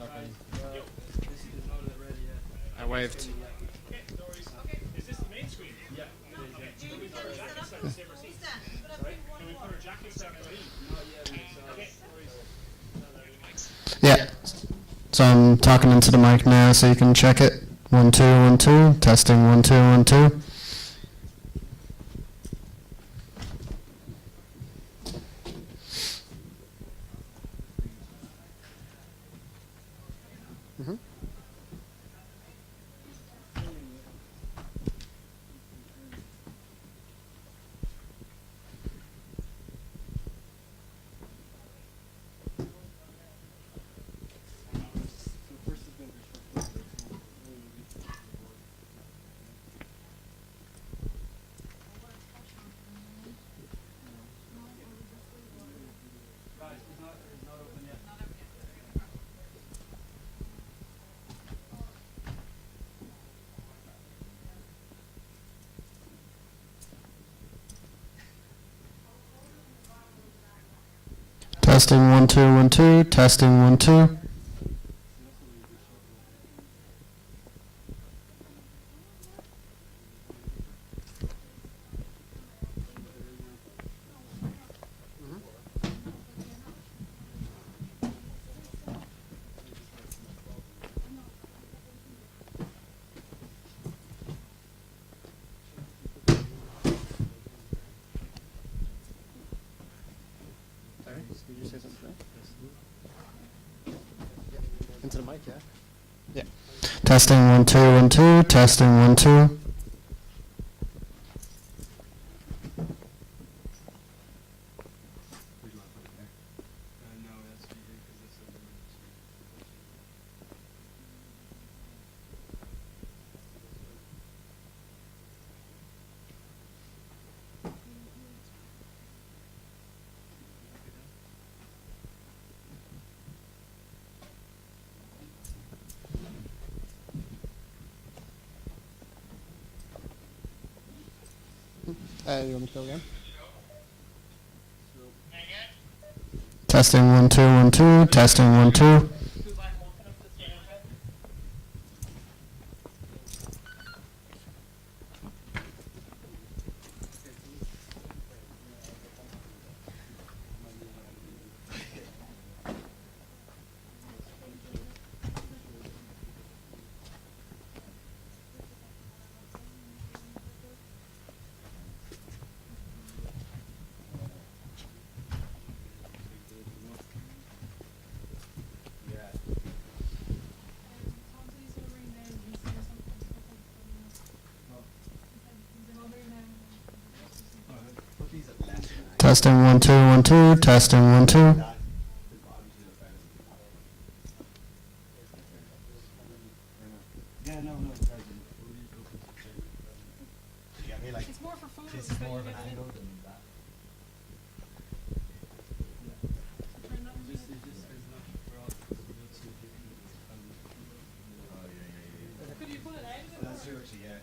Okay. I waved. Is this the main screen? Yeah. Can we put our jackets down the same receipt? Sorry? Can we put our jackets down the receipt? Okay. Yeah. So I'm talking into the mic now so you can check it. 1 2 1 2. Testing 1 2 1 2. Testing 1 2 1 2. Testing 1 2. Sorry, did you say something? Into the mic, yeah? Yeah. Testing 1 2 1 2. Testing 1 2. You want me to go again? Testing 1 2 1 2. Testing 1 2. Testing 1 2 1 2. Testing 1 2. Yeah, no, no, yeah, I mean, like, It's more for photos. this is more of an angle than that. Oh, yeah. Could you pull it out? That's true, actually, yeah.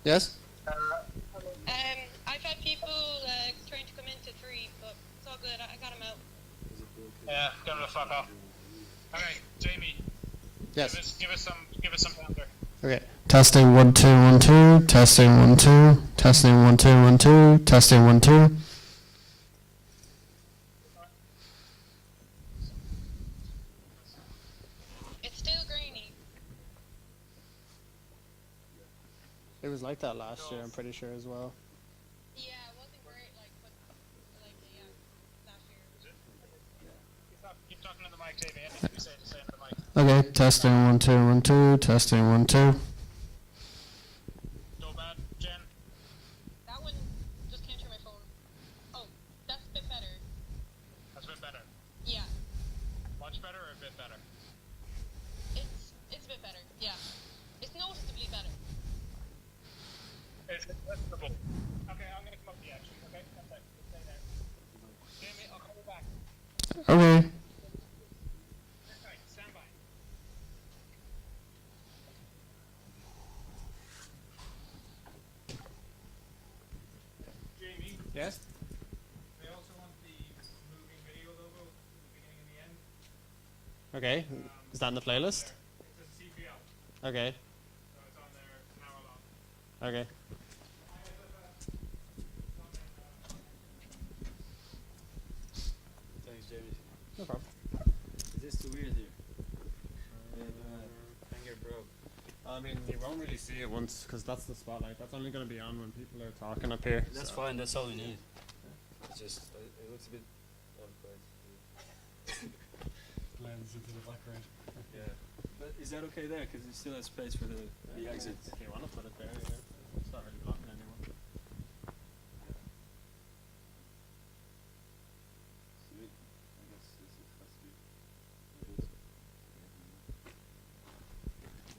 Yes? I've had people trying to come into 3, but it's all good. I got them out. Yeah, get him the fuck off. Okay, Jamie, Yes. give us some counter. Okay. Testing 1 2 1 2. Testing 1 2. Testing 1 2 1 2. Testing 1 2. It's still grainy. It was like that last year, I'm pretty sure as well. Yeah, it wasn't great, but yeah, last year. Keep talking to the mic, Jamie. Anything you say, just say into the mic. Okay, testing 1 2 1 2. Testing 1 2. No bad, Jen. That one just came through my phone. Oh, that's a bit better. That's a bit better. Yeah, Much better or a bit better? it's a bit better. Yeah, it's noticeably better. It's listenable. Okay, I'm gonna come up to you actually. Okay, one sec. Just stay there. Jamie, I'll call you back. Okay. Okay, stand by. Jamie, Yes? they also want the moving video logo at the beginning and the end. Okay. Is that in the playlist? It says CPL, Okay. so it's on there an hour long. Okay. Thanks, Jamie. No problem. Is this too weird here? Finger broke. I mean, you won't really see it once, because that's the spotlight. That's only going to be on when people are talking up here. That's so. fine, that's all we need. It's just, it looks a bit quite. Blends into the background. Yeah. But is that okay there? Because it still has space for the exit. If you want to put it there, yeah. It's not really blocking anyone. Sweet. I guess this is has to be. It is.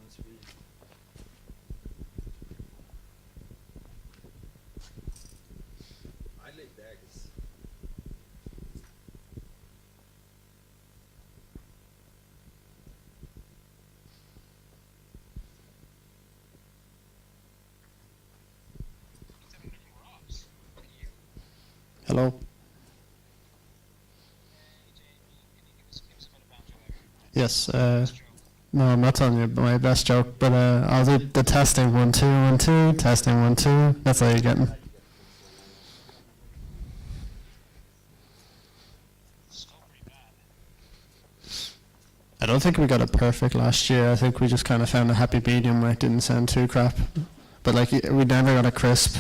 Must be. I live there because Hello. Yes. No, I'm not telling you my best joke, but I'll do the testing 1 2 1 2. Testing 1 2. That's all you're getting. I don't think we got it perfect last year. I think we just kind of found a happy medium where it didn't sound too crap. But like we never got it crisp.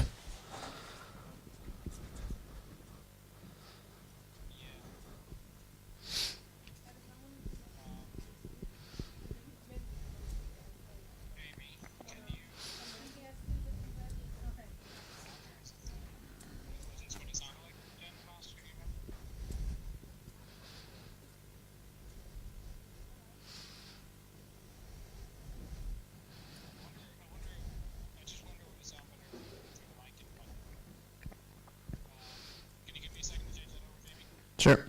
Sure.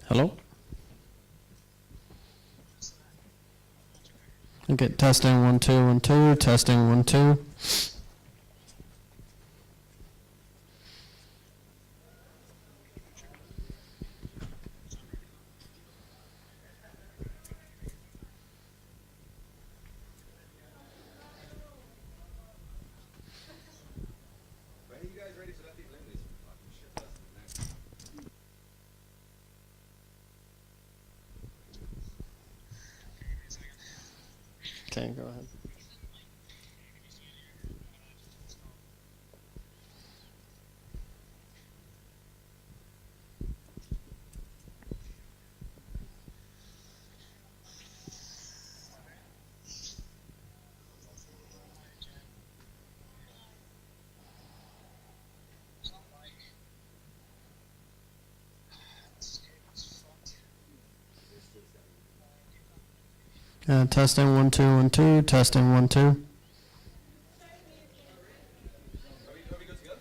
Hello? Okay, testing 1 2 1 2, testing 1 2. When are you guys ready to let people in this fucking shit festival now? Okay, go ahead. Testing 1 2 1 2, testing 1 2. Are we good to go?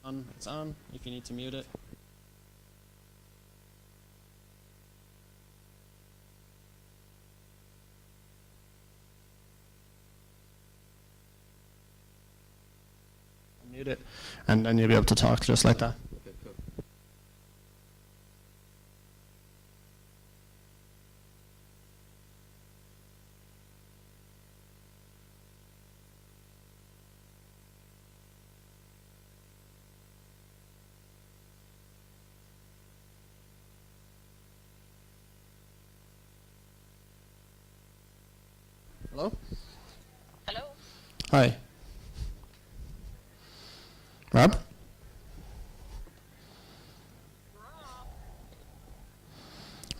On, it's on, if you need to mute it. Mute it, and then you'll be able to talk just like that. Okay, cool. Hello? Hello? Hi. Rob?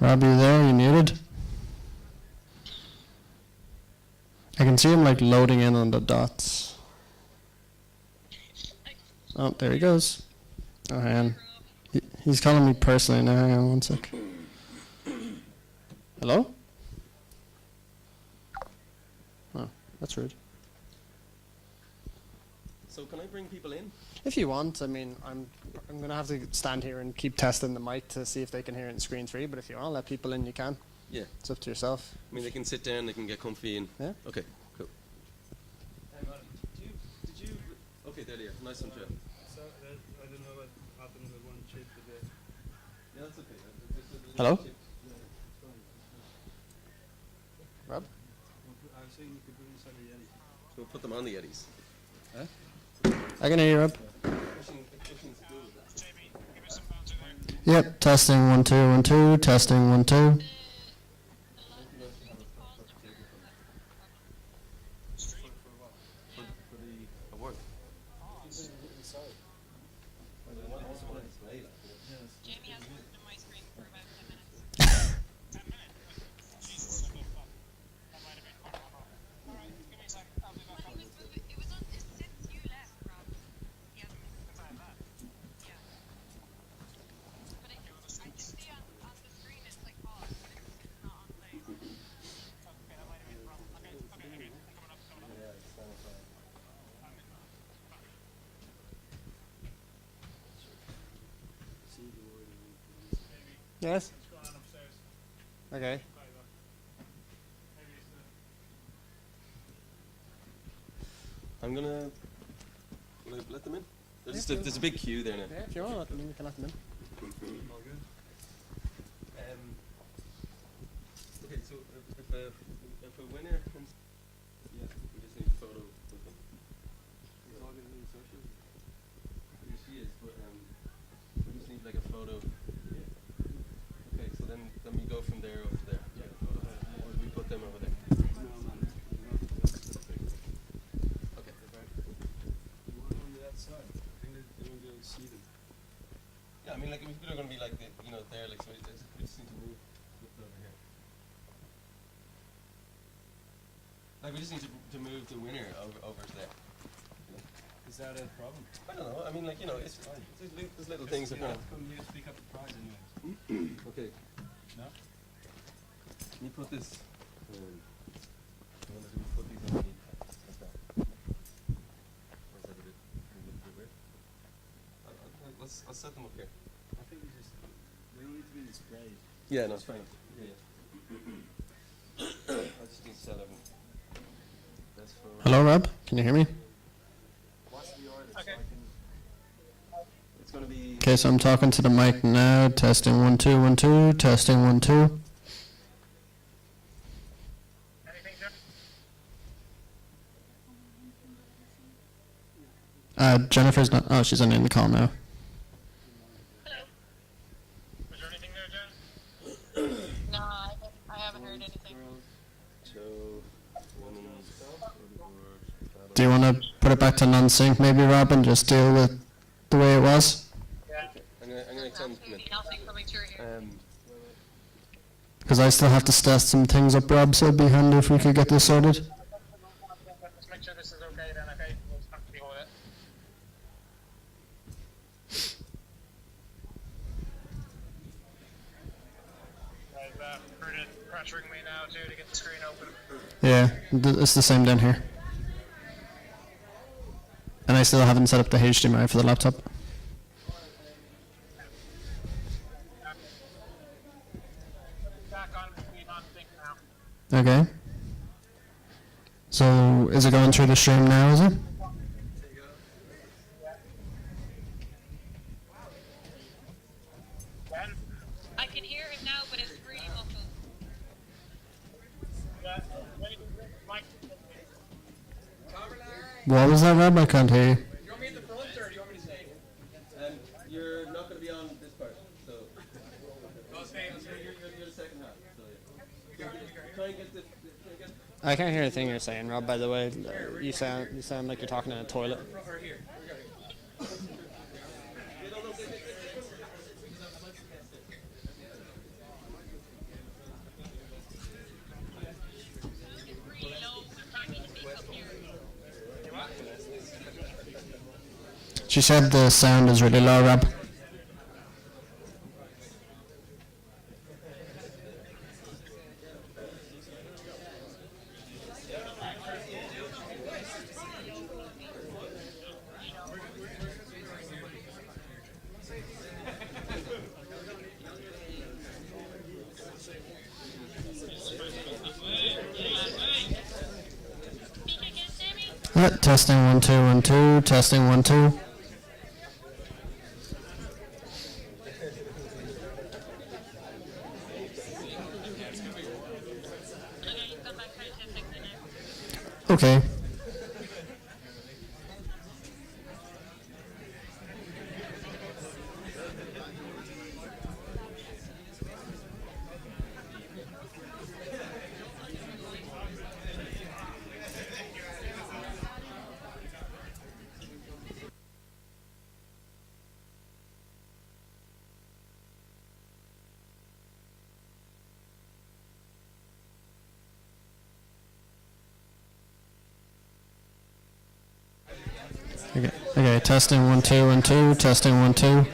Rob, you there? You muted? I can see him like loading in on the dots. Oh, there he goes. Oh, hang on. He's calling me personally now. Hang on 1 sec. Hello? Oh, that's rude. So can I bring people in? If you want, I mean, I'm gonna have to stand here and keep testing the mic to see if they can hear it in screen 3. But if you want to let people in, you can. Yeah. It's up to yourself. I mean, they can sit down, they can get comfy and... Yeah. Okay, cool. Did you... Okay, there you are. Nice one, Joe. So I don't know what happened with one chip today. Yeah, that's okay. Hello? Rob? I was saying you could bring inside the Yeti. We'll put them on the Eddies. I can hear you, Rob. Pushing's good with that. Yep, testing 1 2 1 2, testing 1 2. For the award. Jamie has worked on my screen for about 10 minutes. It was on since you left, Rob. He hasn't yeah. But I can see on the screen it's like paused, but Yes. What's going on upstairs? Okay. Quite well. Maybe it's the... I'm gonna let them in. There's a big queue there now. Yeah, if you want to let them in, you can let them in. All good. Okay, so if a winner comes, yeah, we just need a photo with them. Is all gonna be in social? Yeah, she is, but we just need like a photo. Yeah. Okay, so then we go from there over there. Yeah. Or we put them over there. No, man. Okay. You want on that side. I think they won't be able to see them. Yeah, I mean, like, if people are gonna be like, there, like, so we just need to move over here. Like, we just need to move the winner over to there. Is that a problem? I don't know. I mean, like, it's fine. There's little things that kind of. Come here to pick up the prize anyways. Okay. No? Can you put this? We put these on the like that. Or is that a bit weird? I'll set them up here. I think we just, they don't need to be displayed. Yeah, no, it's fine. Yeah. I just need to set up. That's for. Hello, Rob. Can you hear me? What's the order? So I can. It's gonna be. Okay, so I'm talking to the mic now. Testing 1 2 1 2. Testing 1 2. Anything, sir? Jennifer's not. Oh, she's in the call now. Hello. Was there anything there, Jen? No, I haven't heard anything. So. Do you want to put it back to non-sync, maybe, Rob, and just deal with the way it was? Yeah. I'm gonna tell them to come in. Absolutely nothing coming through here. Because I still have to test some things up, Rob, so it'd be handy if we could get this sorted. Let's make sure this is okay then, okay? We'll just have to deal with it. Guys, Bernard pressuring me now too to get the screen open. Yeah, it's the same down here. And I still haven't set up the HDMI for the laptop. Back on screen on sync now. Okay. So, is it going through the stream now, is it? Ben? I can hear him now, but it's really muffled. Yeah. Mike. What was that, Rob? I can't hear you. You want me at the front, or do you want me to stay? You're not going to be on this part, so. I'll stay. You're the second half, so yeah. Try and get the. I can't hear a thing you're saying, Rob. By the way, you sound like you're talking in a toilet. Really low. I'm trying to speak up here. She said the sound is really low, Rob. Speak again, Sammy? Testing 1 2 1 2. Testing 1 2. Okay, you've gone back 10 seconds now. Okay. Okay, testing 1 2 1 2. Testing 1 2.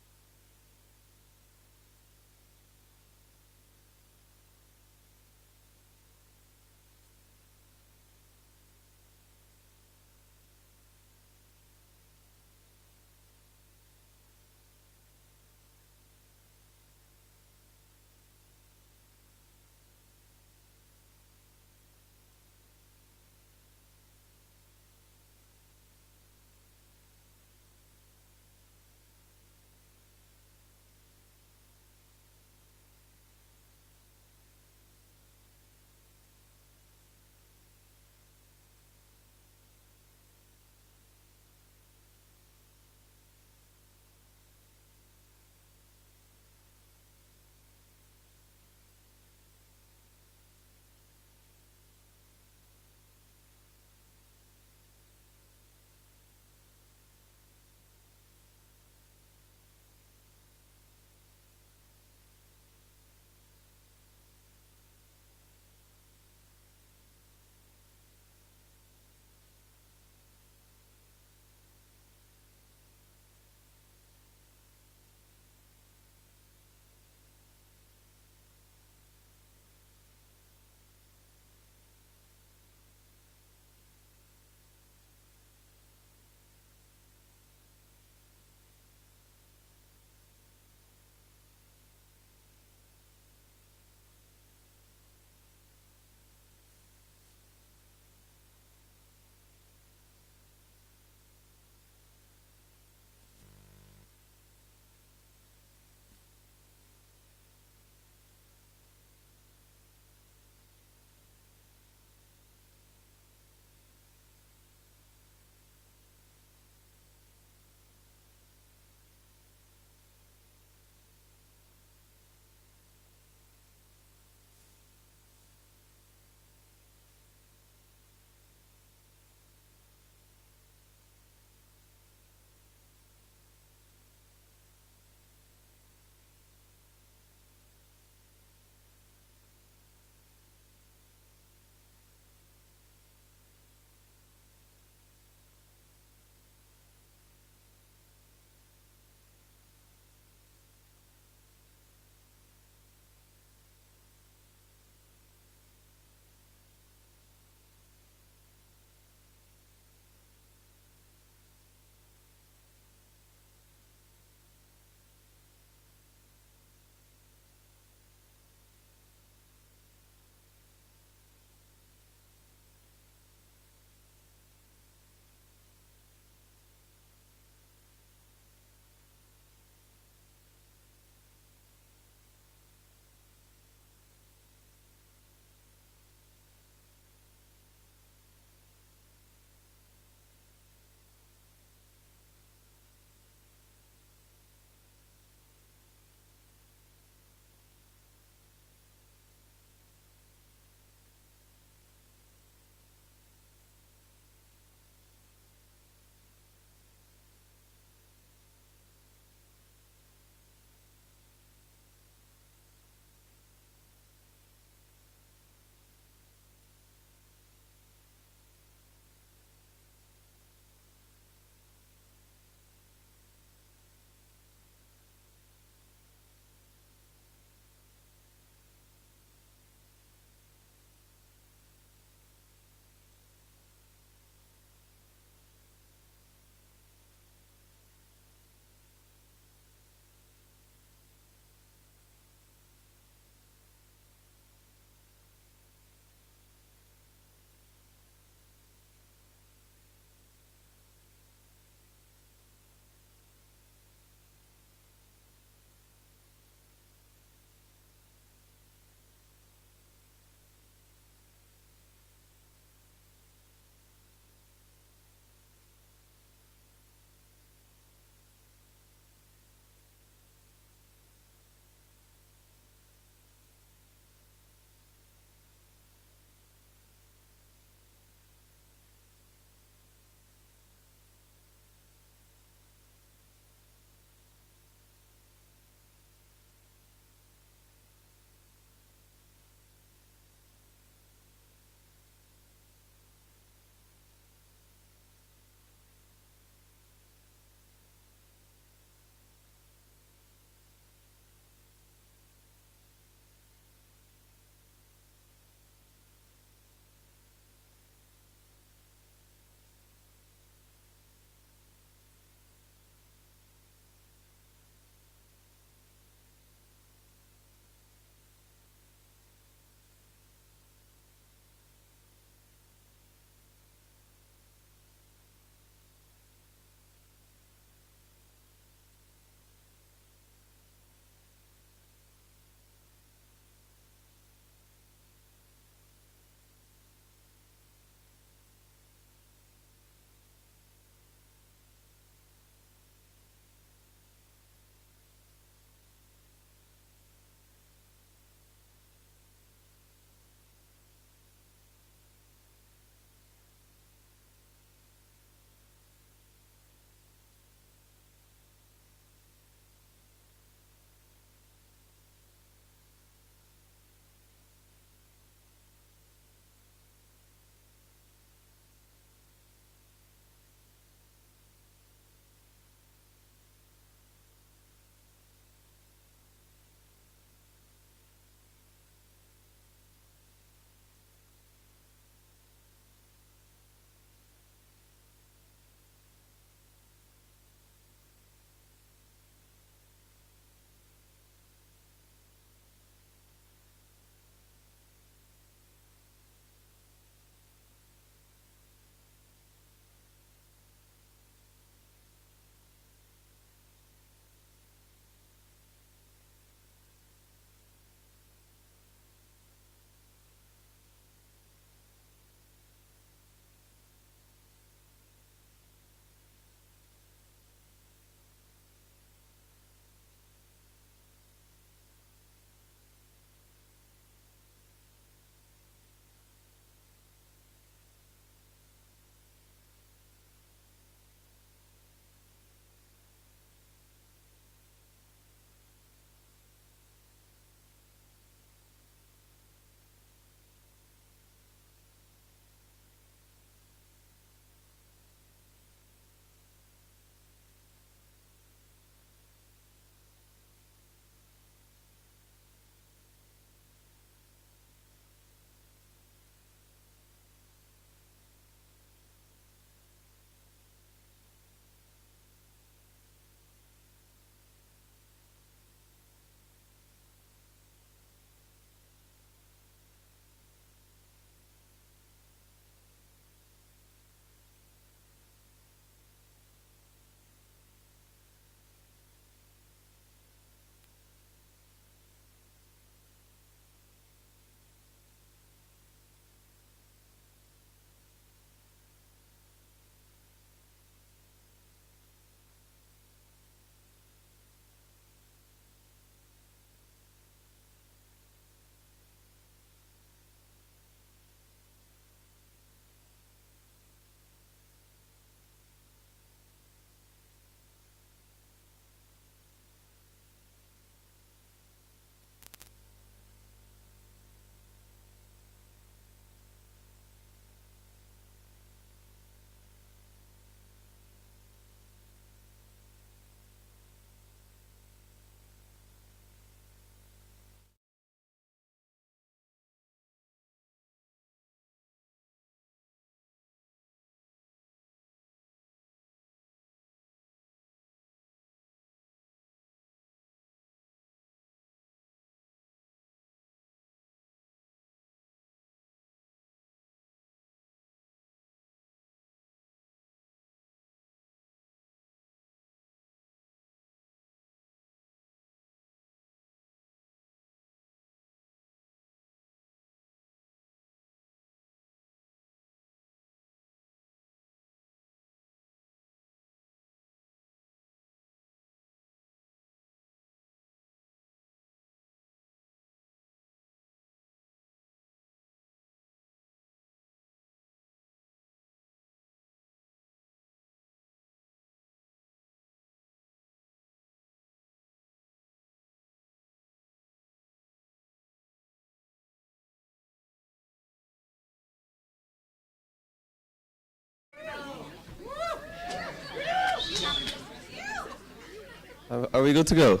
Are we good to go?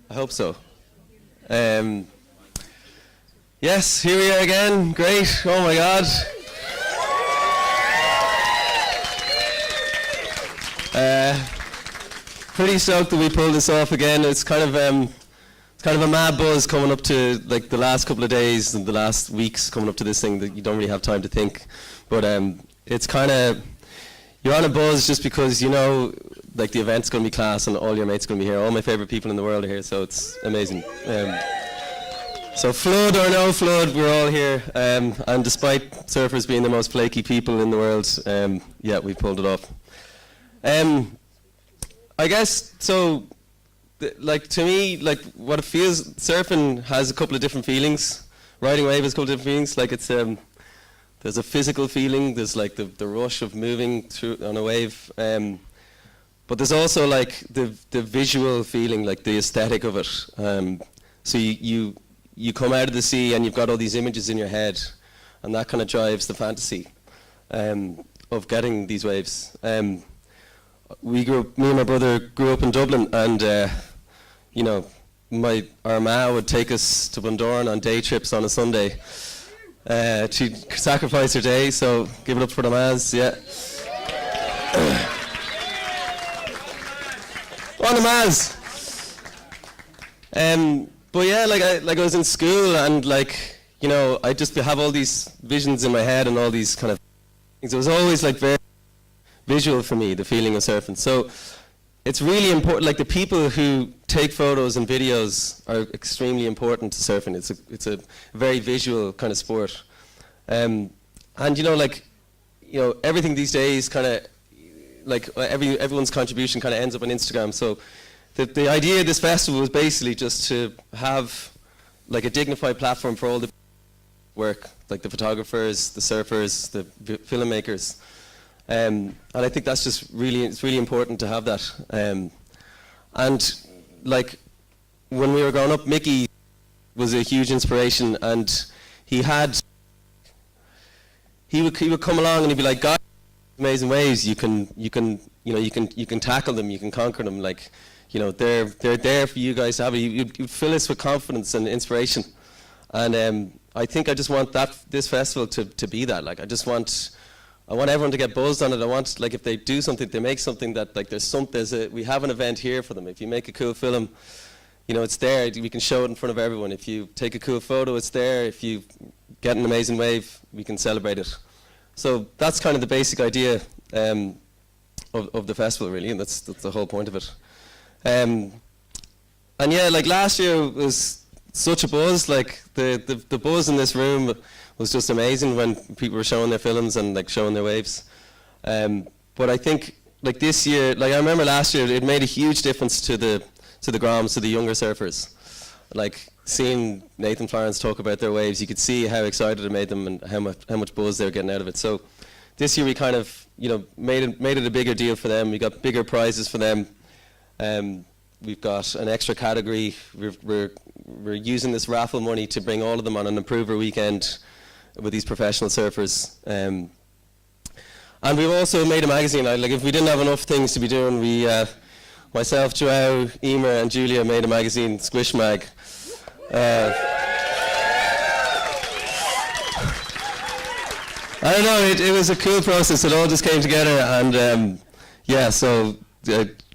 I hope so. Yes, here we are again. Great. Oh my God. Pretty stoked that we pulled this off again. It's kind of a mad buzz coming up to like the last couple of days and the last weeks coming up to this thing that you don't really have time to think. But it's kind of, you're on a buzz just because you know like the event's going to be class and all your mates are going to be here. All my favorite people in the world are here, so it's amazing. So flood or no flood, we're all here. And despite surfers being the most flaky people in the world, yeah, we pulled it off. I guess, so, like to me, like what it feels, surfing has a couple of different feelings. Riding a wave has a couple of different feelings. Like it's, there's a physical feeling, there's like the rush of moving through on a wave. But there's also like the visual feeling, like the aesthetic of it. So you come out of the sea and you've got all these images in your head, and that kind of drives the fantasy of getting these waves. Me and my brother grew up in Dublin, and you know, our ma would take us to Bundoran on day trips on a Sunday. She'd sacrifice her day, so give it up for the mas, yeah. On the mas. But yeah, like I was in school, and like, you know, I just have all these visions in my head and all these kind of things. It was always like very visual for me, the feeling of surfing. So it's really important, like the people who take photos and videos are extremely important to surfing. It's a very visual kind of sport. And you know, like, you know, everything these days kind of, like everyone's contribution kind of ends up on Instagram. So the idea of this festival was basically just to have like a dignified platform for all the work, like the photographers, the surfers, the filmmakers. And I think that's just it's really important to have that. And like when we were growing up, Mickey was a huge inspiration, and he would come along and he'd be like, "God, amazing waves! You can tackle them, you can conquer them. Like, you know, they're there for you guys to have it. You'd fill us with confidence and inspiration." And I think I just want this festival to be that. Like, I want everyone to get buzzed on it. I want, like, if they do something, they make something that, like, we have an event here for them. If you make a cool film, you know, it's there. We can show it in front of everyone. If you take a cool photo, it's there. If you get an amazing wave, we can celebrate it. So that's kind of the basic idea of the festival, really, and that's the whole point of it. And yeah, like last year was such a buzz. Like the buzz in this room was just amazing when people were showing their films and like showing their waves. But I think like this year, like I remember last year, it made a huge difference to the Groms, to the younger surfers. Like seeing Nathan Florence talk about their waves, you could see how excited it made them and how much buzz they were getting out of it. So this year we kind of, you know, made it a bigger deal for them. We got bigger prizes for them. We've got an extra category. We're using this raffle money to bring all of them on an improver weekend with these professional surfers. And we've also made a magazine. Like if we didn't have enough things to be doing, we, myself, Joao, Emer and Julia made a magazine, Squish Mag. I don't know, it was a cool process. It all just came together, and yeah, so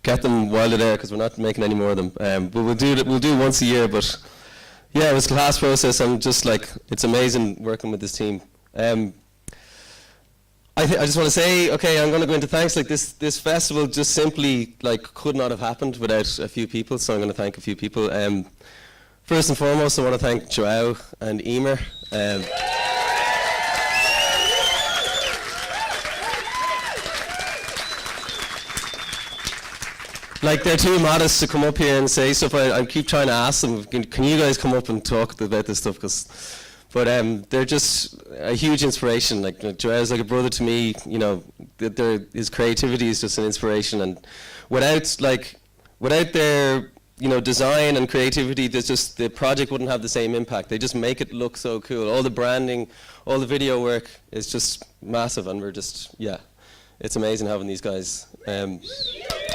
get them while they're there, because we're not making any more of them. But we'll do once a year, but yeah, it was a class process, and just like, it's amazing working with this team. I just want to say, okay, I'm going to go into thanks. Like this festival just simply like could not have happened without a few people, so I'm going to thank a few people. First and foremost, I want to thank Joao and Emer. Like they're too modest to come up here and say stuff. I keep trying to ask them, can you guys come up and talk about this stuff? But they're just a huge inspiration. Like Joao's like a brother to me. You know, his creativity is just an inspiration, and without their, you know, design and creativity, the project wouldn't have the same impact. They just make it look so cool. All the branding, all the video work is just massive, and we're just, yeah, it's amazing having these guys.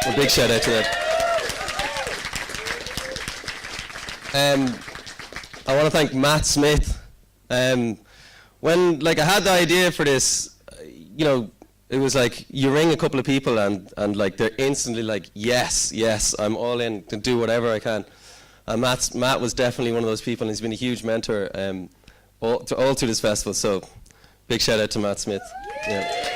A big shout out to that. I want to thank Matt Smith. When I had the idea for this, it was like you ring a couple of people and like they're instantly like, yes, I'm all in to do whatever I can. And Matt was definitely one of those people, and he's been a huge mentor all through this festival. So big shout out to Matt Smith. Yeah.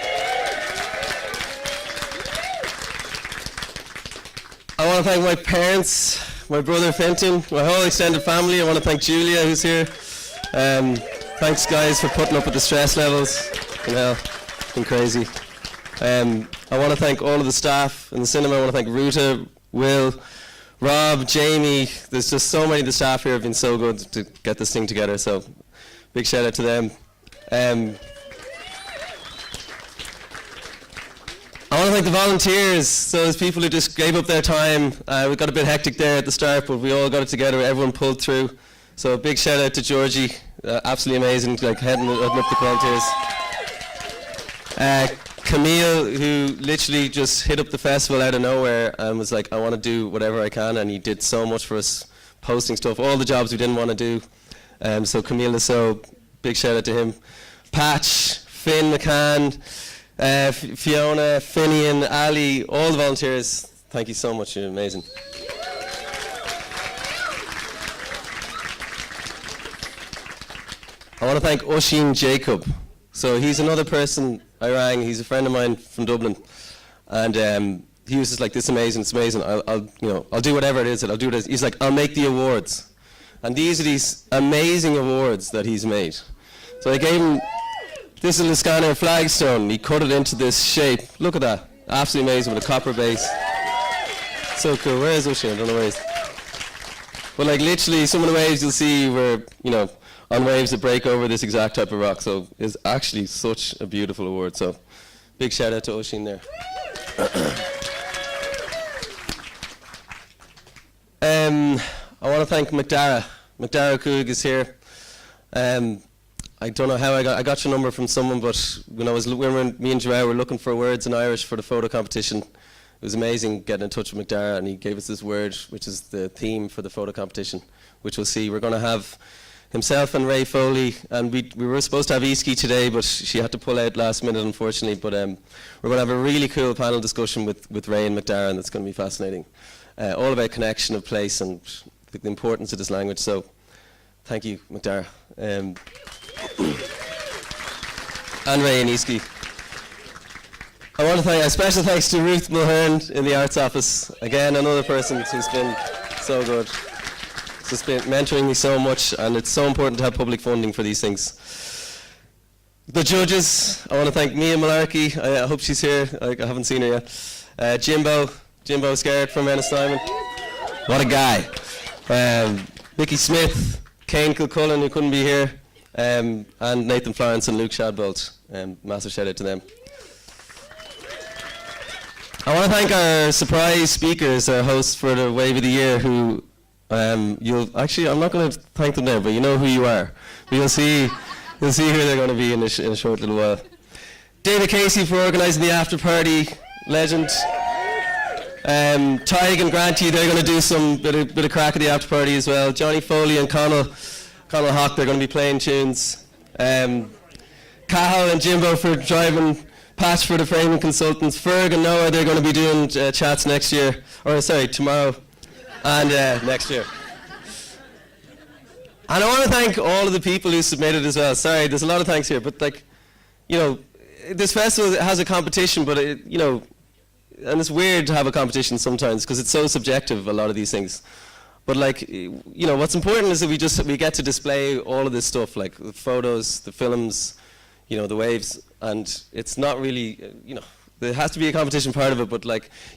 I want to thank my parents, my brother Fenton, my whole extended family. I want to thank Julia, who's here. Thanks, guys, for putting up with the stress levels. It's been crazy. I want to thank all of the staff in the cinema. I want to thank Ruta, Will, Rob, Jamie. There's just so many of the staff here have been so good to get this thing together. So big shout out to them. I want to thank the volunteers, so those people who just gave up their time. We got a bit hectic there at the start, but we all got it together, everyone pulled through. So a big shout out to Georgie, absolutely amazing, heading up the volunteers. Camille, who literally just hit up the festival out of nowhere and was like, I want to do whatever I can, and he did so much for us, posting stuff, all the jobs we didn't want to do. So Camille is so, big shout out to him. Patch, Finn McCann, Fiona, Finian, Ali, all the volunteers, thank you so much, you're amazing. I want to thank Oisin Jacob. So he's another person I rang, he's a friend of mine from Dublin, and he was just like, this is amazing, it's amazing, I'll do whatever it is, I'll do it. He's like, I'll make the awards. And these are these amazing awards that he's made. So I gave him this is a Liscana flagstone. He cut it into this shape. Look at that. Absolutely amazing with a copper base. So cool. Where is Oisin? I don't know where he is. But literally some of the waves you'll see were, on waves that break over this exact type of rock. So it's actually such a beautiful award. So big shout out to Oisin there. I want to thank McDara. McDara Coog is here. I don't know how I got your number from someone, but when me and Joao were looking for words in Irish for the photo competition, it was amazing getting in touch with McDara, and he gave us this word, which is the theme for the photo competition, which we'll see. We're going to have himself and Ray Foley, and we were supposed to have Iski today, but she had to pull out last minute, unfortunately. But we're going to have a really cool panel discussion with Ray and McDara, and that's going to be fascinating. All about connection of place and the importance of this language. So thank you, McDara. And Ray and Iski. I want to thank a special thanks to Ruth Mulhern in the arts office. Again, another person who's been so good. She's been mentoring me so much, and it's so important to have public funding for these things. The judges, I want to thank Mia Malarkey. I hope she's here. I haven't seen her yet. Jimbo Scared from Ennis Diamond. What a guy. Vicky Smith, Kane Kilcullen, who couldn't be here, and Nathan Florence and Luke Shadbolt. Massive shout out to them. I want to thank our surprise speakers, our hosts for the Wave of the Year, who I'm not going to thank them now, but you know who you are. You'll see who they're going to be in a short little while. David Casey for organising the after party, legend. Tig and Granty, they're going to do some bit of crack at the after party as well. Johnny Foley and Connell Hawk, they're going to be playing tunes. Cahill and Jimbo for driving. Patch for the framing consultants. Ferg and Noah, they're going to be doing chats next year, tomorrow and next year. And I want to thank all of the people who submitted as well. Sorry, there's a lot of thanks here, but this festival has a competition, but and it's weird to have a competition sometimes because it's so subjective, a lot of these things. But what's important is that we get to display all of this stuff, like the photos, the films, the waves, and it's not really, there has to be a competition part of it, but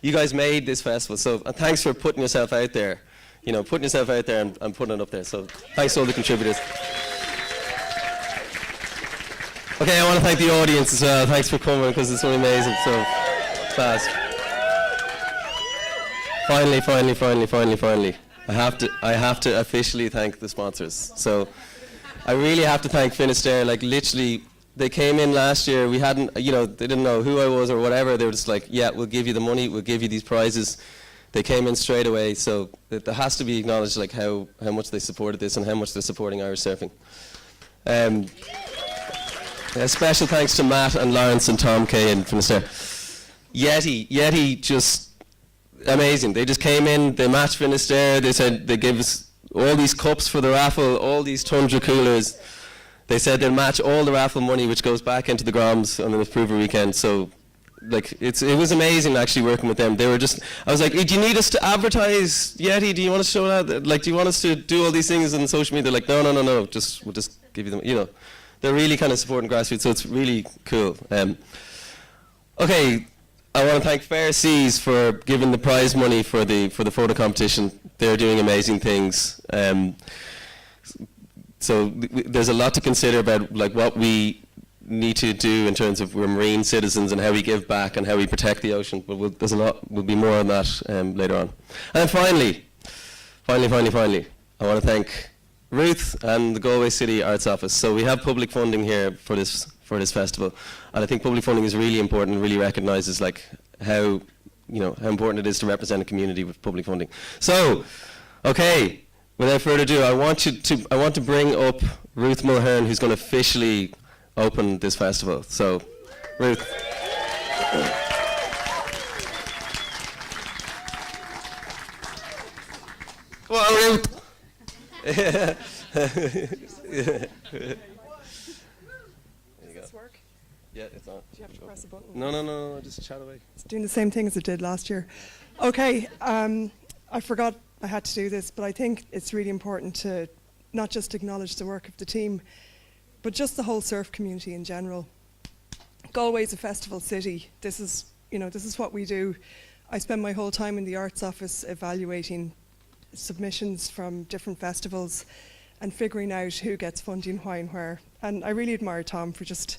you guys made this festival, so thanks for putting yourself out there, and putting it up there, so thanks to all the contributors. Okay, I want to thank the audience as well, thanks for coming, because it's so amazing, so fast. Finally, I have to officially thank the sponsors. So I really have to thank Finisterre. Literally, they came in last year. We hadn't, they didn't know who I was or whatever. They were just like, yeah, we'll give you the money, we'll give you these prizes. They came in straight away, so there has to be acknowledged like how much they supported this and how much they're supporting Irish surfing. A special thanks to Matt and Lawrence and Tom Kay and Finisterre. Yeti just amazing. They just came in, they matched Finisterre, they said they gave us all these cups for the raffle, all these Tundra coolers. They said they'll match all the raffle money which goes back into the Groms on the Prover weekend. So like it was amazing actually working with them. They were just, I was like, hey, do you need us to advertise Yeti? Do you want us to show that? Like, do you want us to do all these things on social media? They're like, no, we'll just give you them, They're really kind of supporting grassroots, so it's really cool. Okay, I want to thank Fair Seas for giving the prize money for the photo competition. They're doing amazing things. So there's a lot to consider about like what we need to do in terms of we're marine citizens and how we give back and how we protect the ocean. But there's a lot. Will be more on that later on. And finally, I want to thank Ruth and the Galway City Arts Office. So we have public funding here for this festival, and I think public funding is really important. Really recognises like how important it is to represent a community with public funding. So, okay. Without further ado, I want to bring up Ruth Mulhern, who's going to officially open this festival. So, Ruth. Well, Ruth. Does this work? Yeah, it's on. Do you have to press a button? No, just chat away. It's doing the same thing as it did last year. Okay, I forgot I had to do this, but I think it's really important to not just acknowledge the work of the team, but just the whole surf community in general. Galway's a festival city. This is what we do. I spend my whole time in the arts office evaluating submissions from different festivals and figuring out who gets funding, why and where. And I really admire Tom for just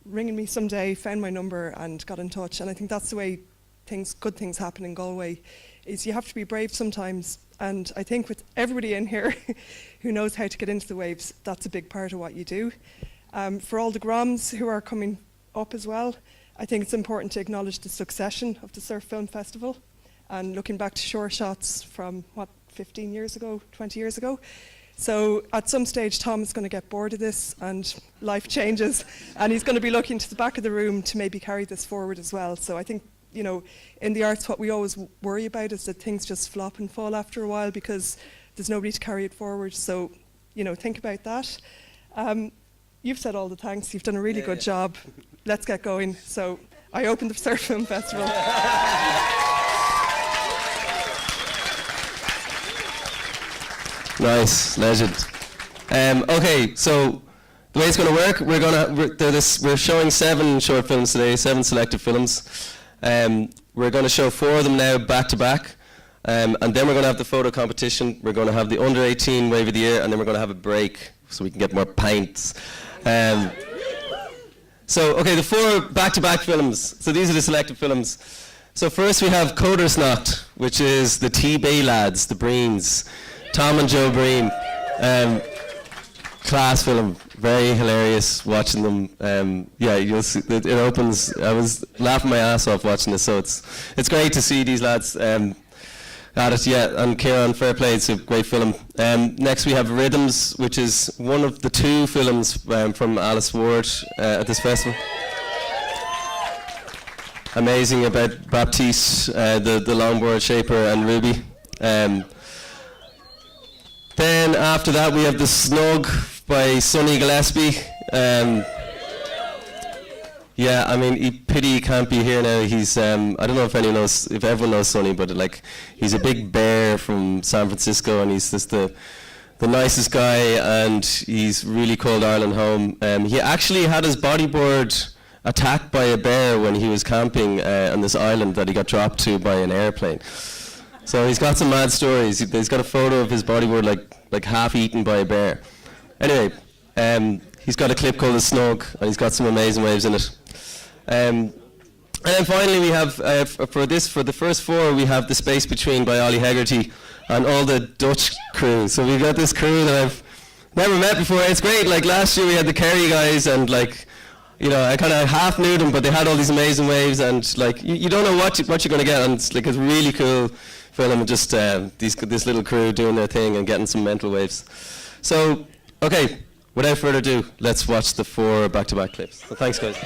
ringing me someday, found my number and got in touch. And I think that's the way good things happen in Galway, is you have to be brave sometimes. And I think with everybody in here who knows how to get into the waves, that's a big part of what you do. For all the Groms who are coming up as well, I think it's important to acknowledge the succession of the Surf Film Festival. And looking back to Shore Shots from, 15 years ago, 20 years ago. So at some stage, Tom is going to get bored of this and life changes. And he's going to be looking to the back of the room to maybe carry this forward as well. So I think, in the arts, what we always worry about is that things just flop and fall after a while because there's nobody to carry it forward. So, think about that. You've said all the thanks. You've done a really good job. Let's get going. So I opened the Surf Film Festival. Nice, legend. Okay, so the way it's going to work, we're showing 7 short films today, 7 selected films. We're going to show 4 of them now back to back, and then we're going to have the photo competition. We're going to have the under 18 wave of the year, and then we're going to have a break so we can get more pints. So, okay, the 4 back-to-back films. So these are the selected films. So first we have Codersnacht, which is the T-Bay lads, the Breens. Tom and Joe Breen. Class film, very hilarious watching them. Yeah, you'll see, it opens, I was laughing my ass off watching this, so it's great to see these lads at it, yeah, and Kieran, fair play, it's a great film. Next we have Rhythms, which is one of the 2 films from Alice Ward at this festival. Amazing about Baptiste, the longboard shaper, and Ruby. Then after that we have The Snug by Sonny Gillespie. Yeah, I mean, pity he can't be here now. He's, I don't know if everyone knows Sonny, but like, he's a big bear from San Francisco, and he's just the nicest guy, and he's really called Ireland home. He actually had his bodyboard attacked by a bear when he was camping on this island that he got dropped to by an airplane. So he's got some mad stories. He's got a photo of his bodyboard like half eaten by a bear. Anyway, he's got a clip called The Snug, and he's got some amazing waves in it. And then finally we have, for the first 4, we have The Space Between by Ollie Hegarty and all the Dutch crew. So we've got this crew that I've never met before. It's great. Like last year we had the Kerry guys and like you know, I kind of half knew them, but they had all these amazing waves, and like you don't know what you're going to get, and it's like a really cool film, and just this little crew doing their thing and getting some mental waves. So, okay, without further ado, let's watch the 4 back-to-back clips. So thanks, guys.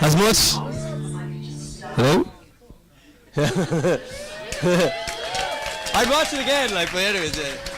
As much. Hello. I'd watch it again, like, but anyways, yeah.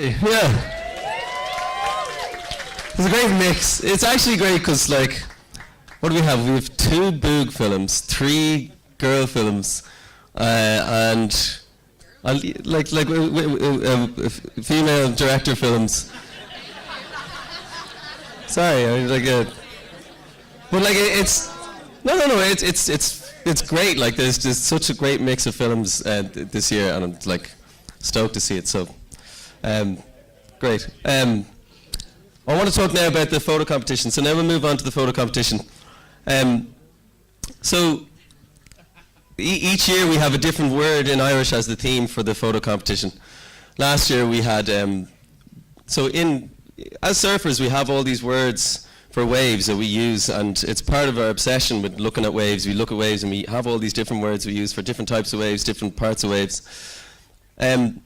Yeah. It's a great mix. It's actually great because, like, what do we have? We have 2 boog films, 3 girl films, and female director films. Sorry, I mean, but like it's no. It's great. Like there's just such a great mix of films this year, and I'm like stoked to see it. So, great. I want to talk now about the photo competition. So now we'll move on to the photo competition. So each year we have a different word in Irish as the theme for the photo competition. Last year we had, as surfers we have all these words for waves that we use, and it's part of our obsession with looking at waves. We look at waves and we have all these different words we use for different types of waves, different parts of waves. And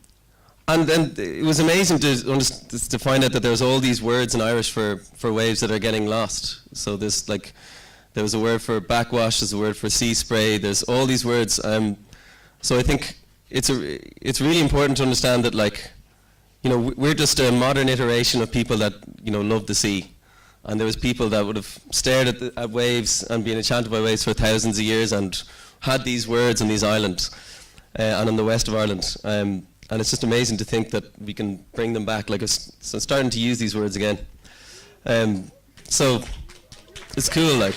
then it was amazing to find out that there's all these words in Irish for waves that are getting lost. So there was a word for backwash, there's a word for sea spray, there's all these words. So I think it's really important to understand that, like, you know, we're just a modern iteration of people that, you know, love the sea. And there was people that would have stared at waves and been enchanted by waves for thousands of years and had these words on these islands and in the west of Ireland. And it's just amazing to think that we can bring them back. Like, so starting to use these words again. So it's cool, like.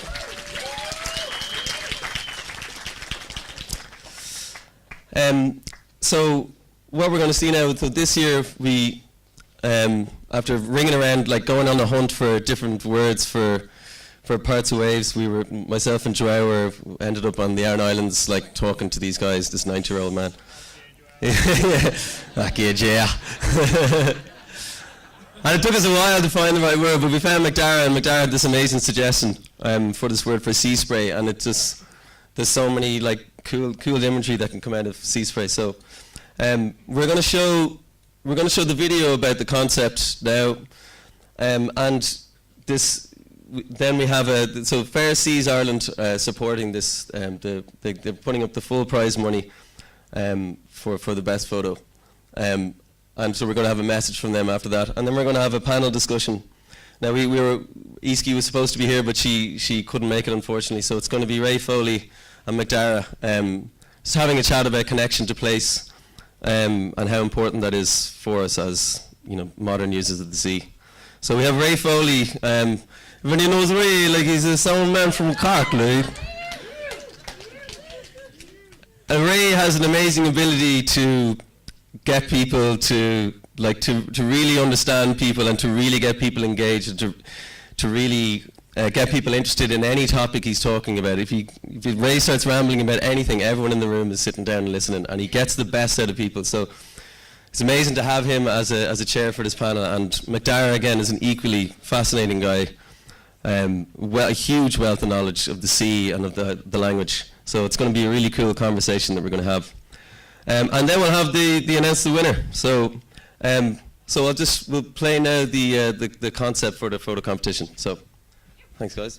So what we're going to see now, so this year we, after ringing around, like going on a hunt for different words for parts of waves, myself and Joao ended up on the Aran Islands, like talking to these guys, this 90-year-old man. Yeah. And it took us a while to find the right word, but we found McDara, and McDara had this amazing suggestion for this word for sea spray, and it just, there's so many like cool imagery that can come out of sea spray. So we're going to show the video about the concept now, and this. Then we have so Fair Seas Ireland supporting this. They're putting up the full prize money for the best photo. And so we're going to have a message from them after that. And then we're going to have a panel discussion. Now Eski was supposed to be here, but she couldn't make it, unfortunately. So it's going to be Ray Foley and McDara just having a chat about connection to place and how important that is for us as, you know, modern users of the sea. So we have Ray Foley. Everybody knows Ray, like he's a sound man from Cork, like. And Ray has an amazing ability to get people to really understand people and to really get people engaged and to really get people interested in any topic he's talking about. If Ray starts rambling about anything, everyone in the room is sitting down and listening, and he gets the best out of people. So it's amazing to have him as a chair for this panel. And McDara, again, is an equally fascinating guy. A huge wealth of knowledge of the sea and of the language. So it's going to be a really cool conversation that we're going to have. And then we'll have the announce the winner. So we'll play now the concept for the photo competition. So thanks, guys.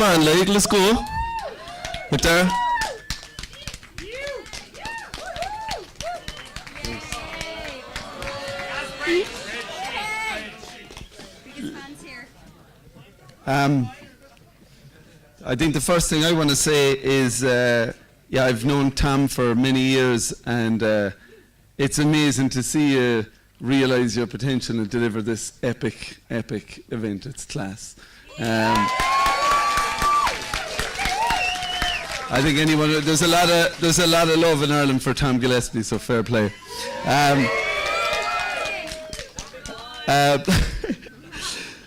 Come on, like, let's go. With there. I think the first thing I want to say is, I've known Tom for many years, and it's amazing to see you realise your potential and deliver this epic event. It's class. I think there's a lot of love in Ireland for Tom Gillespie, so fair play.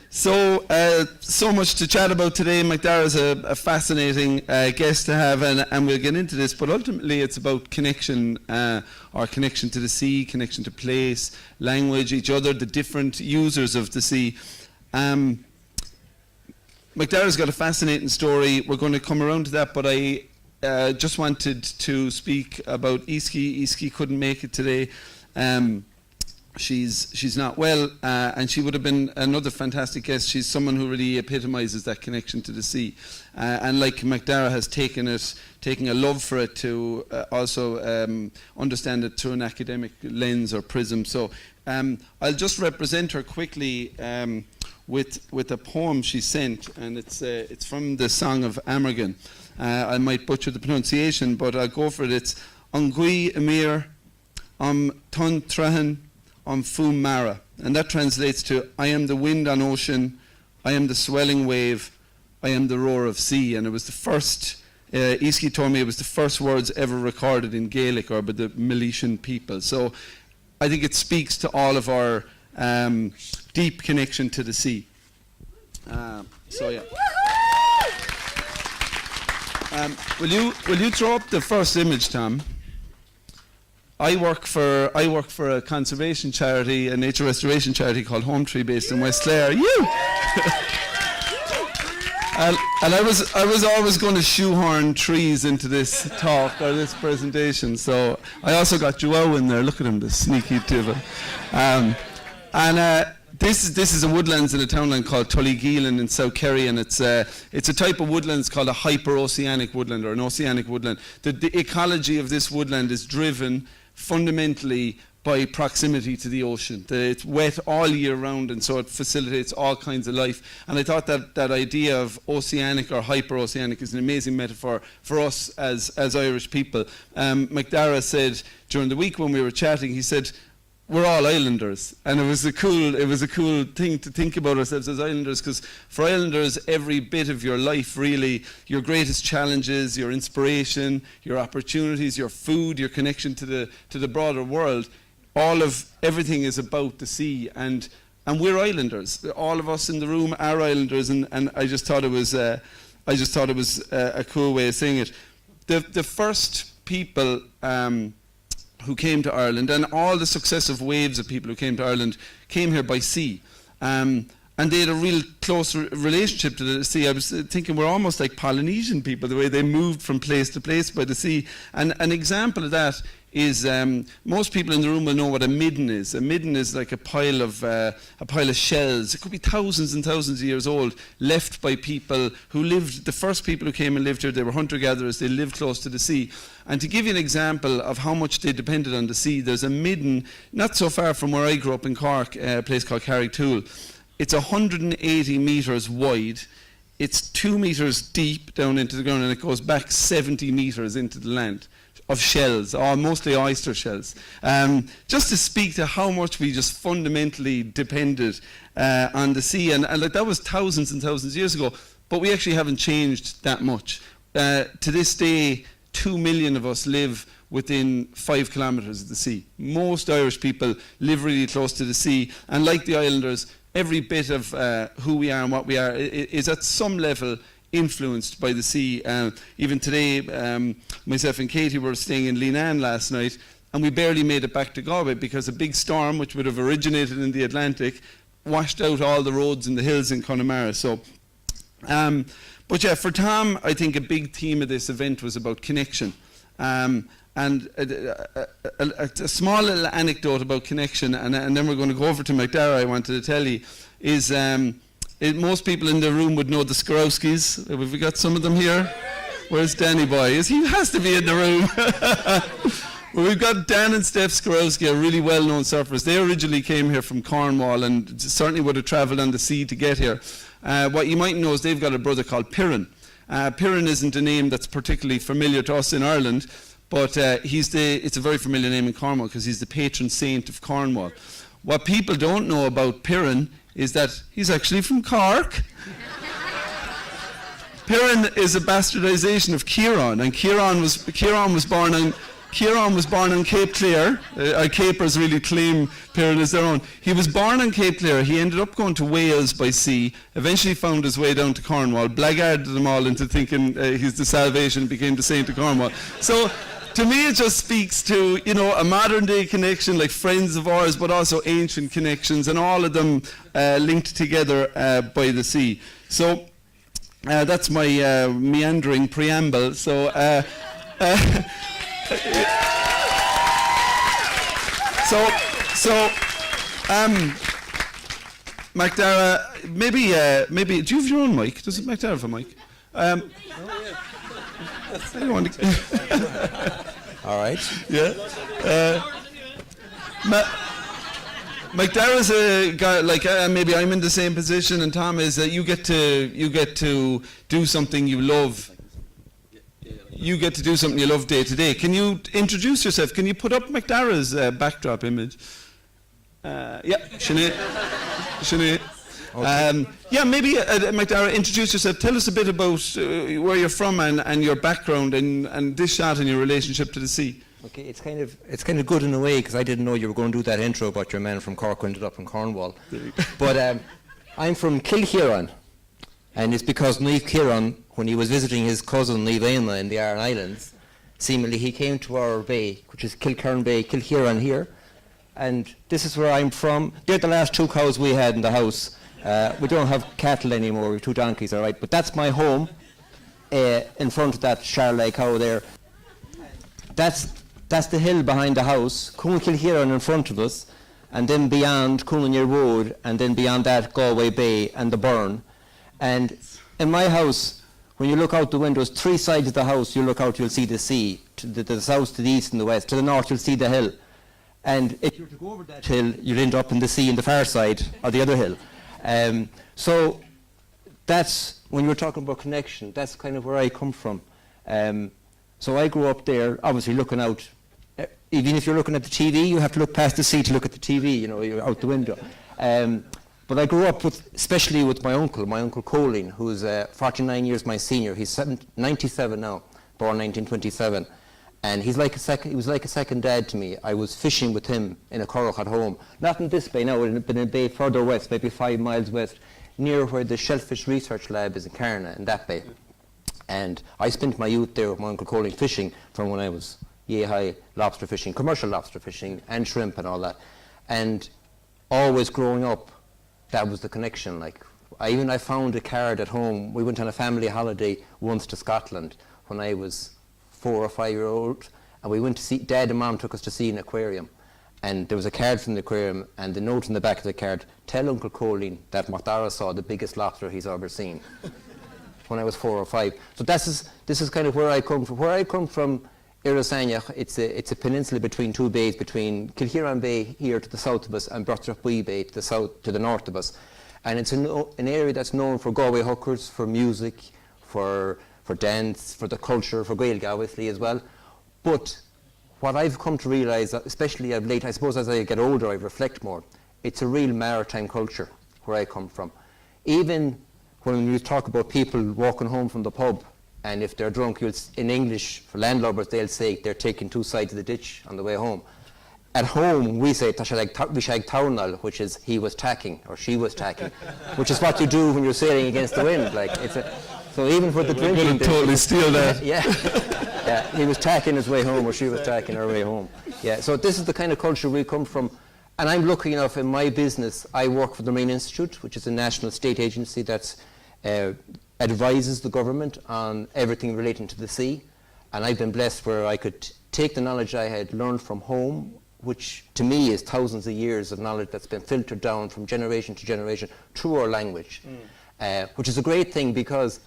So much to chat about today. McDara's a fascinating guest to have, and we'll get into this, but ultimately it's about connection, our connection to the sea, connection to place, language, each other, the different users of the sea. McDara's got a fascinating story. We're going to come around to that, but I just wanted to speak about Easkey. Easkey couldn't make it today. She's not well, and she would have been another fantastic guest. She's someone who really epitomises that connection to the sea, and like McDara has taken a love for it to also understand it through an academic lens or prism. So I'll just represent her quickly with a poem she sent, and it's from the Song of Amergin. I might butcher the pronunciation, but I'll go for it. It's Ongui Emir Ton Trahan Fum Mara, and that translates to I am the wind on ocean, I am the swelling wave, I am the roar of sea. And it was the first, Easkey told me it was the first words ever recorded in Gaelic or by the Milesian people. So I think it speaks to all of our deep connection to the sea. Will you throw up the first image, Tom? I work for a conservation charity, a nature restoration charity called Home Tree, based in West Clare. And I was always going to shoehorn trees into this talk or this presentation. So I also got Joao in there. Look at him, the sneaky devil. This is a woodlands in a townland called Tullygeelan in South Kerry, and it's a type of woodlands called a hyperoceanic woodland or an oceanic woodland. The ecology of this woodland is driven fundamentally by proximity to the ocean. It's wet all year round, and so it facilitates all kinds of life. And I thought that idea of oceanic or hyperoceanic is an amazing metaphor for us as Irish people. McDara said during the week when we were chatting, he said, we're all islanders, and it was a cool thing to think about ourselves as islanders, because for islanders, every bit of your life, really, your greatest challenges, your inspiration, your opportunities, your food, your connection to the broader world, everything is about the sea, and we're islanders. All of us in the room are islanders, and I just thought it was a cool way of saying it. The first people who came to Ireland, and all the successive waves of people who came to Ireland came here by sea. And they had a real close relationship to the sea. I was thinking we're almost like Polynesian people, the way they moved from place to place by the sea. And an example of that is most people in the room will know what a midden is. A midden is like a pile of shells. It could be thousands and thousands of years old, left by people who lived. The first people who came and lived here, they were hunter-gatherers. They lived close to the sea. And to give you an example of how much they depended on the sea, there's a midden not so far from where I grew up in Cork, a place called Carrigtwohill. It's 180 metres wide. It's 2 metres deep down into the ground, and it goes back 70 metres into the land of shells, or mostly oyster shells. Just to speak to how much we just fundamentally depended on the sea, and like that was thousands and thousands of years ago, but we actually haven't changed that much. To this day, 2 million of us live within 5 kilometres of the sea. Most Irish people live really close to the sea, and like the islanders, every bit of who we are and what we are is at some level influenced by the sea. Even today, myself and Katie were staying in Leenane last night, and we barely made it back to Galway because a big storm, which would have originated in the Atlantic, washed out all the roads in the hills in Connemara. So, but yeah, for Tom, I think a big theme of this event was about connection. And a small little anecdote about connection, and then we're going to go over to McDara, I wanted to tell you, is most people in the room would know the Skorowskis. Have we got some of them here? Where's Danny boy? He has to be in the room. Well, we've got Dan and Steph Skorowski, are really well-known surfers. They originally came here from Cornwall and certainly would have travelled on the sea to get here. What you might know is they've got a brother called Piran. Piran isn't a name that's particularly familiar to us in Ireland, but it's a very familiar name in Cornwall because he's the patron saint of Cornwall. What people don't know about Piran is that he's actually from Cork. Piran is a bastardisation of Kieran, and Kieran was born on Cape Clear. Capers really claim Piran as their own. He was born on Cape Clear. He ended up going to Wales by sea, eventually found his way down to Cornwall, blackguarded them all into thinking he's the salvation, became the saint of Cornwall. So, to me it just speaks to, you know, a modern day connection like friends of ours, but also ancient connections, and all of them linked together by the sea. So, that's my meandering preamble. So, MacDara, maybe do you have your own mic? Does it MacDara have a mic? I don't want to. All right. Yeah. MacDara's a guy like maybe I'm in the same position, and Tom is that you get to do something you love. You get to do something you love day to day. Can you introduce yourself? Can you put up MacDara's backdrop image? Yeah, Sinead. Okay. Yeah, maybe MacDara, introduce yourself. Tell us a bit about where you're from and your background and this shot and your relationship to the sea. Okay, it's kind of good in a way because I didn't know you were going to do that intro about your man from Cork who ended up in Cornwall. But I'm from Kilkieran, and it's because Niamh Kieran, when he was visiting his cousin Niamh Aina in the Aran Islands, seemingly he came to our bay, which is Kilkern Bay, Kilkieran here, and this is where I'm from. They're the last 2 cows we had in the house. We don't have cattle anymore, we have 2 donkeys, all right, but that's my home in front of that Charolais cow there. That's the hill behind the house, Coombe Kilkieran in front of us, and then beyond Coonagher Road, and then beyond that Galway Bay and the Burn. And in my house, when you look out the windows, 3 sides of the house you look out, you'll see the sea. To the south, to the east and the west. To the north, you'll see the hill. And if you were to go over that hill, you'll end up in the sea in the far side, or the other hill. So that's, when you're talking about connection, that's kind of where I come from. So I grew up there, obviously looking out. Even if you're looking at the TV, you have to look past the sea to look at the TV, you know, you're out the window. But I grew up especially with my uncle Colleen, who's 49 years my senior. He's 97 now, born 1927. And he was like a second dad to me. I was fishing with him in a curragh at home. Not in this bay now, but in a bay further west, maybe 5 miles west, near where the Shellfish Research Lab is in Carna, in that bay. And I spent my youth there with my Uncle Colleen fishing from when I was yay-high lobster fishing, commercial lobster fishing, and shrimp and all that. And always growing up, that was the connection. Like, I found a card at home. We went on a family holiday once to Scotland when I was 4 or 5 years old, and we went to see, Dad and Mom took us to see an aquarium. And there was a card from the aquarium, and the note in the back of the card, tell Uncle Colleen that MacDara saw the biggest lobster he's ever seen. When I was 4 or 5. So this is kind of where I come from. Where I come from, Irrisania, it's a peninsula between 2 bays, between Kilkieran Bay here to the south of us and Burtrapuy Bay to the north of us. And it's an area that's known for Galway hookers, for music, for dance, for the culture, for Gaeilge obviously as well. But what I've come to realise, especially of late, I suppose as I get older I reflect more, it's a real maritime culture where I come from. Even when you talk about people walking home from the pub, and if they're drunk, in English, for landlubbers, they'll say they're taking 2 sides of the ditch on the way home. At home, we say Vishag Taurnal, which is he was tacking, or she was tacking, which is what you do when you're sailing against the wind. Like so even for the drinking, we're going to totally steal that. Yeah, he was tacking his way home, or she was tacking her way home. Yeah, so this is the kind of culture we come from. And I'm lucky enough in my business, I work for the Marine Institute, which is a national state agency that's advises the government on everything relating to the sea, and I've been blessed where I could take the knowledge I had learned from home which to me is thousands of years of knowledge that's been filtered down from generation to generation through our language, which is a great thing because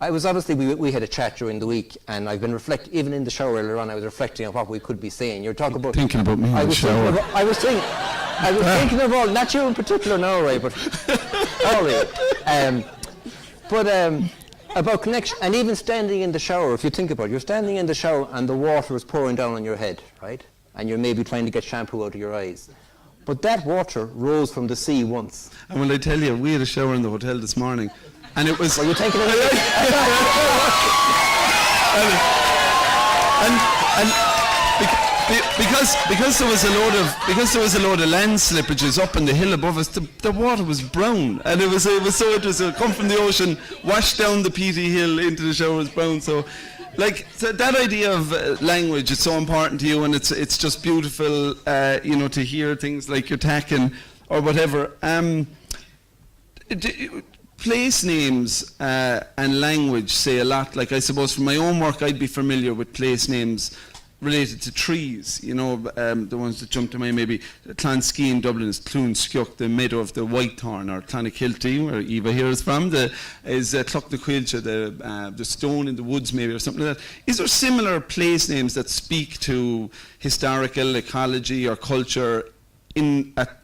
I was obviously, we had a chat during the week, and I've been even in the shower earlier on, I was reflecting on what we could be saying. You're talking about... Thinking about me in the shower. I was thinking of all, not you in particular now, Ray, but all Ray. About connection, and even standing in the shower, if you think about it, you're standing in the shower and the water is pouring down on your head, right? And you're maybe trying to get shampoo out of your eyes. But that water rose from the sea once. And will I tell you, we had a shower in the hotel this morning, and it was... Were you taking it? Because there was a load of land slippages up in the hill above us, the water was brown, and it was so interesting. Come from the ocean, wash down the peaty hill into the shower, was brown. So that idea of language is so important to you, and it's just beautiful, to hear things like you're tacking or whatever. Place names and language say a lot. Like, I suppose from my own work, I'd be familiar with place names related to trees, the ones that jump to mind, maybe Clonskeen in Dublin is Clúnsciucht, the meadow of the whitethorn, or Clonakilty, where Eva here is from, is Clochnaquilcha, the stone in the woods maybe, or something like that. Is there similar place names that speak to historical ecology or culture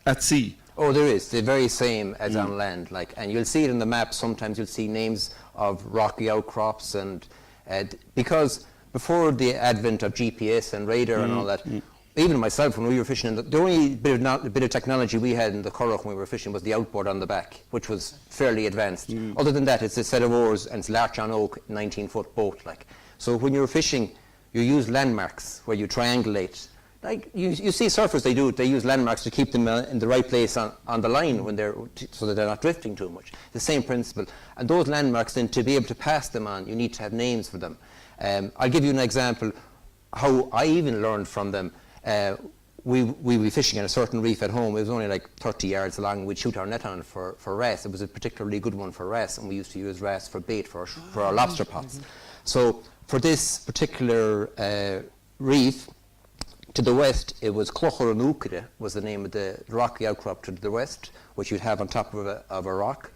at sea? Oh, there is. They're very same as on land. And you'll see it in the map. Sometimes you'll see names of rocky outcrops, and because before the advent of GPS and radar and all that, even myself, when we were fishing, the only bit of technology we had in the Curragh when we were fishing was the outboard on the back, which was fairly advanced. Other than that, it's a set of oars and it's larch on oak, 19-foot boat. So when you were fishing, you use landmarks where you triangulate. You see surfers, they use landmarks to keep them in the right place on the line so that they're not drifting too much. The same principle. And those landmarks, then, to be able to pass them on, you need to have names for them. I'll give you an example how I even learned from them. We were fishing at a certain reef at home. It was only 30 yards long. We'd shoot our net on for wrasse. It was a particularly good one for wrasse, and we used to use wrasse for bait for our lobster pots. So for this particular reef, to the west, it was Clochar an Úcade was the name of the rocky outcrop to the west, which you'd have on top of a rock.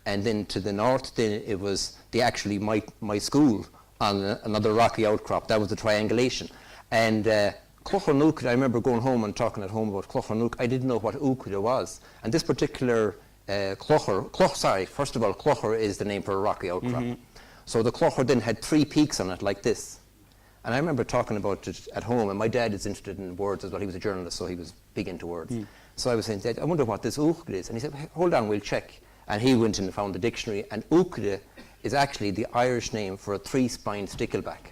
And then to the north, then it was my school on another rocky outcrop. That was the triangulation. And Clochar an Úcade, I remember going home and talking at home about Clochar an Úcade. I didn't know what Úcade was. And this particular first of all, Clochar is the name for a rocky outcrop. So the Clochar then had 3 peaks on it like this. And I remember talking about it at home, and my dad is interested in words as well. He was a journalist, so he was big into words. So I was saying, Dad, I wonder what this Úcade is. And he said, hold on, we'll check. And he went in and found the dictionary, and Úcade is actually the Irish name for a 3-spined stickleback.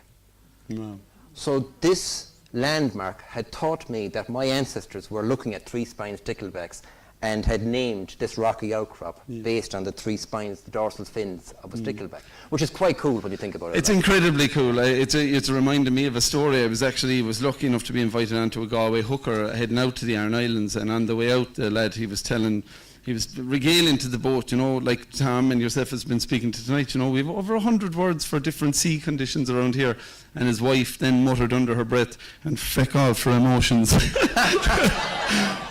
Wow. So this landmark had taught me that my ancestors were looking at 3-spined sticklebacks and had named this rocky outcrop based on the 3 spines, the dorsal fins of a stickleback, which is quite cool when you think about it. It's incredibly cool. It's reminding me of a story. I was lucky enough to be invited onto a Galway hooker heading out to the Aran Islands, and on the way out, the lad, he was regaling to the boat, like Tom and yourself has been speaking to tonight, we have over 100 words for different sea conditions around here. And his wife then muttered under her breath, and feck all for emotions.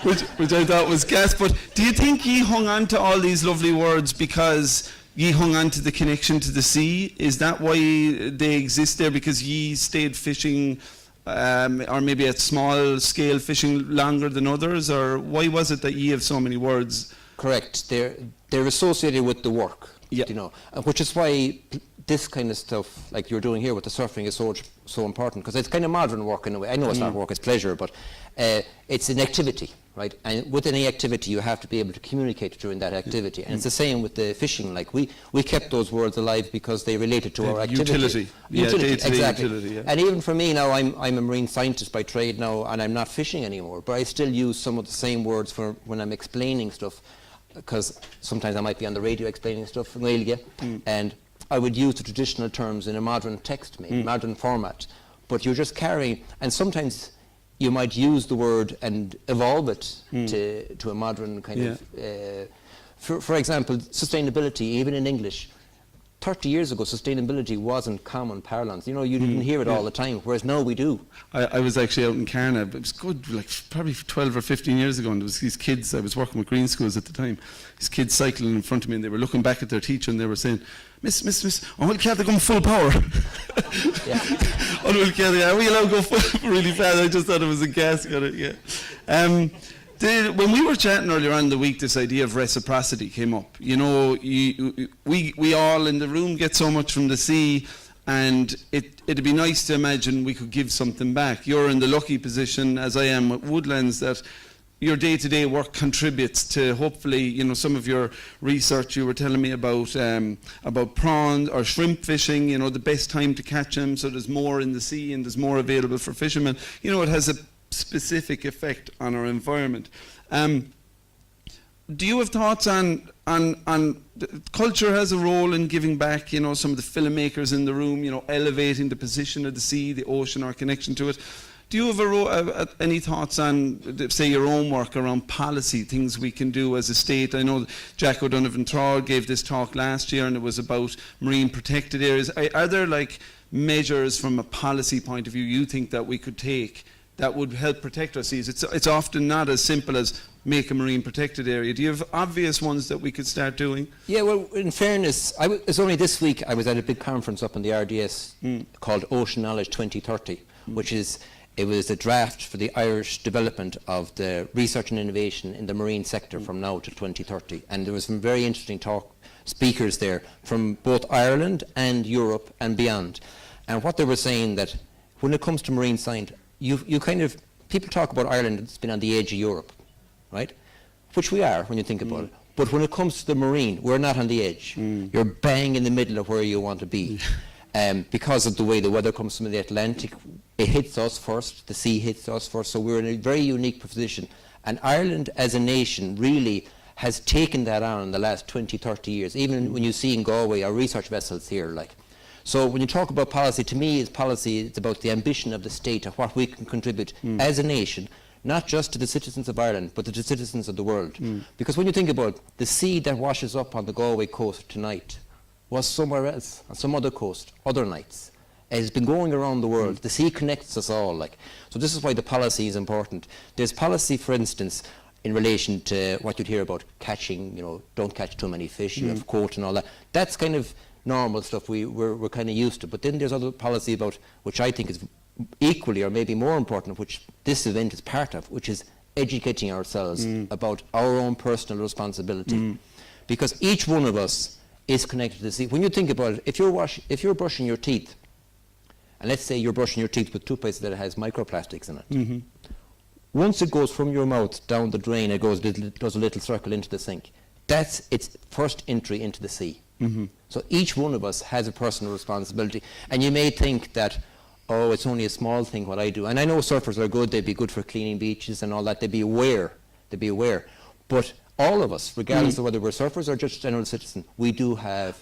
which I thought was gas. But do you think ye hung on to all these lovely words because ye hung on to the connection to the sea? Is that why they exist there? Because ye stayed fishing, or maybe at small scale fishing longer than others? Or why was it that ye have so many words? Correct. They're associated with the work, which is why this kind of stuff, like you're doing here with the surfing, is so important, because it's kind of modern work in a way. I know it's not work, it's pleasure, but it's an activity, right? And with any activity, you have to be able to communicate during that activity. And it's the same with the fishing. Like we kept those words alive because they related to our activity. Utility, exactly. Utility, yeah. And even for me now, I'm a marine scientist by trade now, and I'm not fishing anymore, but I still use some of the same words for when I'm explaining stuff, because sometimes I might be on the radio explaining stuff in Gaeilge, and I would use the traditional terms in a modern text, modern format, but you're just carrying, and sometimes you might use the word and evolve it to a modern kind of, for example, sustainability, even in English, 30 years ago, sustainability wasn't common parlance. You know, you didn't hear it all the time, whereas now we do. I was actually out in Carna, but it was good, like probably 12 or 15 years ago, and there was these kids, I was working with Green Schools at the time, these kids cycling in front of me, and they were looking back at their teacher, and they were saying, Miss, oh, well, can't they go full power? Yeah. Oh, well, can't they, are we allowed to go full, really fast? I just thought it was a gas got it, yeah. When we were chatting earlier on in the week, this idea of reciprocity came up. You know, we all in the room get so much from the sea, and it'd be nice to imagine we could give something back. You're in the lucky position, as I am with Woodlands, that your day-to-day work contributes to, hopefully, you know, some of your research. You were telling me about prawn or shrimp fishing, you know, the best time to catch them, so there's more in the sea and there's more available for fishermen. You know, it has a specific effect on our environment. Do you have thoughts on culture has a role in giving back, you know, some of the filmmakers in the room, you know, elevating the position of the sea, the ocean, our connection to it? Do you have any thoughts on, say, your own work around policy, things we can do as a state? I know Jack O'Donovan Troll gave this talk last year, and it was about marine protected areas. Are there, like, measures from a policy point of view you think that we could take that would help protect our seas? It's often not as simple as make a marine protected area. Do you have obvious ones that we could start doing? Yeah, well, in fairness, it's only this week I was at a big conference up in the RDS called Ocean Knowledge 2030, which is, it was a draft for the Irish development of the research and innovation in the marine sector from now to 2030. And there was some very interesting speakers there from both Ireland and Europe and beyond. And what they were saying, that when it comes to marine science, you kind of, people talk about Ireland, it's been on the edge of Europe, right? Which we are when you think about it. But when it comes to the marine, we're not on the edge. You're bang in the middle of where you want to be. Because of the way the weather comes from the Atlantic, it hits us first, the sea hits us first, so we're in a very unique position. And Ireland as a nation really has taken that on in the last 20, 30 years. Even when you see in Galway our research vessels here, like. So when you talk about policy, to me, it's about the ambition of the state of what we can contribute as a nation, not just to the citizens of Ireland, but to the citizens of the world. Because when you think about it, the sea that washes up on the Galway coast tonight was somewhere else, on some other coast, other nights. It has been going around the world. The sea connects us all. Like. So this is why the policy is important. There's policy, for instance, in relation to what you'd hear about catching, you know, don't catch too many fish, you have quota and all that. That's kind of normal stuff we're kind of used to. But then there's other policy about, which I think is equally or maybe more important, which this event is part of, which is educating ourselves about our own personal responsibility. Because each one of us is connected to the sea. When you think about it, if you're brushing your teeth, and let's say you're brushing your teeth with toothpaste that has microplastics in it, once it goes from your mouth down the drain, it does a little circle into the sink. That's its first entry into the sea. So each one of us has a personal responsibility. And you may think that, oh, it's only a small thing what I do. And I know surfers are good, they'd be good for cleaning beaches and all that, they'd be aware. But all of us, regardless of whether we're surfers or just general citizens, we do have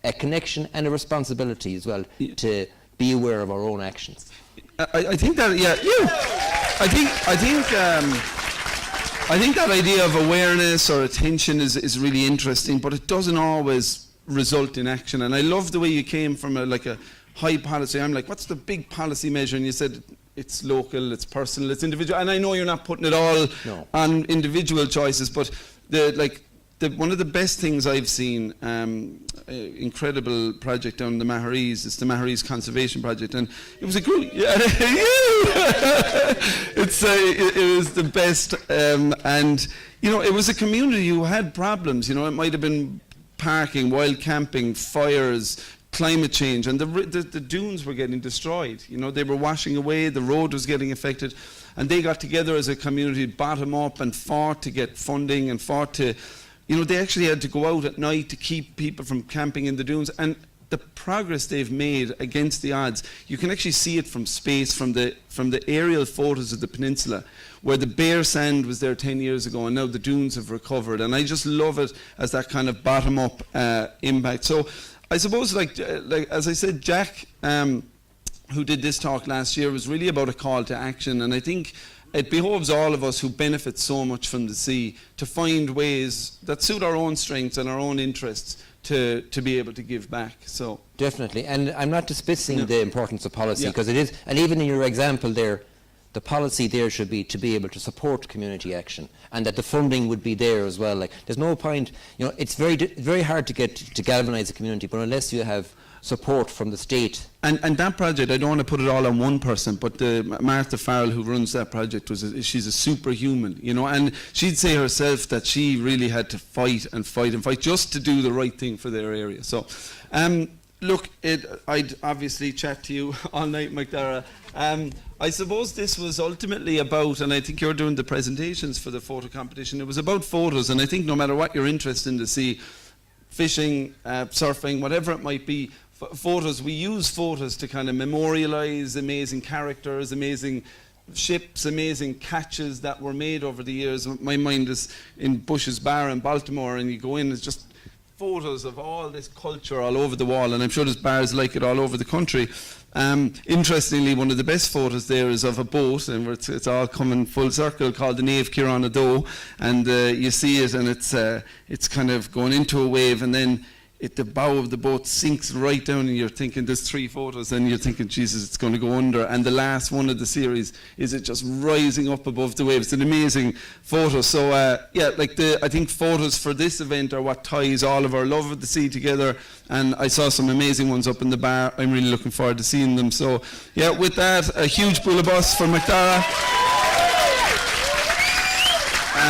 a connection and a responsibility as well to be aware of our own actions. I think that, I think that idea of awareness or attention is really interesting, but it doesn't always result in action. And I love the way you came from a high policy. I'm like, what's the big policy measure? And you said it's local, it's personal, it's individual. And I know you're not putting it all on individual choices, but one of the best things I've seen, incredible project down in the Maharees, it's the Maharees Conservation Project, and it was a group, it was the best, and you know, it was a community who had problems. You know, it might have been parking, wild camping, fires, climate change, and the dunes were getting destroyed. You know, they were washing away, the road was getting affected, and they got together as a community, bottom up, and fought to get funding and fought to, you know, they actually had to go out at night to keep people from camping in the dunes. And the progress they've made against the odds, you can actually see it from space, from the aerial photos of the peninsula, where the bare sand was there 10 years ago, and now the dunes have recovered. And I just love it as that kind of bottom-up impact. So I suppose, like as I said, Jack, who did this talk last year, was really about a call to action. And I think it behoves all of us who benefit so much from the sea to find ways that suit our own strengths and our own interests to be able to give back. So Definitely, and I'm not dismissing No. the importance of policy, Yeah. because it is, and even in your example there, the policy there should be to be able to support community action, and that the funding would be there as well. Like, there's no point, it's very hard to get to galvanise a community, but unless you have support from the state. And that project, I don't want to put it all on one person, but Martha Farrell, who runs that project, she's a superhuman, and she'd say herself that she really had to fight and fight and fight just to do the right thing for their area. So, look, I'd obviously chat to you all night, McDara. I suppose this was ultimately about, and I think you're doing the presentations for the photo competition, it was about photos, and I think no matter what you're interested in to see, fishing, surfing, whatever it might be, photos, we use photos to kind of memorialize amazing characters, amazing ships, amazing catches that were made over the years. My mind is in Bush's Bar in Baltimore, and you go in, it's just photos of all this culture all over the wall, and I'm sure there's bars like it all over the country. Interestingly, one of the best photos there is of a boat, and it's all coming full circle, called the Nave Kieran Ado, and you see it, and it's kind of going into a wave, and then the bow of the boat sinks right down, and you're thinking there's 3 photos, and you're thinking, Jesus, it's going to go under. And the last one of the series is it just rising up above the waves. It's an amazing photo. So yeah, I think photos for this event are what ties all of our love of the sea together. And I saw some amazing ones up in the bar. I'm really looking forward to seeing them. So yeah, with that, a huge bullabus for McDara.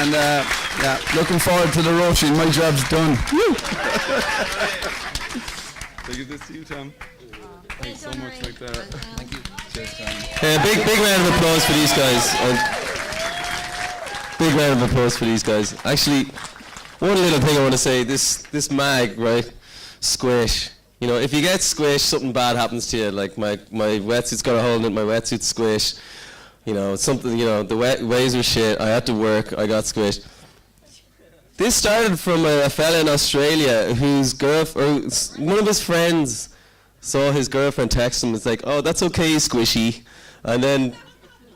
And yeah, looking forward to the roaching. My job's done. I give this to you, Tom. Thanks so much, McDara. Thank you. Cheers, Tom. Big round of applause for these guys. Big round of applause for these guys. Actually, one little thing I want to say, this mag, right, squish. If you get squished, something bad happens to you. Like my wetsuit's got a hole in it, my wetsuit's squished. Something, the waves were shit, I had to work, I got squished. This started from a fella in Australia whose one of his friends saw his girlfriend text him. It's like, oh, that's okay, squishy. And then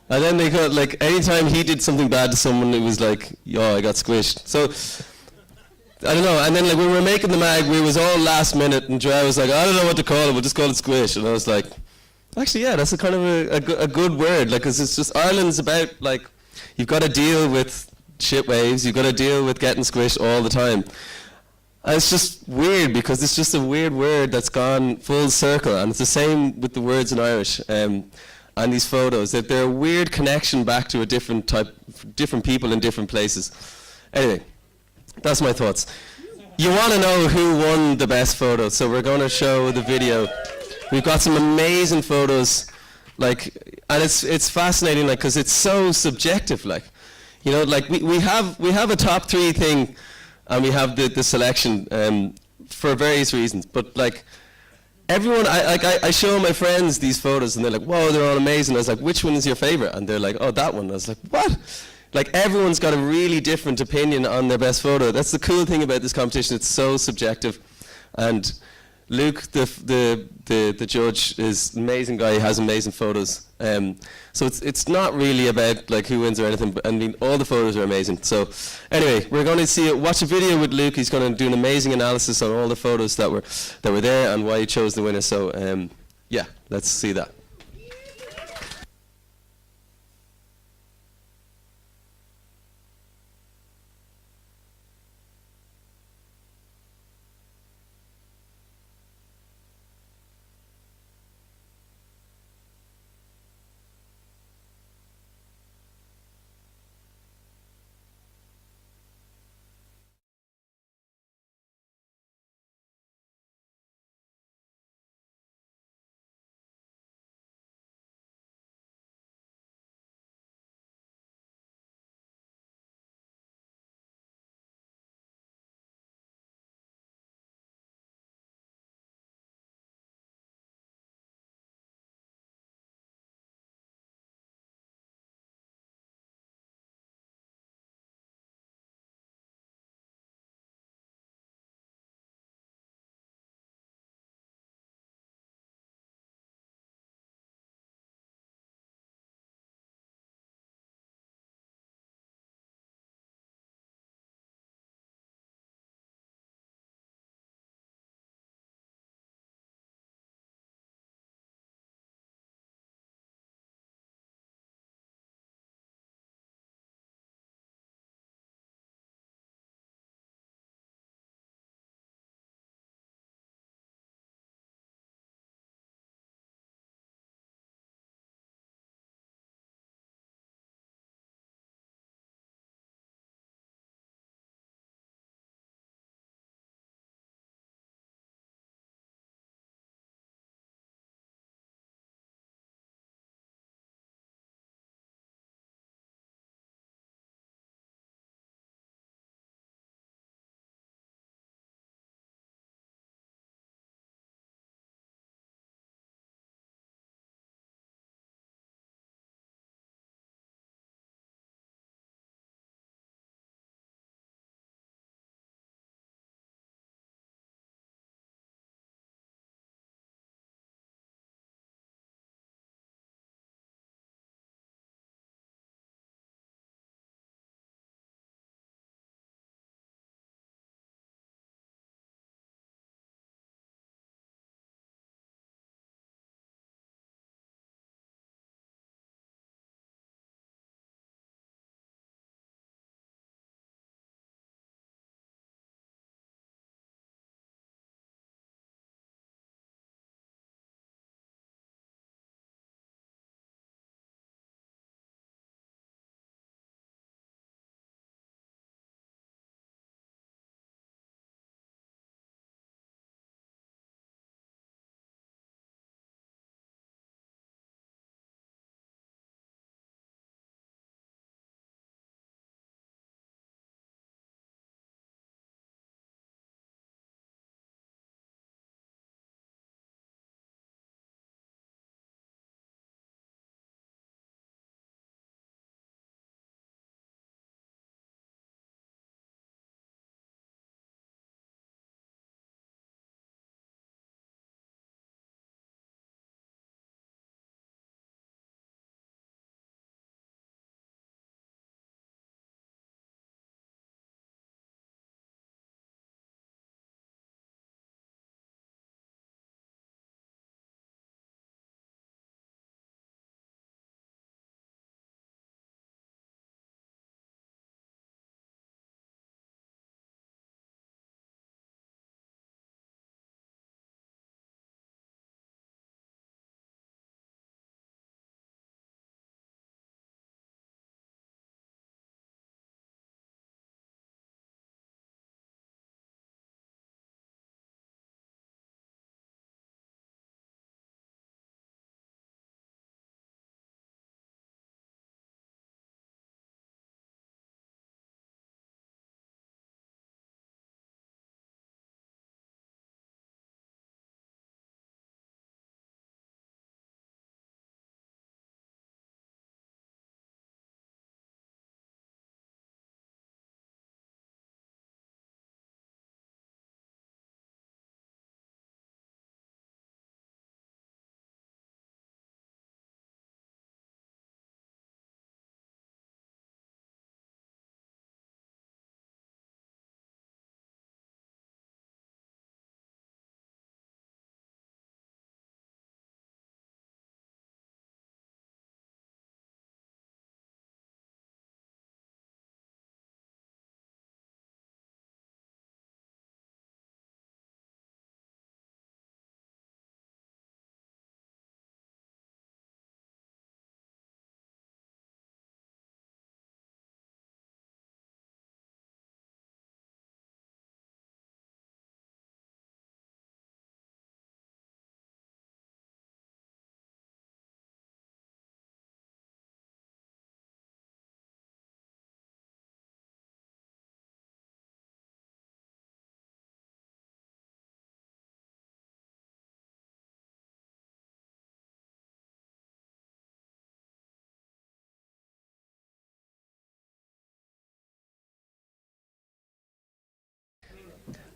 they got, like, anytime he did something bad to someone, it was like, yo, I got squished. So, I don't know. And then, like, when we were making the mag, we was all last minute, and Joe was like, I don't know what to call it, we'll just call it squish. And I was like, actually, yeah, that's a kind of a good word. Like, 'cause it's just, Ireland's about, like, you've got to deal with shit waves, you've got to deal with getting squished all the time. And it's just weird, because it's just a weird word that's gone full circle, and it's the same with the words in Irish and these photos, that they're a weird connection back to different people in different places. Anyway, that's my thoughts. You want to know who won the best photo, so we're going to show the video. We've got some amazing photos, and it's fascinating, because it's so subjective, we have a top 3 thing, and we have the selection for various reasons. But everyone, I show my friends these photos, and they're like, "Whoa, they're all amazing." I was like, "Which one is your favorite?" And they're like, "Oh, that one." I was like, "What?" Everyone's got a really different opinion on their best photo. That's the cool thing about this competition. It's so subjective, and Luke, the judge, is an amazing guy. He has amazing photos. So it's not really about who wins or anything. But I mean, all the photos are amazing. So anyway, we're going to watch a video with Luke. He's going to do an amazing analysis on all the photos that were there and why he chose the winner. So yeah, let's see that.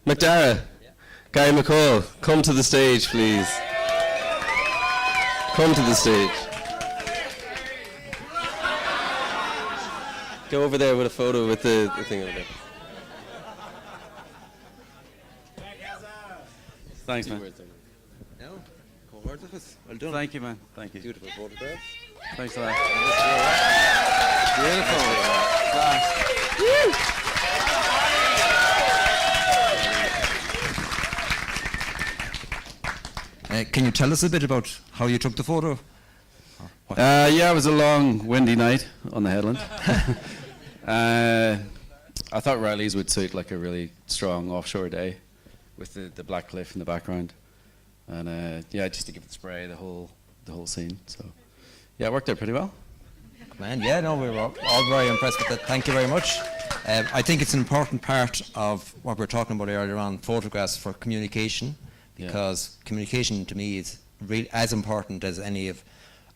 McDara, Gary McCall, come to the stage, please. Come to the stage. Go over there with a photo with the thing over there. Thanks, man. No, well done. Thank you, man. Thank you. Beautiful photograph. Thanks a lot. Can you tell us a bit about how you took the photo? Yeah, it was a long, windy night on the headland. I thought Riley's would suit like a really strong offshore day with the black cliff in the background. And yeah, just to give it spray, the whole scene. So yeah, it worked out pretty well. Man, yeah, no, we were all very impressed with that. Thank you very much. I think it's an important part of what we were talking about earlier on, photographs for communication, because communication to me is really as important as any of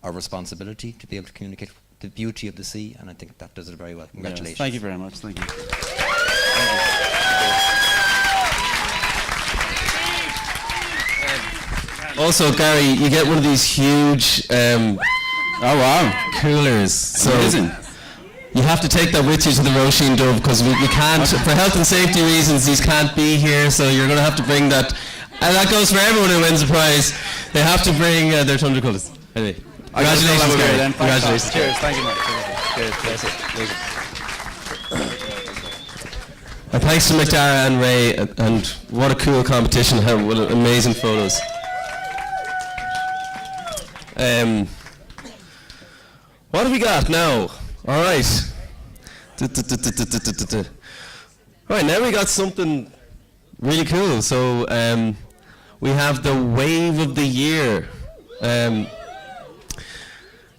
our responsibility to be able to communicate the beauty of the sea, and I think that does it very well. Congratulations. Yes, thank you very much. Thank you. Also, Gary, you get one of these huge Oh wow, coolers. So amazing. you have to take that with you to the Roisin Dove, because we can't, for health and safety reasons, these can't be here, so you're going to have to bring that. And that goes for everyone who wins a prize. They have to bring their Thunder colours. Anyway, congratulations, Gary. Congratulations. Cheers, thank you, man. Cheers. And thanks to McDara and Ray, and what a cool competition, what amazing photos. What have we got now? All right. Right, now we got something really cool. So we have the Wave of the Year.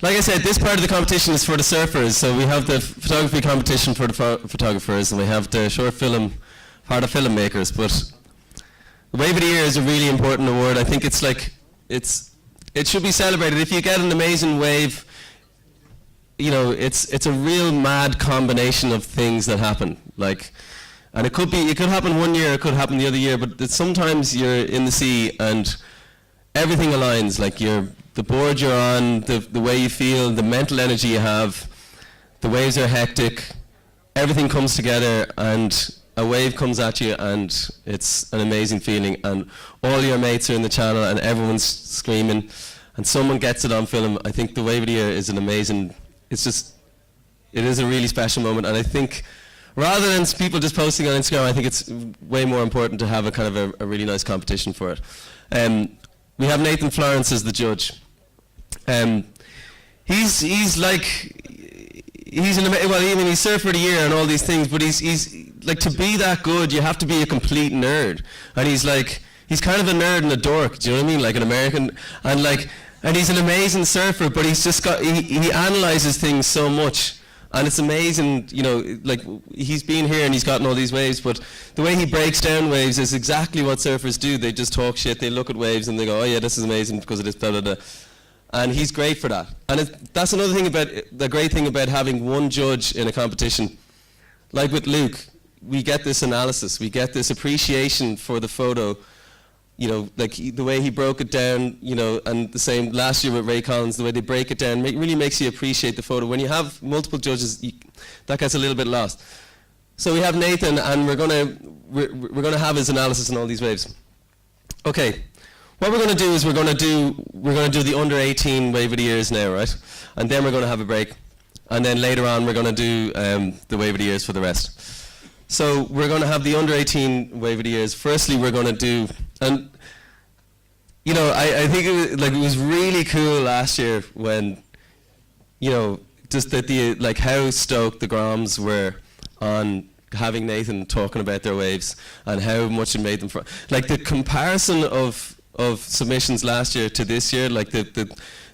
Like I said, this part of the competition is for the surfers. So we have the photography competition for the photographers, and we have the short film for the filmmakers. But the Wave of the Year is a really important award. I think it's like, it should be celebrated. If you get an amazing wave, you know, it's a real mad combination of things that happen. Like, and it could happen one year, it could happen the other year, but sometimes you're in the sea and everything aligns. Like the board you're on, the way you feel, the mental energy you have, the waves are hectic, everything comes together, and a wave comes at you, and it's an amazing feeling, and all your mates are in the channel and everyone's screaming, and someone gets it on film. I think the Wave of the Year is an amazing, it is a really special moment, and I think rather than people just posting on Instagram, I think it's way more important to have a kind of a really nice competition for it. We have Nathan Florence as the judge. He's Surfer of the Year and all these things, but he's like, to be that good, you have to be a complete nerd. And he's kind of a nerd and a dork, do you know what I mean? Like an American, and he's an amazing surfer, but he's just he analyzes things so much. And it's amazing, you know, like he's been here and he's gotten all these waves, but the way he breaks down waves is exactly what surfers do. They just talk shit, they look at waves and they go, oh yeah, this is amazing because of this, blah, blah, blah. And he's great for that. And that's another thing the great thing about having one judge in a competition. Like with Luke, we get this analysis, we get this appreciation for the photo, you know, like the way he broke it down, you know, and the same last year with Ray Collins, the way they break it down really makes you appreciate the photo. When you have multiple judges, that gets a little bit lost. So we have Nathan, and we're gonna have his analysis on all these waves. Okay, what we're gonna do is we're gonna do the under 18 Wave of the Years now, right? And then we're gonna have a break, and then later on we're gonna do the Wave of the Years for the rest. So we're going to have the under 18 Wave of the Years. Firstly, we're going to do, and you know, I think it was really cool last year when, you know, just that how stoked the Groms were on having Nathan talking about their waves and how much it made them. Like the comparison of submissions last year to this year, like the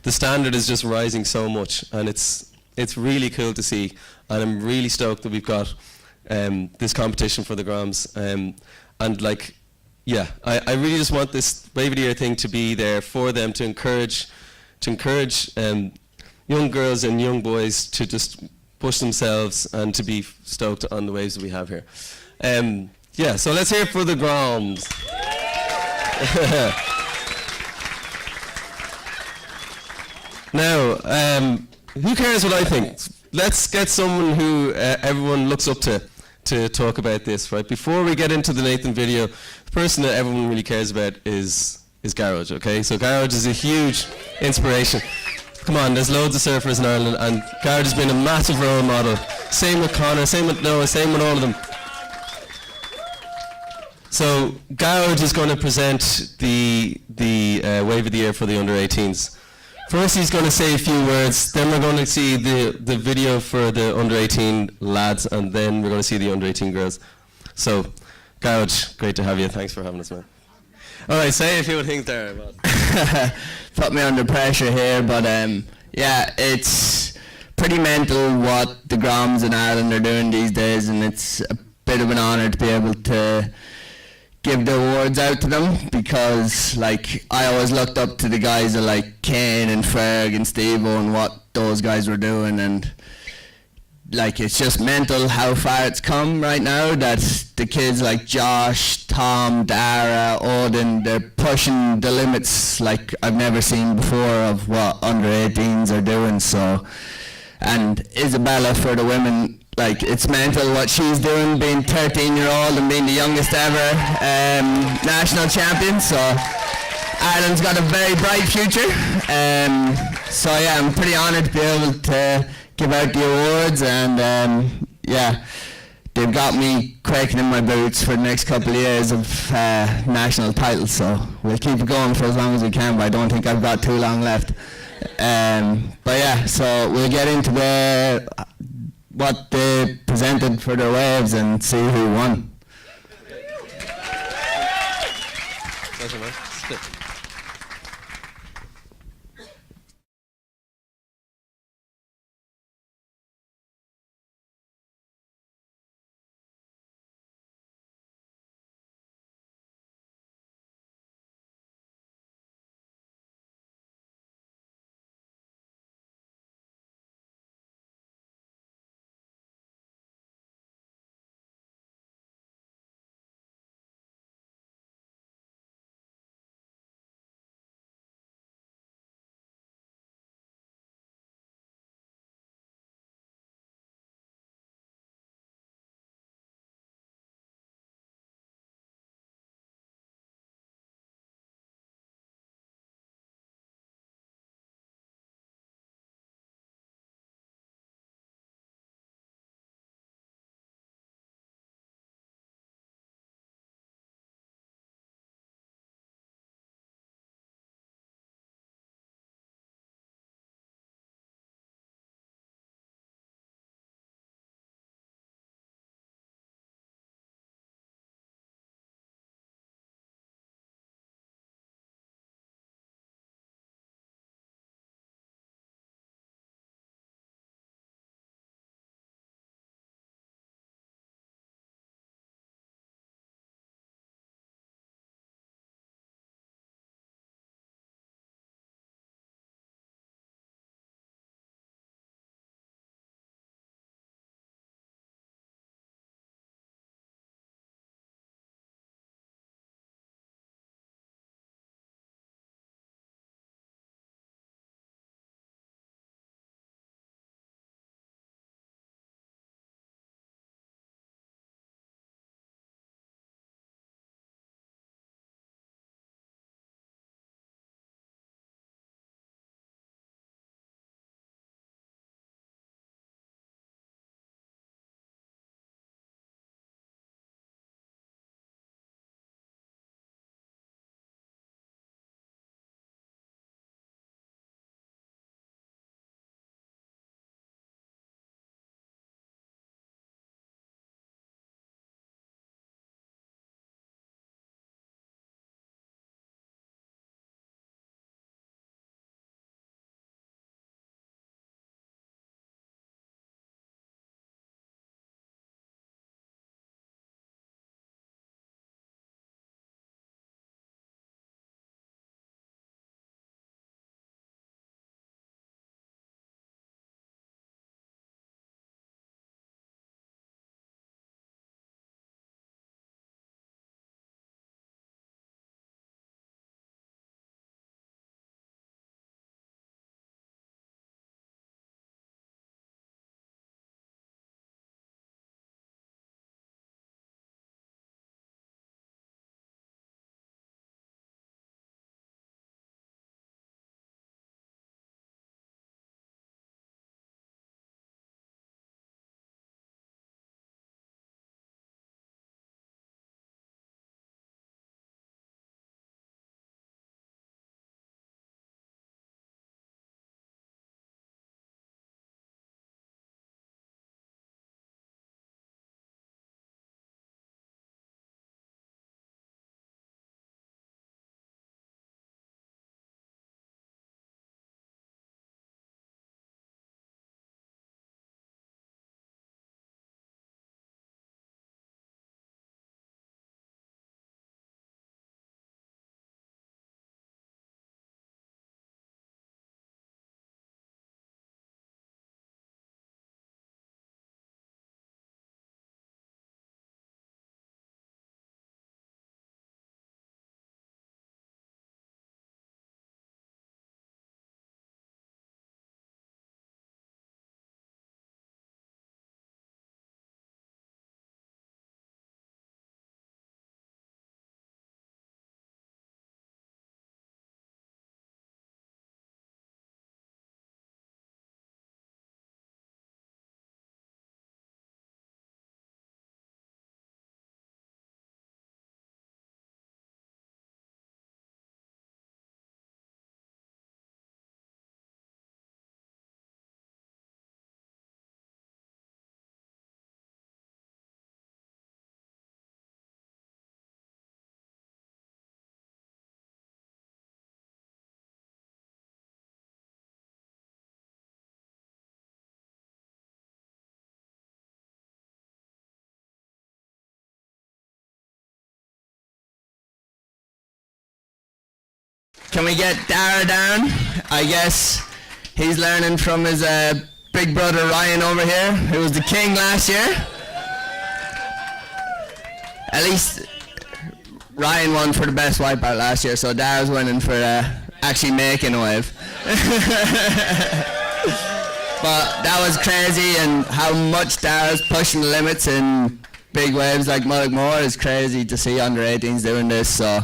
standard is just rising so much, and it's really cool to see, and I'm really stoked that we've got this competition for the Groms, and like, yeah, I really just want this Wave of the Year thing to be there for them to encourage young girls and young boys to just push themselves and to be stoked on the waves that we have here. Yeah, so let's hear it for the Groms. Now, who cares what I think? Let's get someone who everyone looks up to talk about this, right? Before we get into the Nathan video, the person that everyone really cares about is Garage, okay? So Garage is a huge inspiration. Come on, there's loads of surfers in Ireland, and Garage has been a massive role model. Same with Connor, same with Noah, same with all of them. So Garage is going to present the Wave of the Year for the under-18s. First he's going to say a few words, then we're going to see the video for the under-18 lads, and then we're going to see the under-18 girls. So, Garage, great to have you. Thanks for having us, man. All right, say a few things there. Put me under pressure here, but yeah, it's pretty mental what the Groms in Ireland are doing these days, and it's a bit of an honour to be able to give the awards out to them, because like I always looked up to the guys like Kane and Ferg and Steve-O and what those guys were doing, and like it's just mental how far it's come right now, that the kids like Josh, Tom, Dara, Odin, they're pushing the limits like I've never seen before of what under 18s are doing. So, and Isabella for the women, like it's mental what she's doing, being 13-year-old and being the youngest ever national champion. So Ireland's got a very bright future. So yeah, I'm pretty honoured to be able to give out the awards, and yeah, they've got me quaking in my boots for the next couple of years of national titles. So we'll keep it going for as long as we can, but I don't think I've got too long left. But yeah, so we'll get into what they presented for their waves and see who won. Pleasure, man. Can we get Dara down? I guess he's learning from his big brother Ryan over here, who was the king last year. At least Ryan won for the best wipeout last year, so Dara's winning for actually making a wave. But that was crazy, and how much Dara's pushing the limits in big waves like Mullaghmore is crazy to see under 18s doing this. So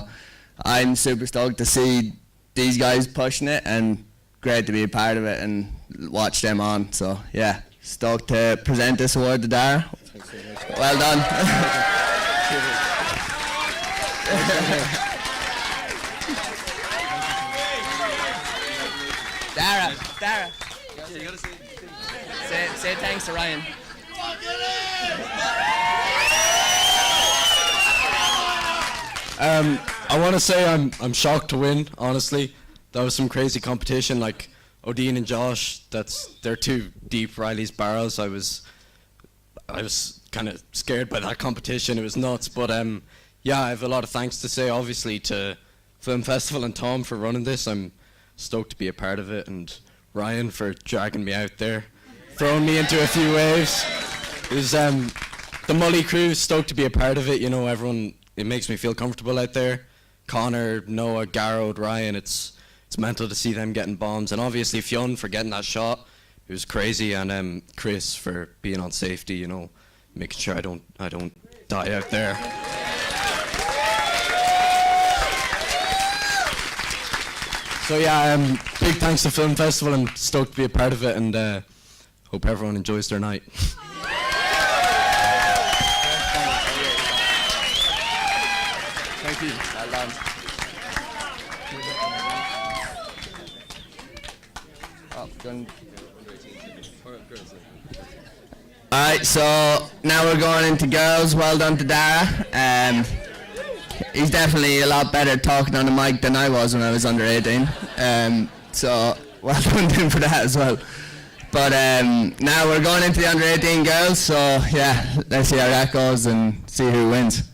I'm super stoked to see these guys pushing it, and great to be a part of it and watch them on. So yeah, stoked to present this award to Dara. Well done. Dara. Yeah, you gotta Say thanks to Ryan. I want to say I'm shocked to win. Honestly, that was some crazy competition. Like Odin and Josh, they're two deep Riley's barrels. I was kind of scared by that competition. It was nuts. But yeah, I have a lot of thanks to say, obviously, to Film Festival and Tom for running this. I'm stoked to be a part of it, and Ryan for dragging me out there, throwing me into a few waves. It was the Mully crew, stoked to be a part of it. You know, everyone, it makes me feel comfortable out there. Connor, Noah, Garrod, Ryan, it's mental to see them getting bombs, and obviously Fionn for getting that shot. It was crazy, and Chris for being on safety, you know, making sure I don't die out there. So yeah, big thanks to Film Festival. I'm stoked to be a part of it, and hope everyone enjoys their night. Thank you. Well done. Alright, so now we're going into girls. Well done to Dara. He's definitely a lot better talking on the mic than I was when I was under 18. So well done to him for that as well. But now we're going into the under 18 girls, so yeah, let's see how that goes and see who wins.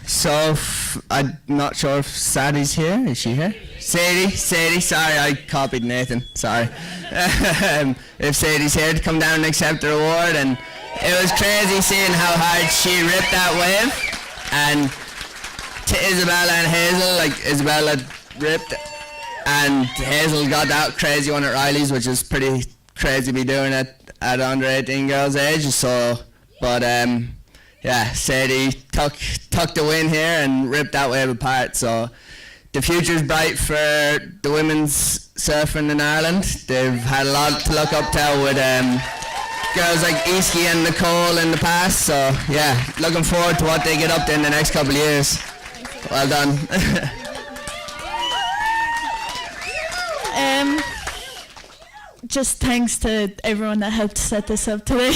So, I'm not sure if Sadie's here. Is she here? Sadie, sorry, I copied Nathan, sorry. If Sadie's here to come down and accept her award, and it was crazy seeing how hard she ripped that wave. And to Isabella and Hazel, like Isabella ripped and Hazel got that crazy one at Riley's, which is pretty crazy to be doing at under 18 girls age. So, but yeah, Sadie took the win here and ripped that wave apart. So the future's bright for the women's surfing in Ireland. They've had a lot to look up to with girls like Iski and Nicole in the past. So yeah, looking forward to what they get up to in the next couple of years. Well done. Just thanks to everyone that helped set this up today.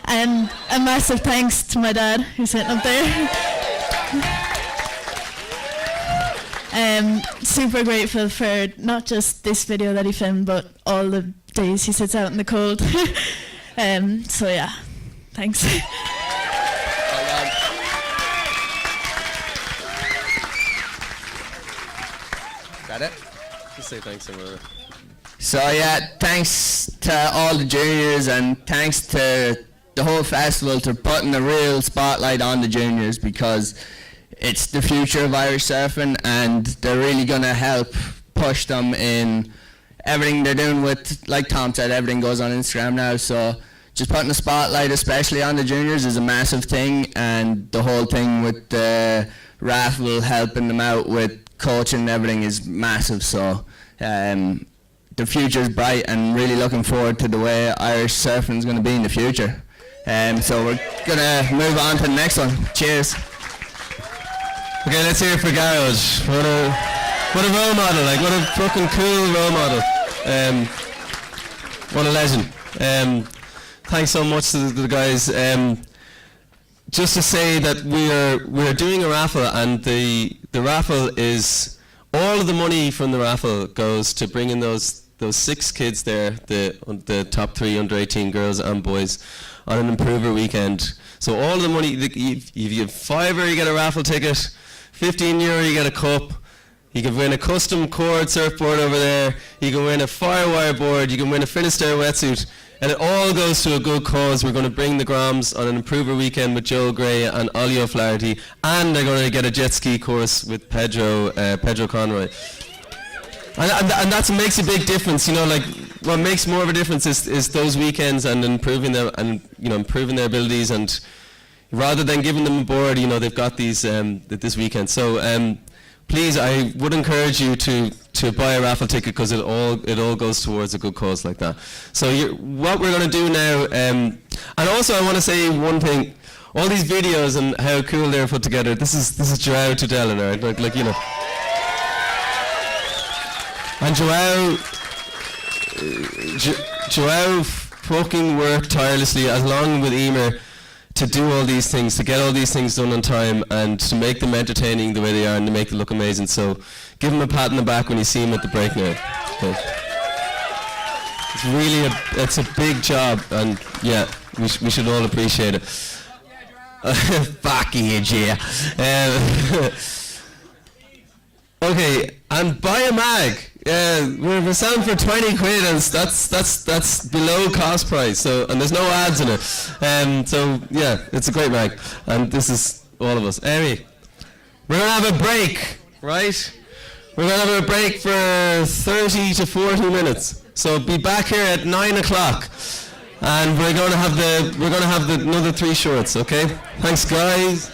And a massive thanks to my dad who's sitting up there. Super grateful for not just this video that he filmed, but all the days he sits out in the cold. So yeah, thanks. Got it? Just say thanks, everyone. So yeah, thanks to all the juniors and thanks to the whole festival for putting a real spotlight on the juniors, because it's the future of Irish surfing and they're really going to help push them in everything they're doing with, like Tom said, everything goes on Instagram now. So just putting a spotlight especially on the juniors is a massive thing, and the whole thing with the raffle helping them out with coaching and everything is massive. So the future's bright and really looking forward to the way Irish surfing is going to be in the future. So we're going to move on to the next one. Cheers. Okay, let's hear it for Garage. What a role model, like what a fucking cool role model. What a legend. Thanks so much to the guys. Just to say that we're doing a raffle, and the raffle is, all of the money from the raffle goes to bringing those 6 kids there, the top 3 under 18 girls and boys, on an improver weekend. So all of the money, if you have €5 you get a raffle ticket, €15 you get a cup, you can win a custom cord surfboard over there, you can win a Firewire board, you can win a Finisterre wetsuit, and it all goes to a good cause. We're going to bring the Groms on an improver weekend with Joe Gray and Ollie O'Flaherty, and they're going to get a jet ski course with Pedro Conroy. And that makes a big difference, you know. Like, what makes more of a difference is those weekends and improving them, and improving their abilities. And rather than giving them a board, they've got these this weekend. So please, I would encourage you to buy a raffle ticket, because it all goes towards a good cause like that. So what we're going to do now, and also I want to say one thing. All these videos and how cool they're put together. This is Joao Tudela, right? Like and Joao fucking worked tirelessly along with Emer to do all these things, to get all these things done on time, and to make them entertaining the way they are, and to make them look amazing. So give him a pat on the back when you see him at the break now. Okay. It's really it's a big job, and yeah, we should all appreciate it. Fuck you, Gia. Okay, and buy a mag. We're selling for 20 quid, and that's below cost price. So, and there's no ads in it. So yeah, it's a great mag, and this is all of us. Anyway, we're gonna have a break, right? We're gonna have a break for 30 to 40 minutes. So be back here at 9 o'clock, and we're gonna have the another 3 shorts. Okay? Thanks, guys.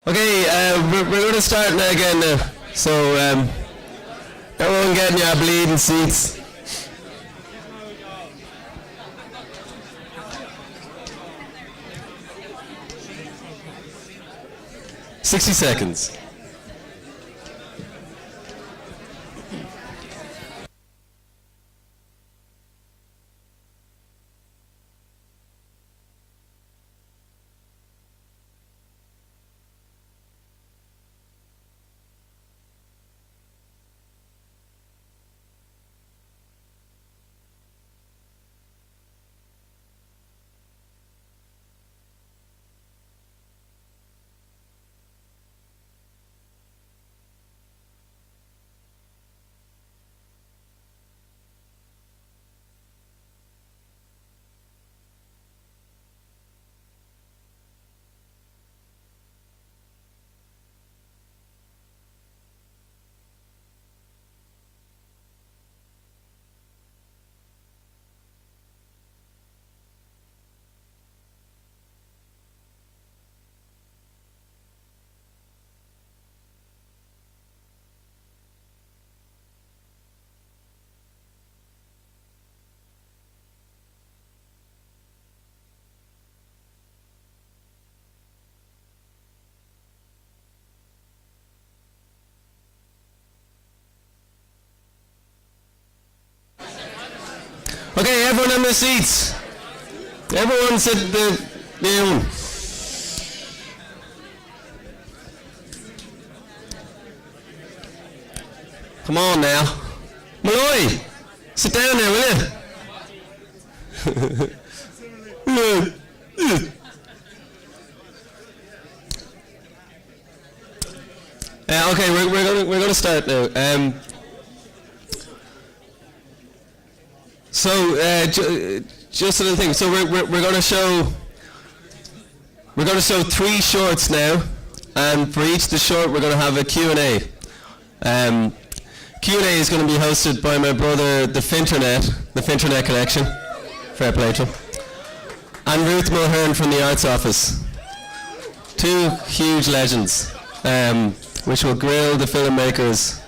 Okay, we're going to start now again now. So, everyone get in your bleeding seats. "60 seconds. Okay, everyone in their seats. Everyone sit down. Come on now. Malloy, sit down there, will you? Okay, we're gonna start now. Just a little thing. So we're going to show 3 shorts now, and for each the short we're going to have a Q&A. Q&A is going to be hosted by my brother, the Finternet Collection. Fair play to him. And Ruth Mulhern from the Arts Office. 2 huge legends, which will grill the filmmakers.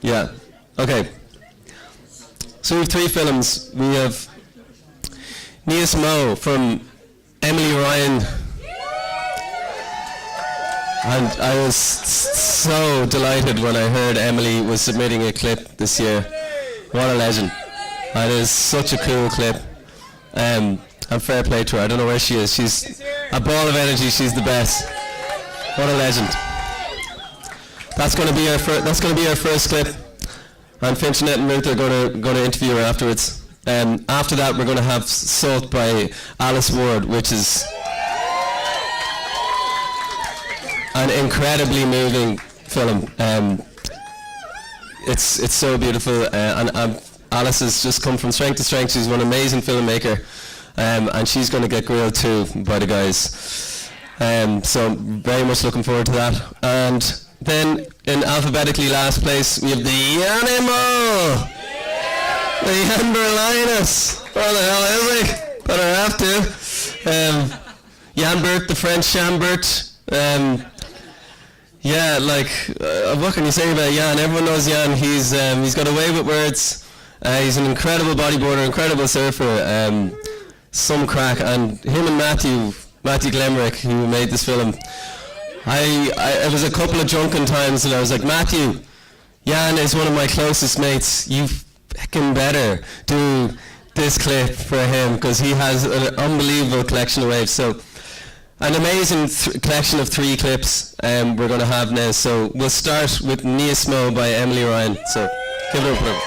Yeah. Okay. So we have 3 films. We have Nias Mo from Emily Ryan. And I was so delighted when I heard Emily was submitting a clip this year. What a legend. That is such a cool clip. And fair play to her. I don't know where she is. She's a ball of energy. She's the best. What a legend. That's going to be our first clip. And Finternet and Ruth are going to interview her afterwards. After that, we're going to have Salt by Alice Ward, which is an incredibly moving film. It's so beautiful, and Alice has just come from strength to strength. She's one amazing filmmaker, and she's going to get grilled too by the guys. So very much looking forward to that. And then in alphabetically last place, we have the Animal! The Jan Berlinus! Where the hell is he? Better have to. Jan Bert, the French Chambert. What can you say about Jan? Everyone knows Jan. He's got a way with words. He's an incredible bodyboarder, incredible surfer. Some crack. And him and Matthew Glemrick, who made this film, it was a couple of drunken times, and I was like, Matthew, Jan is one of my closest mates. You fucking better do this clip for him, because he has an unbelievable collection of waves. So, an amazing collection of 3 clips we're going to have now. So, we'll start with Nias Mo by Emily Ryan. So, give it up.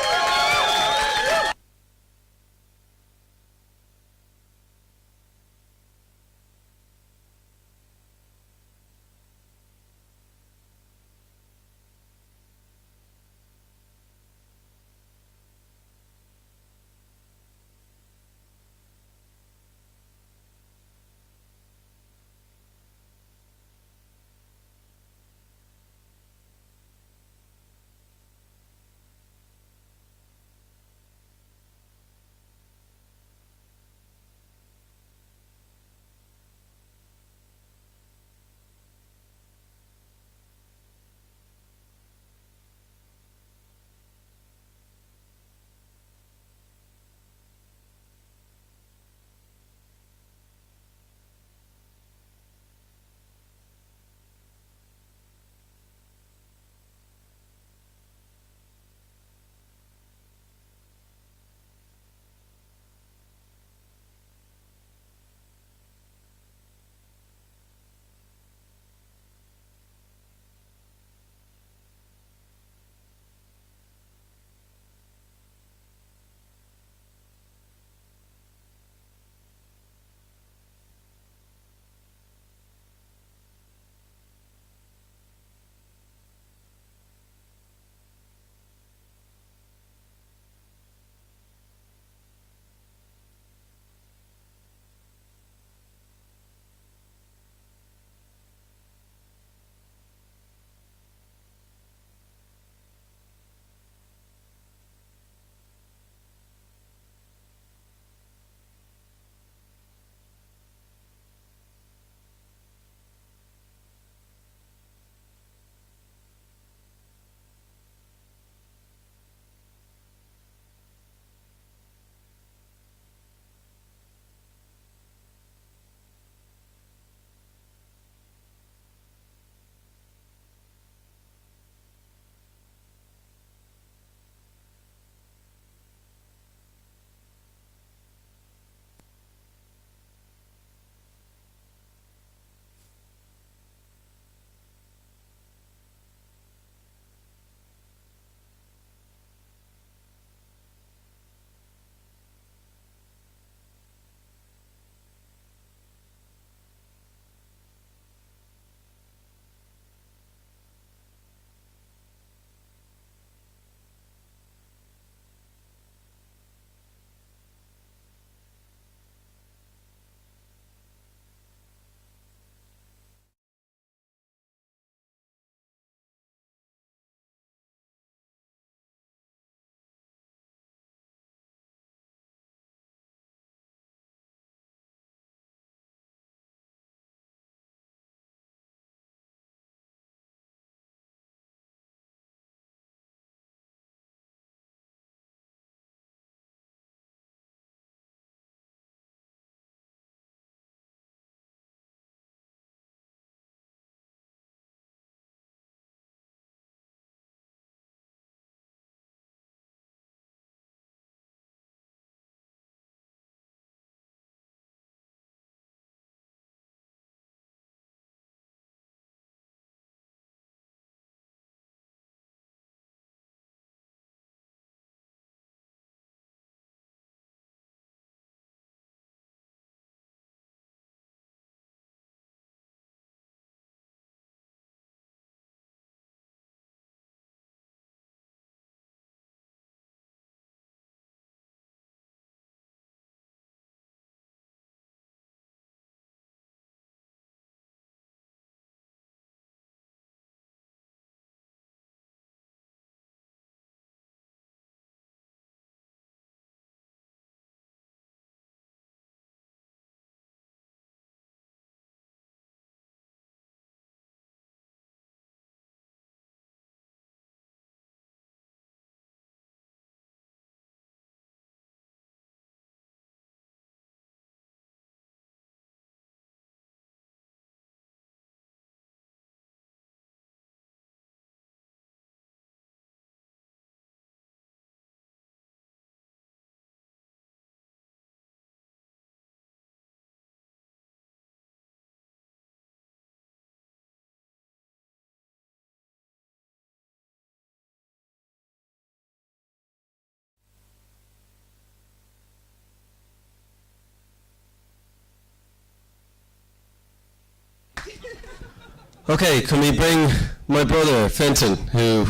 Okay, can we bring my brother, Fenton, who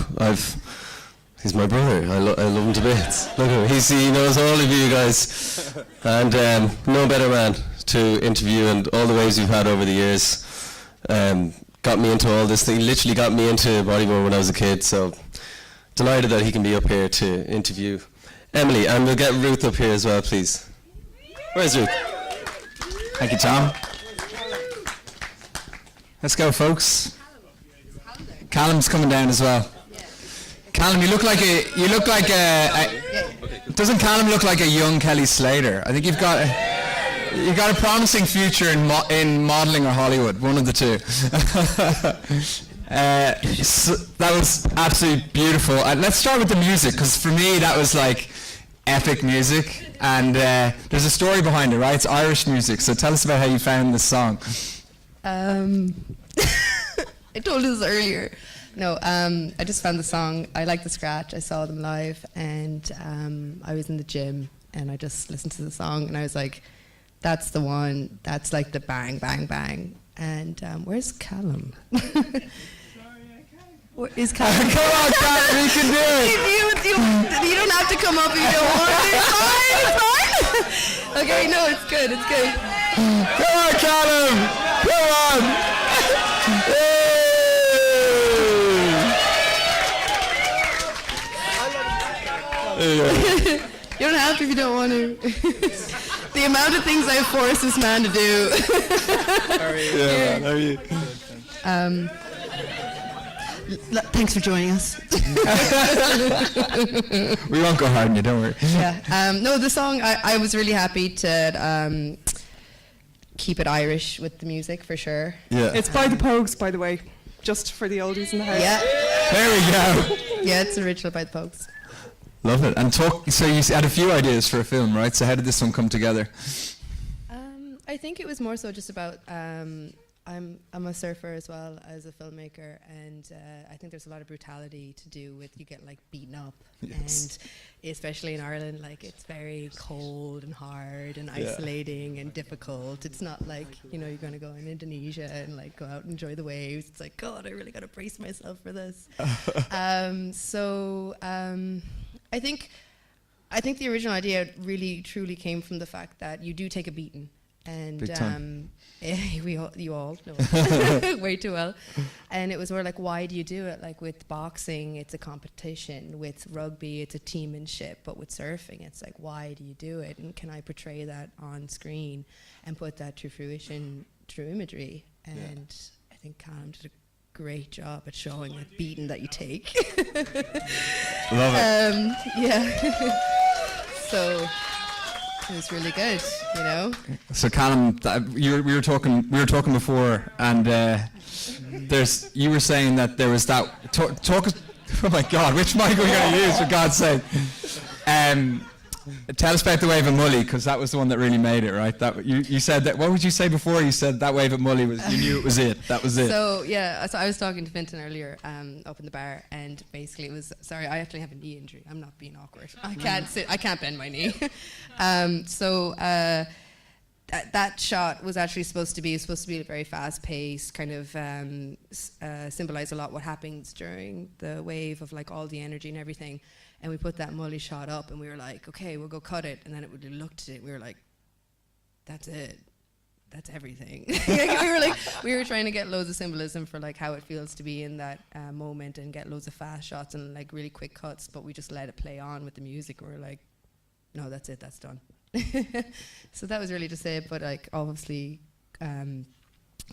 he's my brother. I love him to bits. Look at him. He knows all of you guys. And no better man to interview, and all the waves we've had over the years. Got me into all this thing, literally got me into bodyboard when I was a kid, so delighted that he can be up here to interview Emily. And we'll get Ruth up here as well, please. Where's Ruth? Thank you, Tom. Let's go, folks. Callum's coming down as well. Callum, you look like doesn't Callum look like a young Kelly Slater? I think you've got a promising future in modelling or Hollywood, one of the two. So that was absolutely beautiful. Let's start with the music, because for me that was like epic music, and there's a story behind it, right? It's Irish music, so tell us about how you found this song. I told you this earlier. No, I just found the song. I liked the scratch. I saw them live, and I was in the gym, and I just listened to the song, and I was like, that's the one. That's like the bang, bang, bang. And where's Callum? Where is Callum? Come on, Callum, we can do it. You don't have to come up if you don't want to. It's fine, it's fine. Okay, no, it's good, it's good. Come on, Callum. Come on. You don't have to if you don't want to. The amount of things I force this man to do. How are you? Yeah, man, how are you? Thanks for joining us. We won't go hard on you, don't worry. Yeah. No, the song, I was really happy to keep it Irish with the music, for sure. Yeah. It's by the Pogues, by the way, just for the oldies in the house. Yeah. There we go. Yeah, it's original by the Pogues. Love it. And so you had a few ideas for a film, right? So how did this one come together? I think it was more so just about I'm a surfer as well as a filmmaker, and I think there's a lot of brutality to do with you get like beaten up, and especially in Ireland, like it's very cold and hard and isolating and difficult. It's not like, you know, you're going to go in Indonesia and like go out and enjoy the waves. It's like, God, I really got to brace myself for this. I think the original idea really truly came from the fact that you do take a beating, and you all know way too well. And it was more like, why do you do it? Like with boxing, it's a competition. With rugby, it's a teammanship. But with surfing, it's like, why do you do it? And can I portray that on screen and put that to fruition through imagery? And I think Callum did a great job at showing that beating that you take. Love it. Yeah. So it was really good, you know. So Callum, we were talking before, and you were saying that there was that talk. Oh my God, which mic are we going to use, for God's sake? Tell us about the wave at Mully, because that was the one that really made it, right? That you said that. What would you say before? You said that wave at Mully was. You knew it was it. That was it. So yeah, so I was talking to Fintan earlier up in the bar, and basically it was. Sorry, I actually have a knee injury. I'm not being awkward. I can't sit. I can't bend my knee. That shot was actually supposed to be a very fast-paced, kind of symbolize a lot what happens during the wave of like all the energy and everything. And we put that Mully shot up, and we were like, okay, we'll go cut it. And then we looked at it, and we were like, that's it. That's everything. we were trying to get loads of symbolism for like how it feels to be in that moment, and get loads of fast shots and like really quick cuts. But we just let it play on with the music. And we were like, no, that's it. That's done. So that was really just it. But like obviously,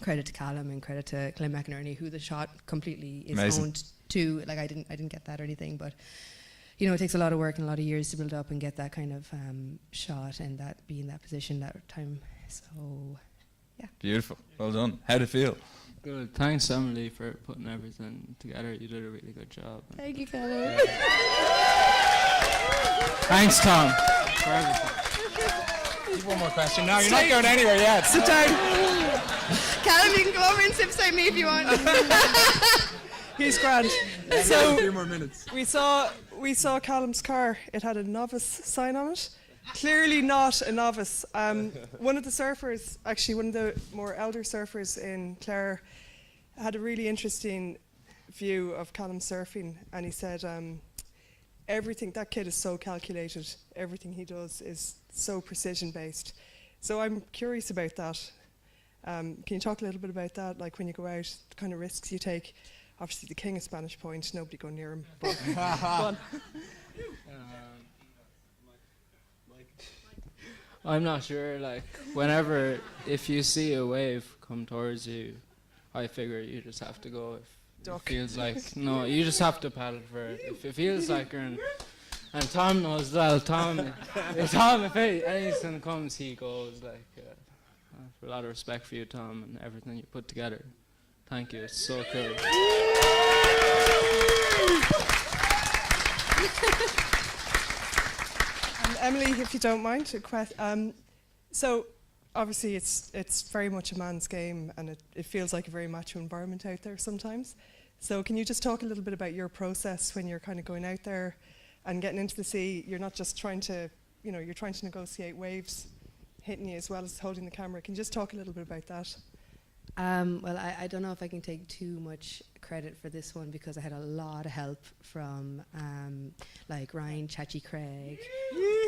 credit to Callum and credit to Glenn McInerney, who the shot completely is owned to. Like I didn't get that or anything, but. You know, it takes a lot of work and a lot of years to build up and get that kind of shot and that be in that position that time. So, yeah. Beautiful. Well done. How'd it feel? Good. Thanks, Emily, for putting everything together. You did a really good job. Thank you, Callum. Thanks, Tom. For everything. One more question. No, you're not going anywhere yet. Sit down. Callum, you can go over and sit beside me if you want. He's grand. So a few more minutes. we saw Callum's car. It had a novice sign on it. Clearly not a novice. One of the surfers, actually one of the more elder surfers in Clare, had a really interesting view of Callum surfing, and he said everything, that kid is so calculated, everything he does is so precision based. So I'm curious about that. Can you talk a little bit about that, like when you go out, the kind of risks you take? Obviously the king of Spanish Point, nobody go near him. But go on. I'm not sure, like, whenever, if you see a wave come towards you, I figure you just have to go. If Duck. it feels like, no, you just have to paddle for it. If it feels like you're in, and Tom knows well, if anything comes, he goes, like, I have a lot of respect for you, Tom, and everything you put together. Thank you, it's so cool. Emily, if you don't mind, so obviously it's very much a man's game, and it feels like a very macho environment out there sometimes. So can you just talk a little bit about your process when you're kind of going out there and getting into the sea? You're not just trying to, you're trying to negotiate waves hitting you as well as holding the camera. Can you just talk a little bit about that? Well, I don't know if I can take too much credit for this one because I had a lot of help from like Ryan Chachi Craig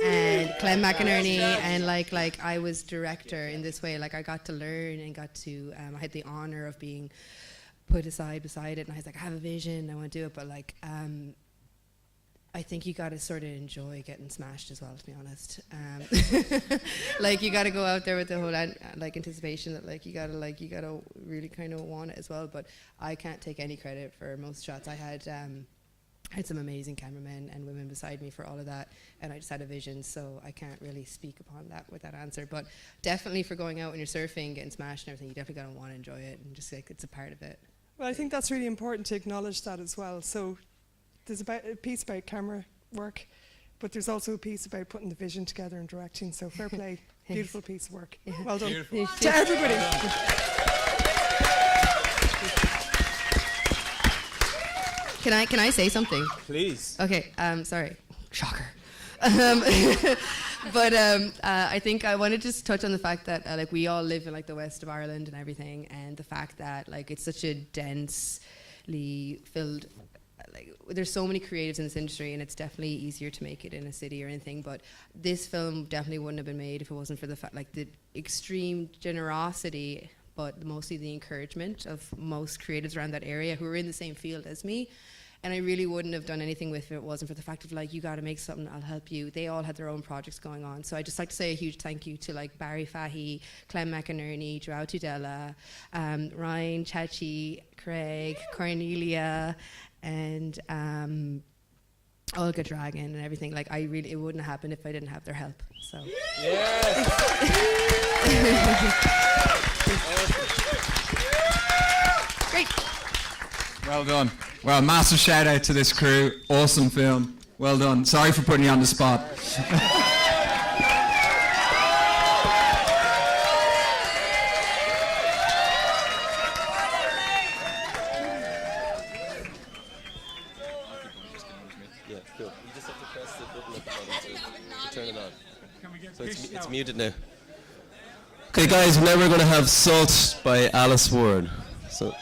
and Clem McInerney, and like I was director in this way. Like I got to learn and got to I had the honor of being put aside beside it, and I was like, I have a vision, I want to do it, but like I think you got to sort of enjoy getting smashed as well, to be honest. Like you got to go out there with the whole like anticipation that like you got to really kind of want it as well. But I can't take any credit for most shots. I had some amazing cameramen and women beside me for all of that, and I just had a vision, so I can't really speak upon that with that answer. But definitely for going out when you're surfing, getting smashed and everything, you definitely got to want to enjoy it and just like it's a part of it. Well, I think that's really important to acknowledge that as well. So there's a piece about camera work, but there's also a piece about putting the vision together and directing. So fair play, beautiful piece of work. Yeah. Well done. Beautiful. To everybody. Can I say something? Please. Okay. Sorry. Shocker. But I think I want to just touch on the fact that like we all live in like the west of Ireland and everything, and the fact that like it's such a densely filled. Like there's so many creatives in this industry, and it's definitely easier to make it in a city or anything, but this film definitely wouldn't have been made if it wasn't for the fact, like the extreme generosity, but mostly the encouragement of most creatives around that area who are in the same field as me. And I really wouldn't have done anything with it if it wasn't for the fact of like, you got to make something, I'll help you. They all had their own projects going on. So I just like to say a huge thank you to like Barry Fahy, Clem McInerney, Joao Tudela, Ryan Chachi, Craig, Cornelia, and Olga Dragon and everything. Like it wouldn't have happened if I didn't have their help. So yes. Great. Well done. Well, massive shout out to this crew. Awesome film. Well done. Sorry for putting you on the spot. Yeah, cool. You just have to press the button at the bottom to turn it on. So it's muted now. Okay, guys, now we're going to have Salt by Alice Ward. So.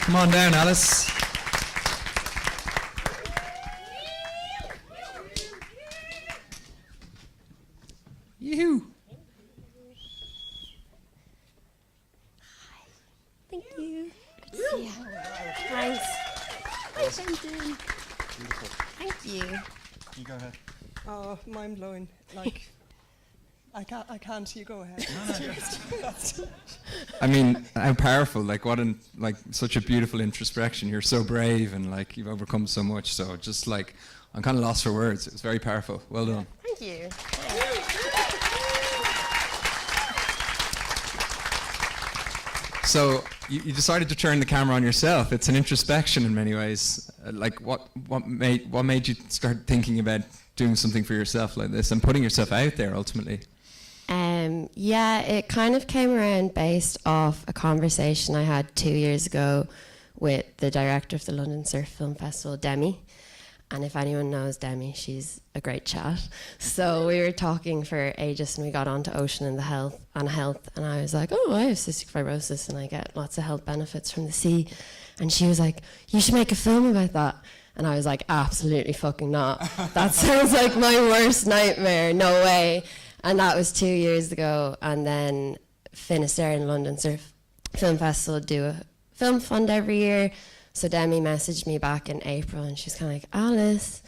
Come on down, Alice. Yoo-hoo. Thank you. Good to see you. Thanks. Thanks, Brendan. Thank you. You go ahead. Oh, mind blowing. Like, I can't. You go ahead. I mean, how powerful! Like, such a beautiful introspection. You're so brave, and like you've overcome so much. So, just like, I'm kind of lost for words. It was very powerful. Well done. Thank you. So, you decided to turn the camera on yourself. It's an introspection in many ways. Like, what made you start thinking about doing something for yourself like this and putting yourself out there ultimately? Yeah, it kind of came around based off a conversation I had 2 years ago with the director of the London Surf Film Festival, Demi. And if anyone knows Demi, she's a great chat. So we were talking for ages and we got onto ocean and health. And I was like, oh, I have cystic fibrosis and I get lots of health benefits from the sea. And she was like, you should make a film about that. And I was like, absolutely fucking not. That sounds like my worst nightmare. No way. And that was 2 years ago. And then Finisterre and London Surf Film Festival do a film fund every year. So Demi messaged me back in April and she's kind of like, Alice,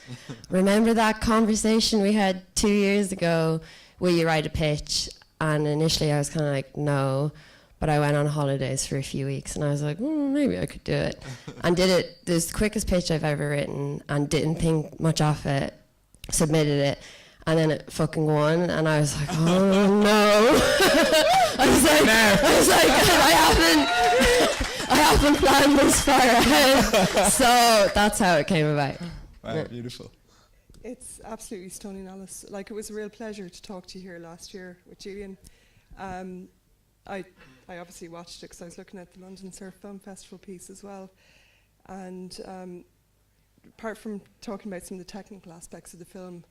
remember that conversation we had 2 years ago? Will you write a pitch? And initially I was kind of like, no. But I went on holidays for a few weeks and I was like, maybe I could do it. And did it. It was the quickest pitch I've ever written and didn't think much of it. Submitted it. And then it fucking won, and I was like, oh no! I was like, I haven't planned this far ahead. So that's how it came about. Wow, beautiful. It's absolutely stunning, Alice. Like, it was a real pleasure to talk to you here last year with Julian. I obviously watched it because I was looking at the London Surf Film Festival piece as well. And apart from talking about some of the technical aspects of the film,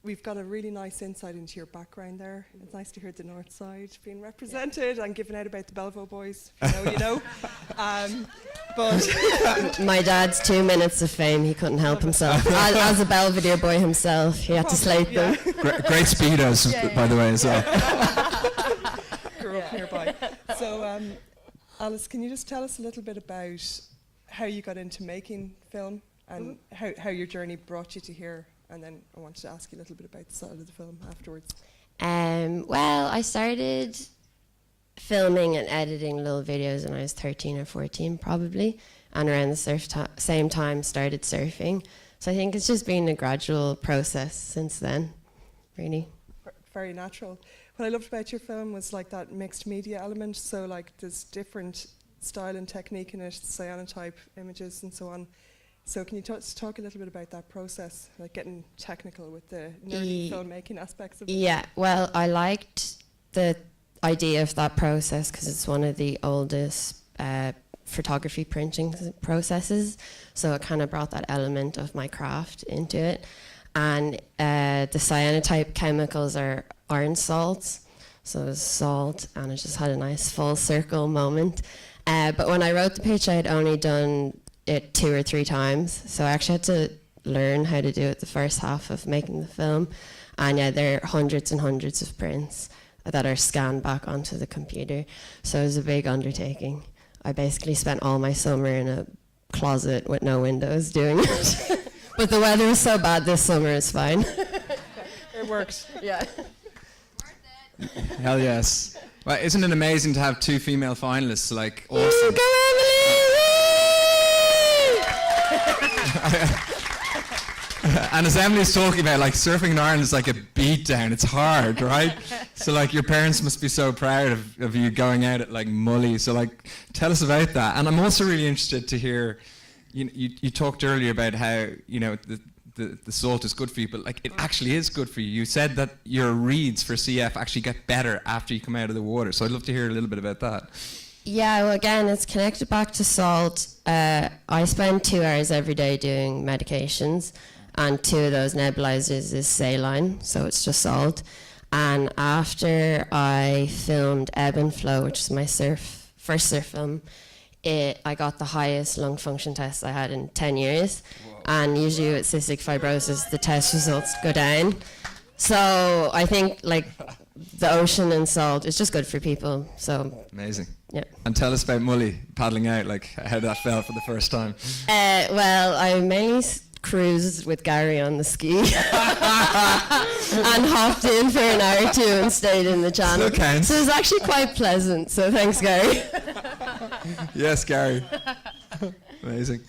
we've got a really nice insight into your background there. It's nice to hear the North Side being represented and given out about the Belvo boys. You know. But my dad's 2 minutes of fame. He couldn't help himself. As a Belvedere boy himself, he had to slate them. Great speedos, by the way, as well. Grew up nearby. So, Alice, can you just tell us a little bit about how you got into making film and how your journey brought you to here? And then I wanted to ask you a little bit about the style of the film afterwards. Well, I started filming and editing little videos when I was 13 or 14 probably, and around the same time started surfing. So I think it's just been a gradual process since then, really. Very natural. What I loved about your film was like that mixed media element, so like there's different style and technique in it, cyanotype images and so on. So can you talk a little bit about that process, like getting technical with the nerdy filmmaking aspects of it? Yeah, well, I liked the idea of that process because it's one of the oldest photography printing processes. So it kind of brought that element of my craft into it. And the cyanotype chemicals are iron salts. So it was salt, and it just had a nice full circle moment. But when I wrote the pitch, I had only done it 2 or 3 times, so I actually had to learn how to do it the first half of making the film. And yeah, there are hundreds and hundreds of prints that are scanned back onto the computer, so it was a big undertaking. I basically spent all my summer in a closet with no windows doing it. But the weather was so bad this summer, it's fine. It worked. Yeah. Hell yes. Well, isn't it amazing to have 2 female finalists? Like, awesome. And as Emily's talking about, like, surfing in Ireland is like a beatdown. It's hard, right? So, like, your parents must be so proud of you going out at, like, Mully. So, like, tell us about that. And I'm also really interested to hear, you talked earlier about how, the salt is good for you, but, like, it actually is good for you. You said that your reads for CF actually get better after you come out of the water. So I'd love to hear a little bit about that. Yeah, well, again, it's connected back to salt. I spend 2 hours every day doing medications, and 2 of those nebulizers is saline, so it's just salt. And after I filmed Ebb and Flow, which is my first surf film, I got the highest lung function test I had in 10 years. And usually with cystic fibrosis, the test results go down. So I think like the ocean and salt is just good for people. So Amazing. yeah. And tell us about Mully paddling out, like how that felt for the first time. Well, I mainly cruised with Gary on the ski and hopped in for an hour or two and stayed in the channel. Still counts. So it was actually quite pleasant. So thanks, Gary. Yes, Gary. Amazing.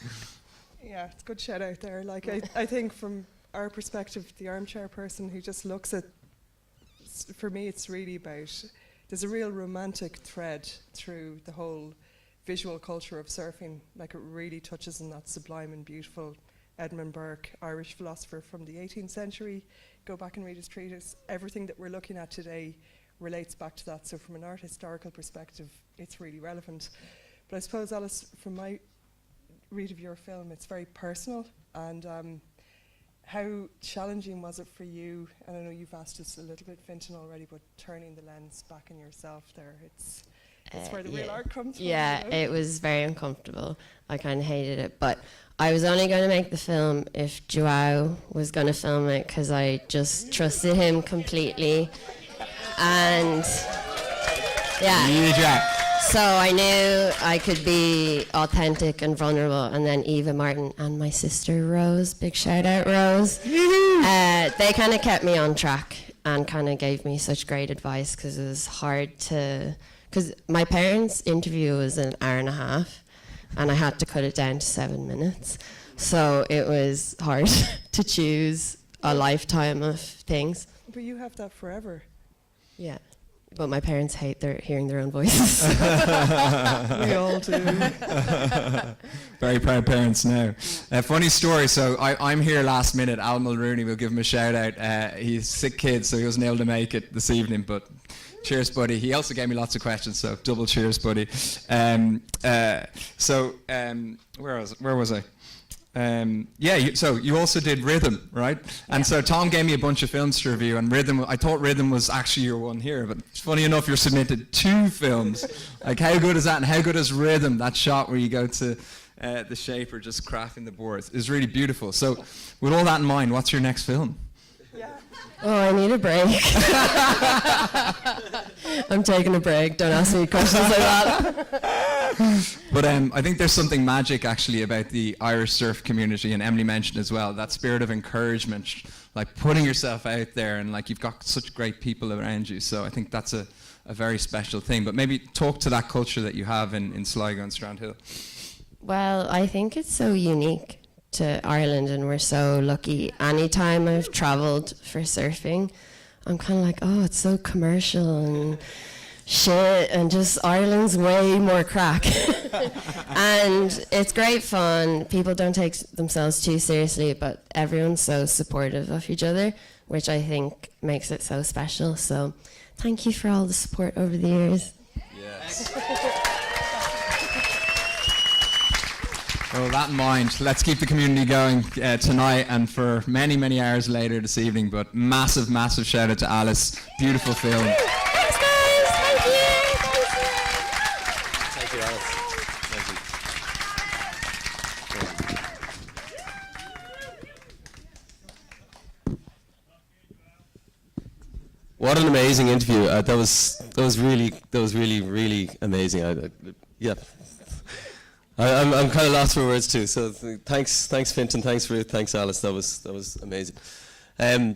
Yeah, it's a good shout out there. Like I think from our perspective, the armchair person who just looks at, for me, it's really about, there's a real romantic thread through the whole visual culture of surfing. Like it really touches on that sublime and beautiful Edmund Burke, Irish philosopher from the 18th century. Go back and read his treatise. Everything that we're looking at today relates back to that. So from an art historical perspective, it's really relevant. But I suppose, Alice, from my read of your film, it's very personal. And how challenging was it for you? And I know you've asked us a little bit, Fintan, already, but turning the lens back on yourself there, it's where the real art comes from. Yeah, you know? it was very uncomfortable. I kind of hated it. But I was only going to make the film if Joao was going to film it, because I just trusted him completely. And yeah. So I knew I could be authentic and vulnerable. And then Eva Martin and my sister Rose, big shout out Rose, they kind of kept me on track and kind of gave me such great advice, because it was hard to, because my parents' interview was an hour and a half and I had to cut it down to 7 minutes. So it was hard to choose a lifetime of things. But you have that forever. Yeah. But my parents hate hearing their own voices. We all do. Very proud parents now. Funny story, so I'm here last minute. Al Mulrooney, we'll give him a shout out. He's a sick kid, so he wasn't able to make it this evening, but cheers, buddy. He also gave me lots of questions, so double cheers, buddy. Where was I? So you also did Rhythm, right? And so Tom gave me a bunch of films to review, and Rhythm, I thought Rhythm was actually your one here, but funny enough, you're submitted 2 films. Like, how good is that? And how good is Rhythm? That shot where you go to the shaper just crafting the boards is really beautiful. So with all that in mind, what's your next film? Oh, I need a break. I'm taking a break. Don't ask me questions like that. But I think there's something magic actually about the Irish surf community, and Emily mentioned as well, that spirit of encouragement, like putting yourself out there, and like you've got such great people around you. So I think that's a very special thing. But maybe talk to that culture that you have in Sligo and Strandhill. Well, I think it's so unique to Ireland, and we're so lucky. Anytime I've travelled for surfing, I'm kind of like, oh, it's so commercial and shit, and just Ireland's way more crack. And it's great fun. People don't take themselves too seriously, but everyone's so supportive of each other, which I think makes it so special. So thank you for all the support over the years. Yes. Well, with that in mind, let's keep the community going tonight and for many, many hours later this evening. But massive, massive shout out to Alice. Beautiful film. Thanks, guys. Thank you. Thank you, Alice. What an amazing interview! That was really amazing. Yeah. I'm kind of lost for words too. So thanks Fintan, thanks Ruth, thanks Alice. That was amazing. The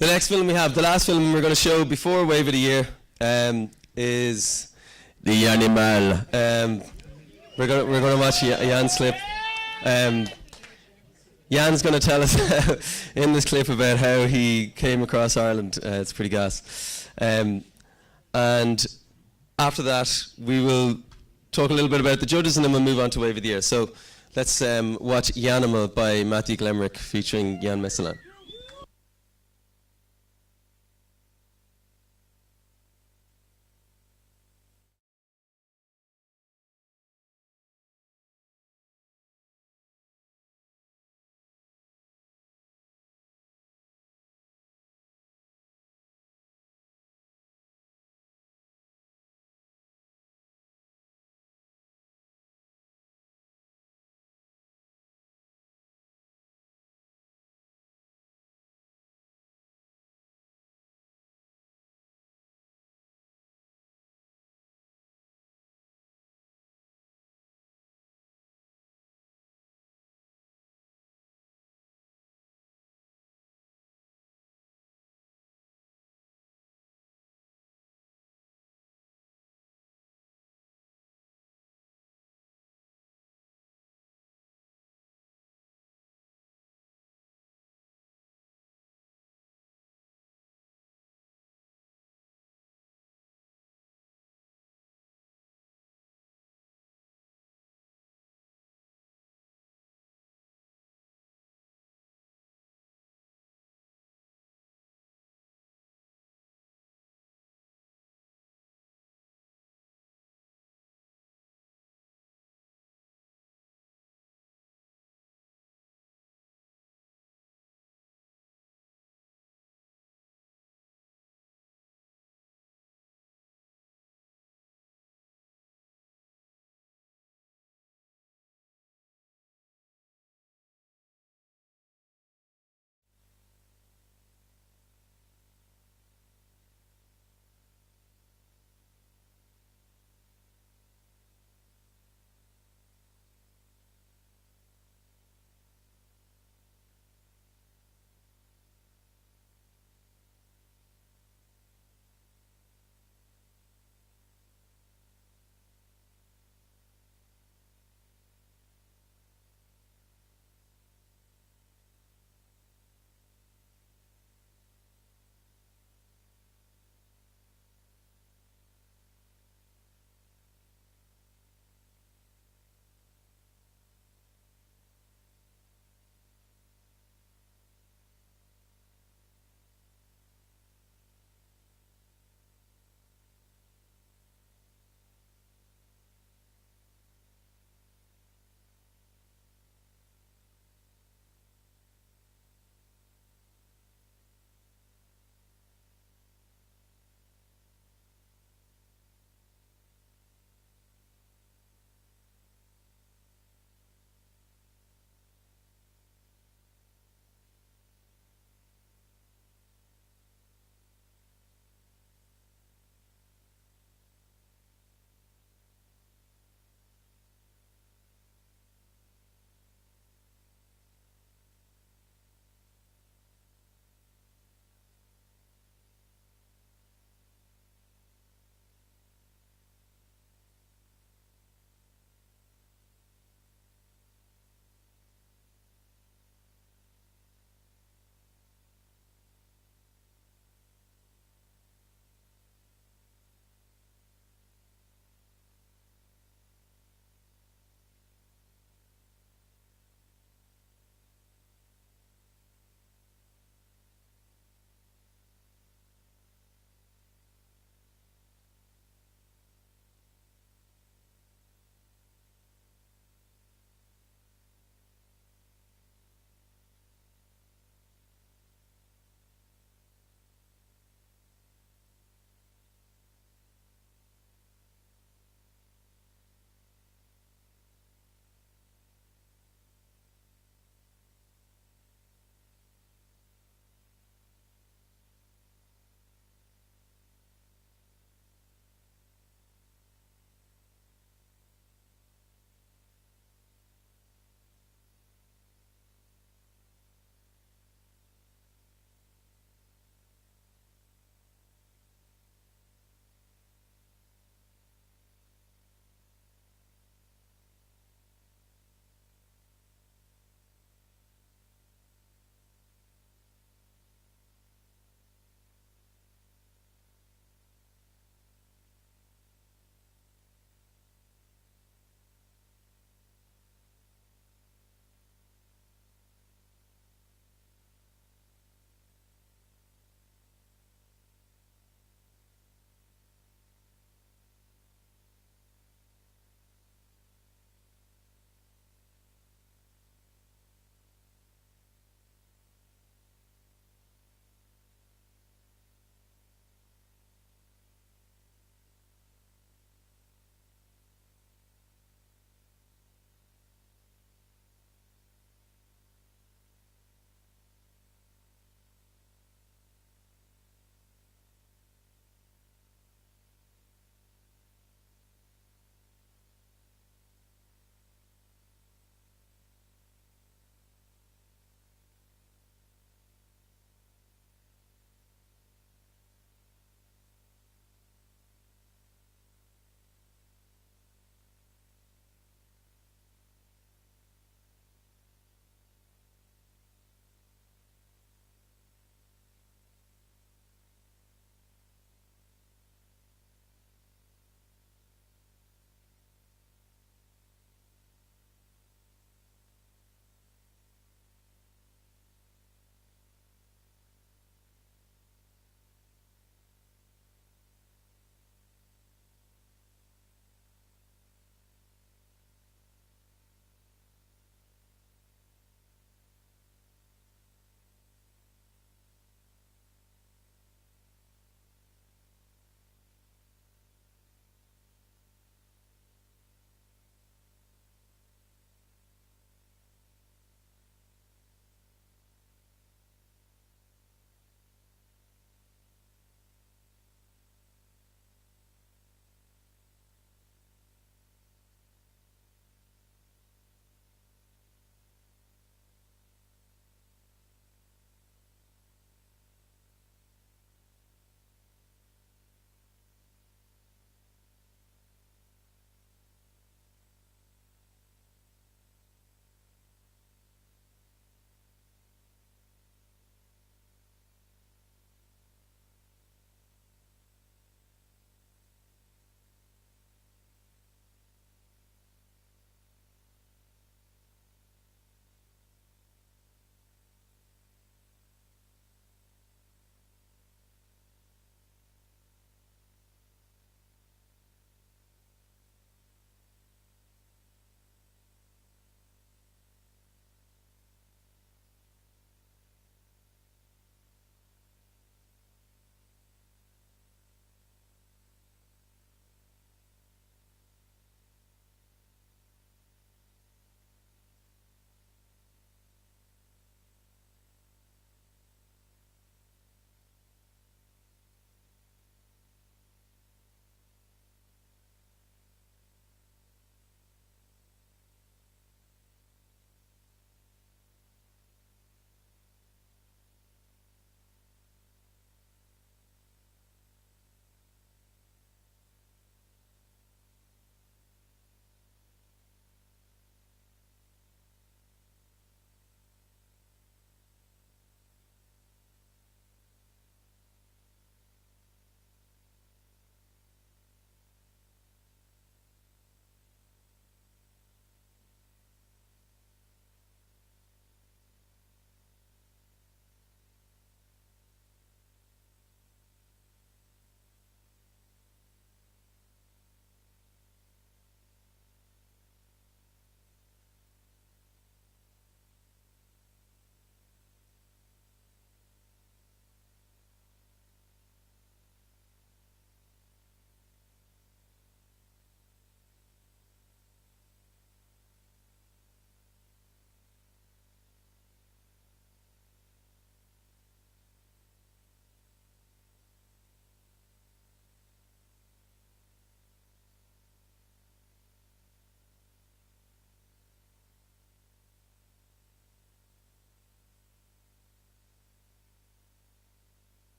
next film we have, the last film we're going to show before Wave of the Year, is The Animal. We're going to watch Jan's clip. Jan's going to tell us in this clip about how he came across Ireland. It's pretty gas. And after that, we will talk a little bit about the judges, and then we'll move on to Wave of the Year. So let's watch Yanimal by Matthew Glemrick featuring Jan Messelan.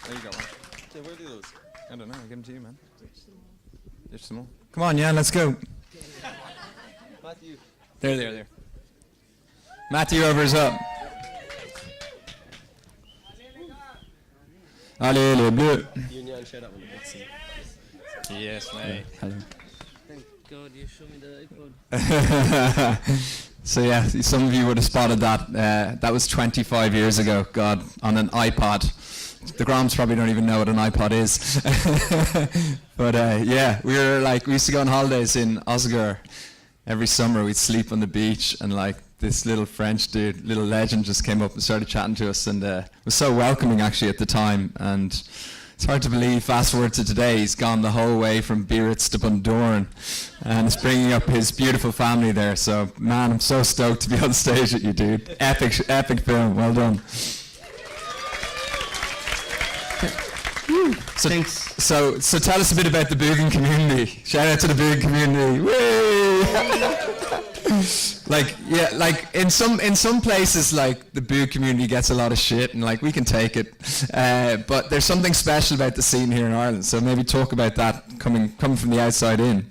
There you go. Okay, where do those? I don't know. I'll give them to you, man. There's some more. Come on, Jan, let's go. Matthew. There. Matthew, over's up. Allez, les bleus. Union, share that one. Yes, mate. Hello. Thank God you showed me the iPod. So yeah, some of you would have spotted that. That was 25 years ago. God, on an iPod. The Groms probably don't even know what an iPod is. But yeah, we used to go on holidays in Oscar every summer. We'd sleep on the beach, and like this little French dude, little legend, just came up and started chatting to us, and was so welcoming actually at the time. And it's hard to believe, fast forward to today, he's gone the whole way from Biarritz to Bundoran, and is bringing up his beautiful family there. So man, I'm so stoked to be on stage with you, dude. Epic film, well done. So, thanks. So tell us a bit about the Boogan community. Shout out to the Boogan community. Like in some places, like the Boog community gets a lot of shit, and like we can take it. But there's something special about the scene here in Ireland. So maybe talk about that coming from the outside in.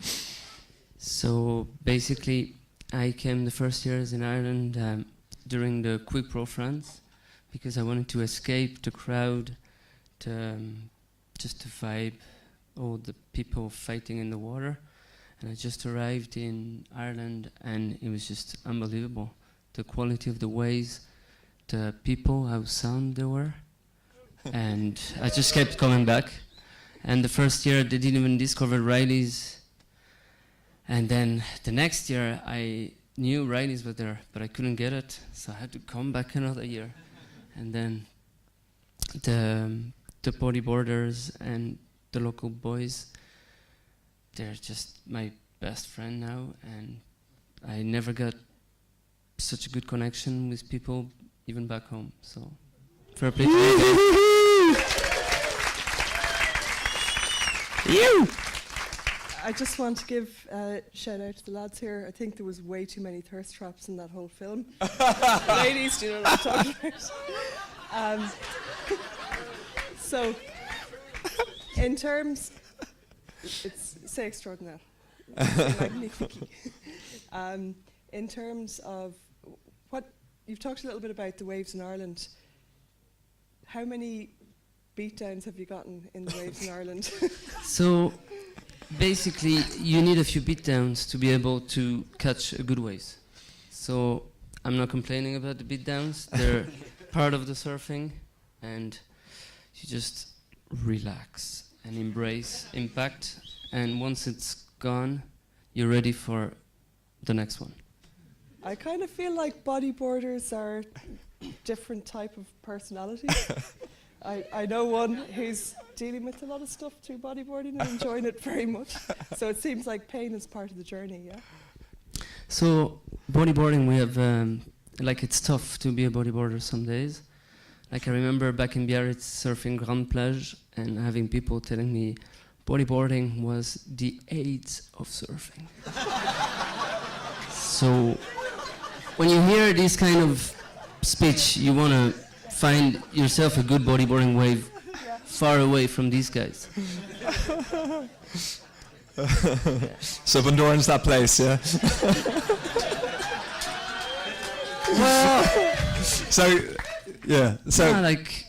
So basically, I came the first years in Ireland during the Quick Pro France because I wanted to escape the crowd, just to vibe all the people fighting in the water. And I just arrived in Ireland, and it was just unbelievable. The quality of the waves, the people, how sound they were. And I just kept coming back. And the first year, they didn't even discover Riley's. And then the next year, I knew Riley's was there, but I couldn't get it. So I had to come back another year. And then the bodyboarders and the local boys, they're just my best friend now, and I never got such a good connection with people even back home. So fair play to you. I just want to give a shout out to the lads here. I think there was way too many thirst traps in that whole film. Ladies, do you know what I'm talking about? So, in terms, c'est extraordinaire. Magnifique. In terms of what you've talked a little bit about the waves in Ireland. How many beatdowns have you gotten in the waves in Ireland? So, basically, you need a few beatdowns to be able to catch a good wave. So, I'm not complaining about the beatdowns. They're part of the surfing, and you just relax and embrace impact, and once it's gone, you're ready for the next one. I kind of feel like bodyboarders are different type of personality. I know one who's dealing with a lot of stuff through bodyboarding and enjoying it very much. So it seems like pain is part of the journey, yeah? So bodyboarding, we have, like it's tough to be a bodyboarder some days. Like I remember back in Biarritz surfing Grande Plage and having people telling me bodyboarding was the AIDS of surfing. So when you hear this kind of speech, you want to find yourself a good bodyboarding wave far away from these guys. So Bundoran's that place, yeah? Yeah, like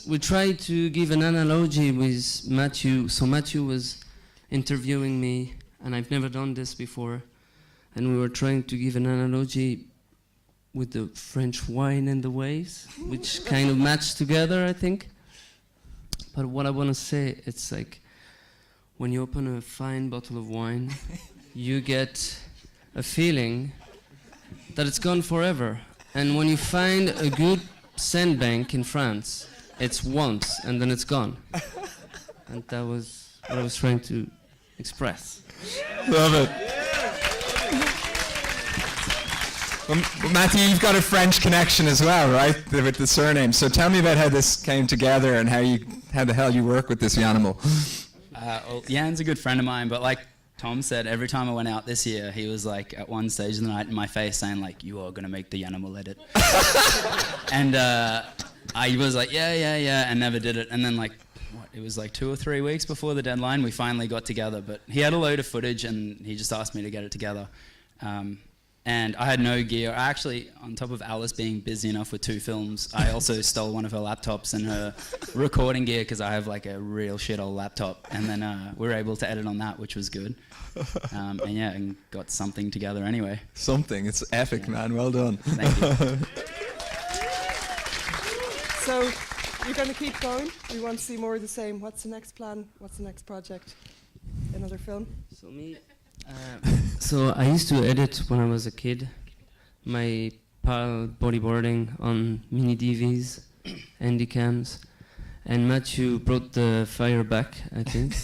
we tried to give an analogy with Matthew. So Matthew was interviewing me, and I've never done this before, and we were trying to give an analogy with the French wine and the waves, which kind of match together, I think. But what I want to say, it's like when you open a fine bottle of wine, you get a feeling that it's gone forever. And when you find a good sandbank in France, it's once and then it's gone. And that was what I was trying to express. Love it. Well, Matthew, you've got a French connection as well, right, with the surname. So tell me about how this came together and how the hell you work with this animal. Well, Jan's a good friend of mine, but like Tom said, every time I went out this year, he was like at one stage of the night in my face saying like, "You are going to make the animal edit." And I was like, yeah, and never did it. And then like, it was like 2 or 3 weeks before the deadline, we finally got together. But he had a load of footage, and he just asked me to get it together. And I had no gear. I actually, on top of Alice being busy enough with 2 films, I also stole one of her laptops and her recording gear, because I have like a real shit old laptop. And then we were able to edit on that, which was good. And got something together anyway. Something. It's epic, man. Well done. Thank you. So you're going to keep going? We want to see more of the same. What's the next plan? What's the next project? Another film? So me, so I used to edit when I was a kid. My pal bodyboarding on mini DVs, handycams, and Matthew brought the fire back, I think.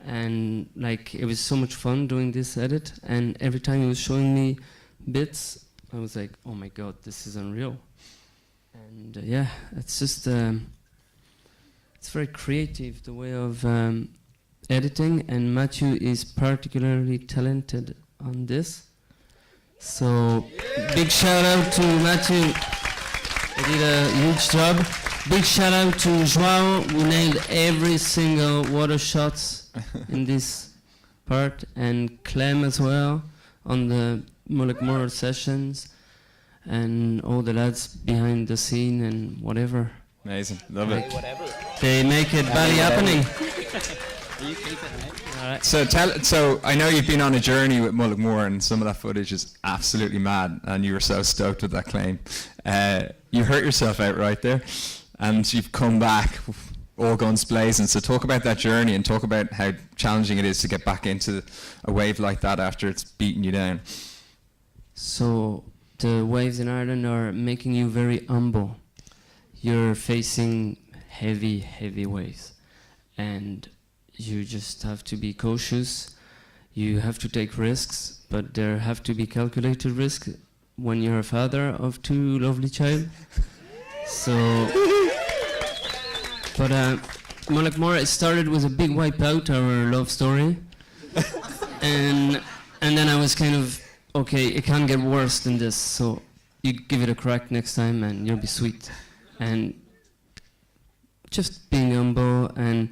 And like it was so much fun doing this edit. And every time he was showing me bits, I was like, oh my god, this is unreal. And yeah, it's just it's very creative, the way of editing, and Matthew is particularly talented on this. So big shout out to Matthew, he did a huge job. Big shout out to Joao, who nailed every single water shots in this part, and Clem as well on the Mullockmore sessions, and all the lads behind the scene and whatever. Amazing, love it. They make it barely happening. So I know you've been on a journey with Mullockmore, and some of that footage is absolutely mad, and you were so stoked with that claim. You hurt yourself out right there, and you've come back all guns blazing. So talk about that journey, and talk about how challenging it is to get back into a wave like that after it's beaten you down. So the waves in Ireland are making you very humble. You're facing heavy, heavy waves, and you just have to be cautious. You have to take risks, but there have to be calculated risks when you're a father of 2 lovely children. So, but Mullockmore, it started with a big wipeout, our love story, and then I was kind of, okay, it can't get worse than this, so you give it a crack next time and you'll be sweet. And just being humble, and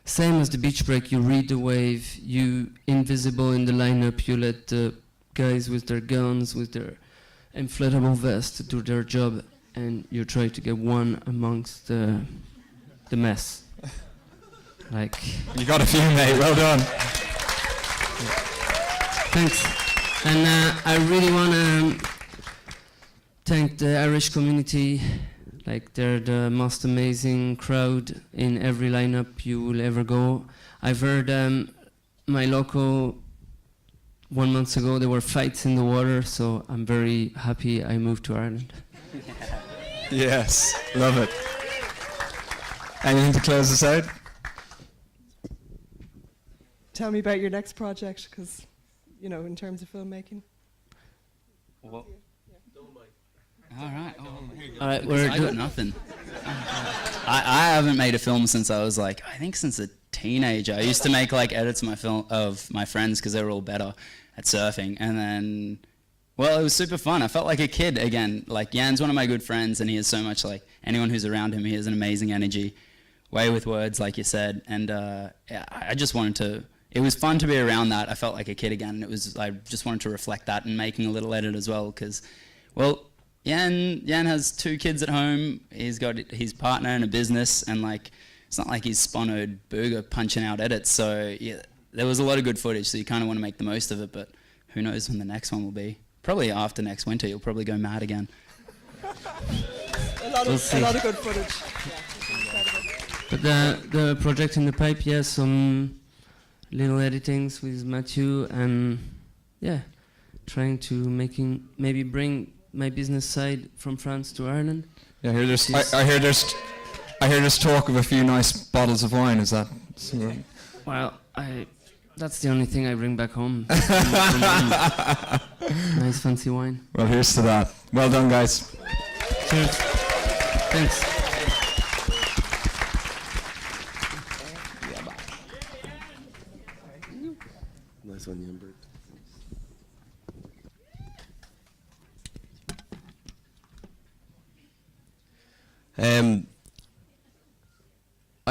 same as the beach break, you read the wave, you invisible in the lineup, you let the guys with their guns, with their inflatable vest do their job, and you try to get one amongst the mess. Like, you got a few, mate, well done. Thanks. And I really want to thank the Irish community. Like, they're the most amazing crowd in every lineup you will ever go. I've heard my local 1 month ago, there were fights in the water, so I'm very happy I moved to Ireland. Yes, love it. Anything to close us out? Tell me about your next project, because, you know, in terms of filmmaking. Well, all right. All right, we're I got nothing. I haven't made a film since I was like, I think since a teenager. I used to make like edits of my friends because they were all better at surfing, and then, well, it was super fun. I felt like a kid again. Like, Jan's one of my good friends, and he has so much, like, anyone who's around him, he has an amazing energy, way with words, like you said, and yeah, I just wanted to. It was fun to be around that. I felt like a kid again. I just wanted to reflect that in making a little edit as well, because, well, Jan has 2 kids at home. He's got his partner and a business, and like, it's not like he's Sponoed Burger punching out edits. So yeah, there was a lot of good footage. So you kind of want to make the most of it. But who knows when the next one will be? Probably after next winter. You'll probably go mad again. A lot of good footage. But the project in the pipe, yeah, some little editings with Matthew, and yeah, trying to maybe bring my business side from France to Ireland. Yeah, I hear there's talk of a few nice bottles of wine. Is that? Well, that's the only thing I bring back home. Nice fancy wine. Well, here's to that. Well done, guys. Cheers. Thanks. Nice one, Yambert. I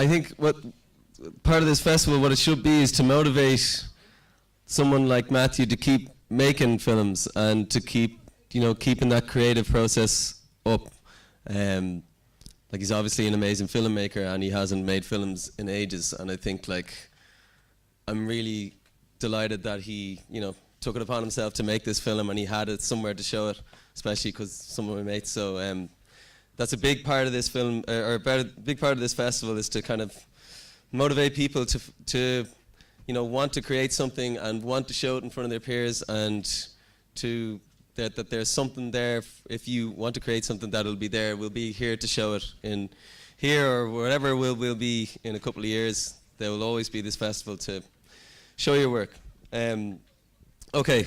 think what part of this festival, what it should be, is to motivate someone like Matthew to keep making films and to keep, keeping that creative process up. Like, he's obviously an amazing filmmaker, and he hasn't made films in ages. And I think, like, I'm really delighted that he, took it upon himself to make this film, and he had it somewhere to show it, especially because some of my mates. So that's a big part of this film, or a big part of this festival, is to kind of motivate people to want to create something and want to show it in front of their peers, and to that there's something there. If you want to create something, that'll be there. We'll be here to show it in here or wherever we'll be in a couple of years. There will always be this festival to show your work. Okay.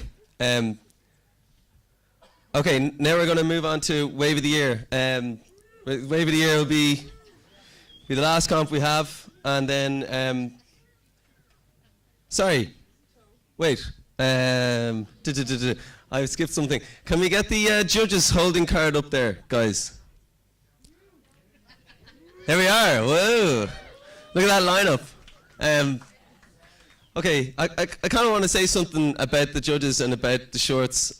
Okay, now we're going to move on to Wave of the Year. Wave of the Year will be the last comp we have, and then sorry, wait. I skipped something. Can we get the judges holding card up there, guys? Here we are. Whoa! Look at that lineup. Okay, I kind of want to say something about the judges and about the shorts.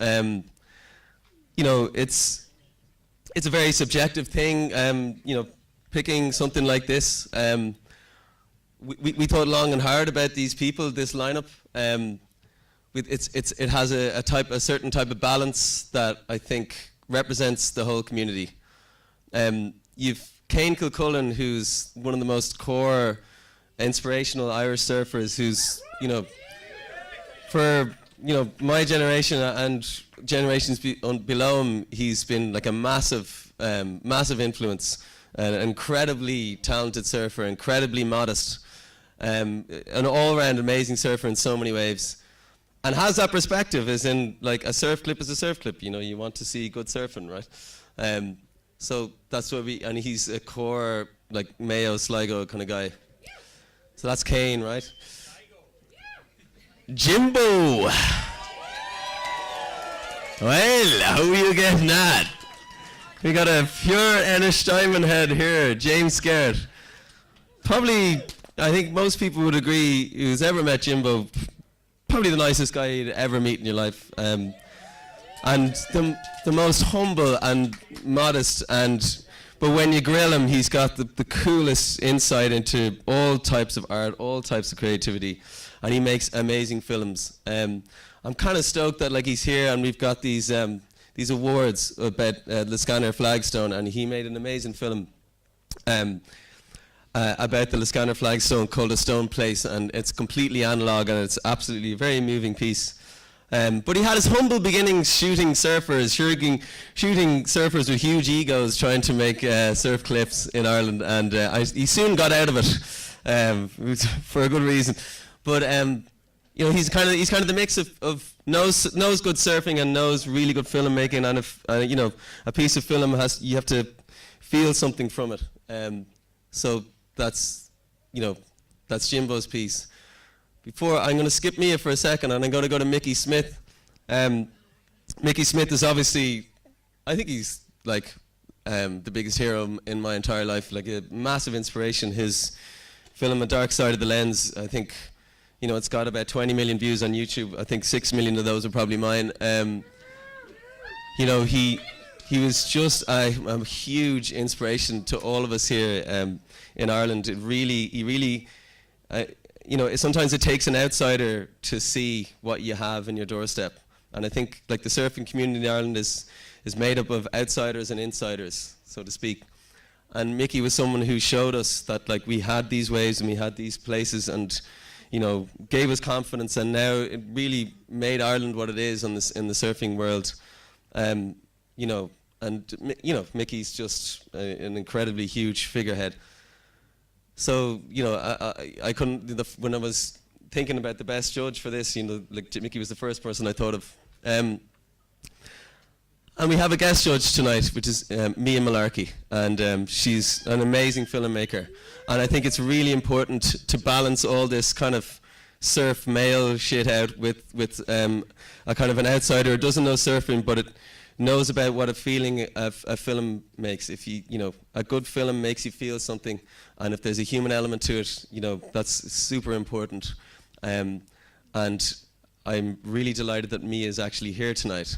It's a very subjective thing. Picking something like this. We thought long and hard about these people, this lineup. It has a certain type of balance that I think represents the whole community. You've Cain Kilcullen, who's one of the most core, inspirational Irish surfers, who's for my generation and generations below him, he's been like a massive influence, an incredibly talented surfer, incredibly modest, an all-round amazing surfer in so many ways. And has that perspective, as in, like, a surf clip is a surf clip. You want to see good surfing, right? So that's what and he's a core, like, Mayo, Sligo kind of guy. So that's Cain, right? Jimbo! Well, how are you getting that? We got a pure Enish diamond head here, James Scared. Probably, I think most people would agree, who's ever met Jimbo, probably the nicest guy you'd ever meet in your life, and the most humble and modest, but when you grill him, he's got the coolest insight into all types of art, all types of creativity, and he makes amazing films. I'm kind of stoked that, like, he's here, and we've got these awards about Liscannor Flagstone, and he made an amazing film about the Liscannor Flagstone called A Stone Place, and it's completely analog, and it's absolutely a very moving piece. But he had his humble beginnings shooting surfers with huge egos, trying to make surf clips in Ireland, and he soon got out of it for a good reason. But he's kind of the mix of knows good surfing and knows really good filmmaking, and if a piece of film you have to feel something from it. So that's Jimbo's piece. Before, I'm going to skip Mia for a second, and I'm going to go to Mickey Smith. Mickey Smith is obviously, I think he's like the biggest hero in my entire life, like a massive inspiration. His film A Dark Side of the Lens, I think, it's got about 20 million views on YouTube. I think 6 million of those are probably mine. He was just a huge inspiration to all of us here in Ireland. Sometimes it takes an outsider to see what you have in your doorstep. And I think, like, the surfing community in Ireland is made up of outsiders and insiders, so to speak. And Mickey was someone who showed us that, like, we had these waves and we had these places, and gave us confidence, and now it really made Ireland what it is in the surfing world. Mickey's just an incredibly huge figurehead. So, I couldn't, when I was thinking about the best judge for this, like, Mickey was the first person I thought of. And we have a guest judge tonight, which is Mia Malarkey, and she's an amazing filmmaker. And I think it's really important to balance all this kind of surf male shit out with a kind of an outsider who doesn't know surfing, but knows about what a feeling a film makes. If you know, a good film makes you feel something, and if there's a human element to it, you know, that's super important. And I'm really delighted that Mia is actually here tonight.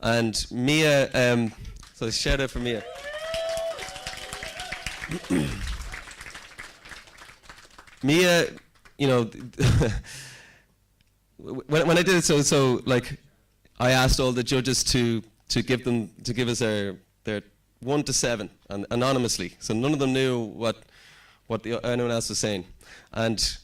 And Mia, so shout out for Mia. Mia, you know, when I did it, so like, I asked all the judges to give us their 1 to 7 and anonymously, so none of them knew what anyone else was saying. And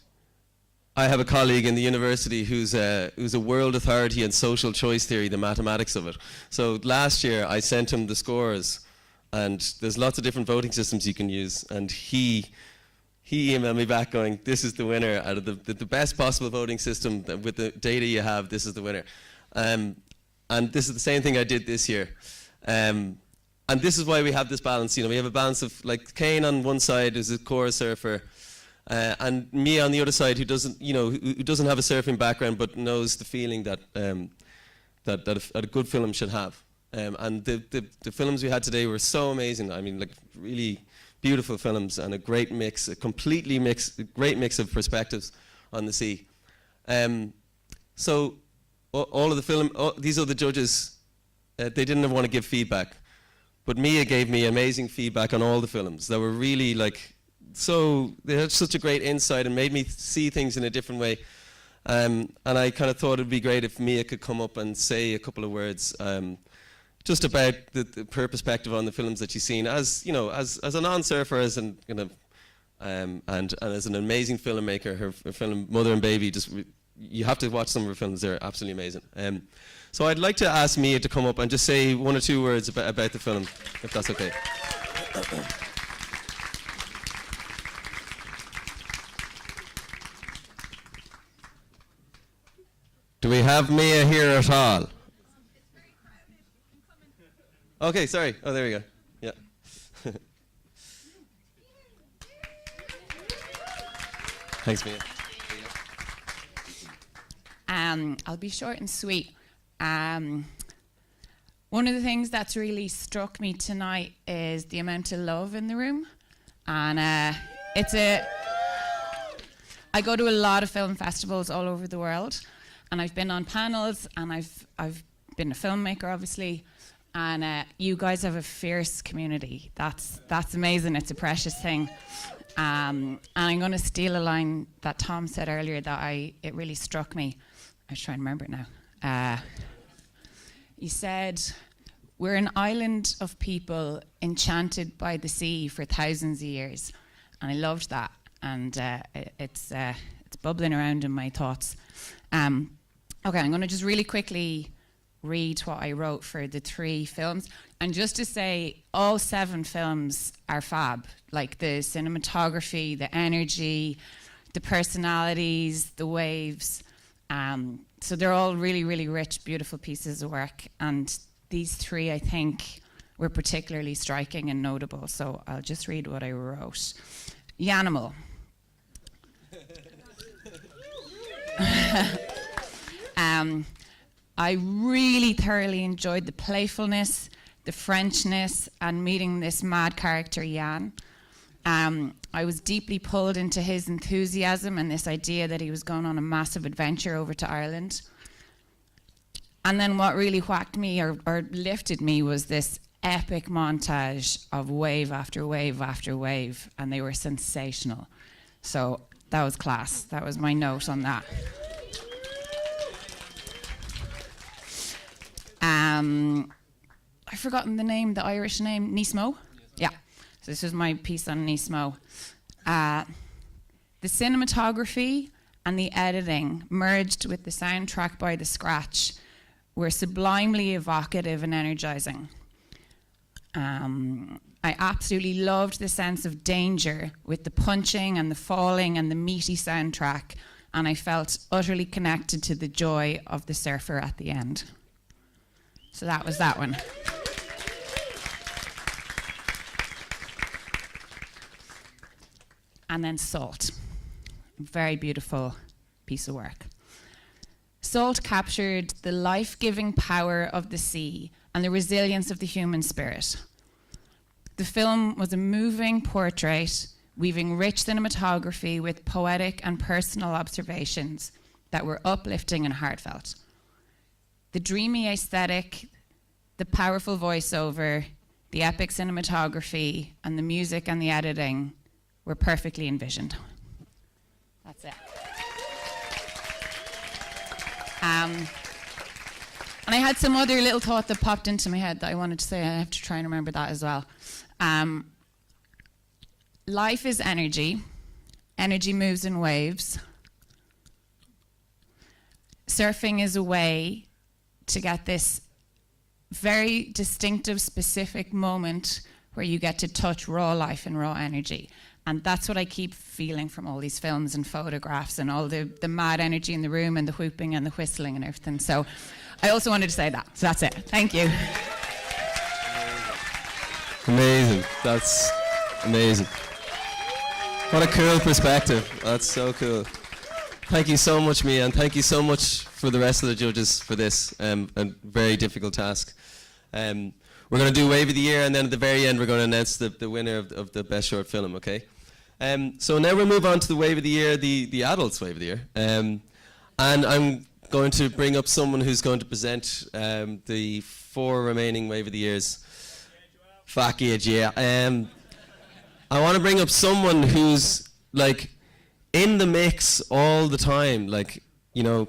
I have a colleague in the university who's a world authority in social choice theory, the mathematics of it. So last year I sent him the scores, and there's lots of different voting systems you can use, and he emailed me back going, this is the winner out of the best possible voting system with the data you have. This is the winner. And this is the same thing I did this year. And this is why we have this balance. You know, we have a balance of, like, Kane on one side is a core surfer, and me on the other side, who doesn't have a surfing background but knows the feeling that a good film should have. And the films we had today were so amazing. I mean, like, really beautiful films, and a great mix, a great mix of perspectives on the sea. So all of the film, these other judges, they didn't want to give feedback, but Mia gave me amazing feedback on all the films that were really, like, they had such a great insight and made me see things in a different way. And I kind of thought it'd be great if Mia could come up and say a couple of words just about her perspective on the films that she's seen, as you know, as a non-surfer, as an and as an amazing filmmaker. Her film Mother and Baby, you have to watch some of her films; they're absolutely amazing. So I'd like to ask Mia to come up and just say 1 or 2 words about the film, if that's okay. Do we have Mia here at all? Okay, sorry. Oh, there we go. Yeah. Thanks, Mia. I'll be short and sweet. One of the things that's really struck me tonight is the amount of love in the room, and I go to a lot of film festivals all over the world, and I've been on panels, and I've been a filmmaker, obviously. And you guys have a fierce community. That's amazing. It's a precious thing. And I'm going to steal a line that Tom said earlier that it really struck me. I was trying to remember it now. He said, "We're an island of people enchanted by the sea for thousands of years," and I loved that. And it's bubbling around in my thoughts. Okay, I'm going to just really quickly read what I wrote for the 3 films, and just to say, all 7 films are fab. Like, the cinematography, the energy, the personalities, the waves. So they're all really, really rich, beautiful pieces of work, and these 3, I think, were particularly striking and notable. So I'll just read what I wrote. Yanimal. I really thoroughly enjoyed the playfulness, the Frenchness, and meeting this mad character, Jan. I was deeply pulled into his enthusiasm and this idea that he was going on a massive adventure over to Ireland. And then what really whacked me or lifted me was this epic montage of wave after wave after wave, and they were sensational. So that was class. That was my note on that. I've forgotten the name, the Irish name, Nismo? Yeah. So this is my piece on Nismo. The cinematography and the editing merged with the soundtrack by The Scratch were sublimely evocative and energizing. I absolutely loved the sense of danger with the punching and the falling and the meaty soundtrack, and I felt utterly connected to the joy of the surfer at the end. So that was that one. And then Salt. Very beautiful piece of work. Salt captured the life-giving power of the sea and the resilience of the human spirit. The film was a moving portrait, weaving rich cinematography with poetic and personal observations that were uplifting and heartfelt. The dreamy aesthetic, the powerful voiceover, the epic cinematography, and the music and the editing were perfectly envisioned. That's it. And I had some other little thought that popped into my head that I wanted to say. I have to try and remember that as well. Life is energy. Energy moves in waves. Surfing is a way to get this very distinctive, specific moment where you get to touch raw life and raw energy. And that's what I keep feeling from all these films and photographs and all the mad energy in the room and the whooping and the whistling and everything. So I also wanted to say that. So that's it. Thank you. Amazing. That's amazing. What a cool perspective. That's so cool. Thank you so much, Mia, and thank you so much for the rest of the judges for this a very difficult task. We're going to do Wave of the Year, and then at the very end we're going to announce the winner of the Best Short Film, okay? So now we'll move on to the Wave of the Year, the Adults Wave of the Year. And I'm going to bring up someone who's going to present the 4 remaining Wave of the Years. Fuck yeah. I want to bring up someone who's like in the mix all the time, like, you know,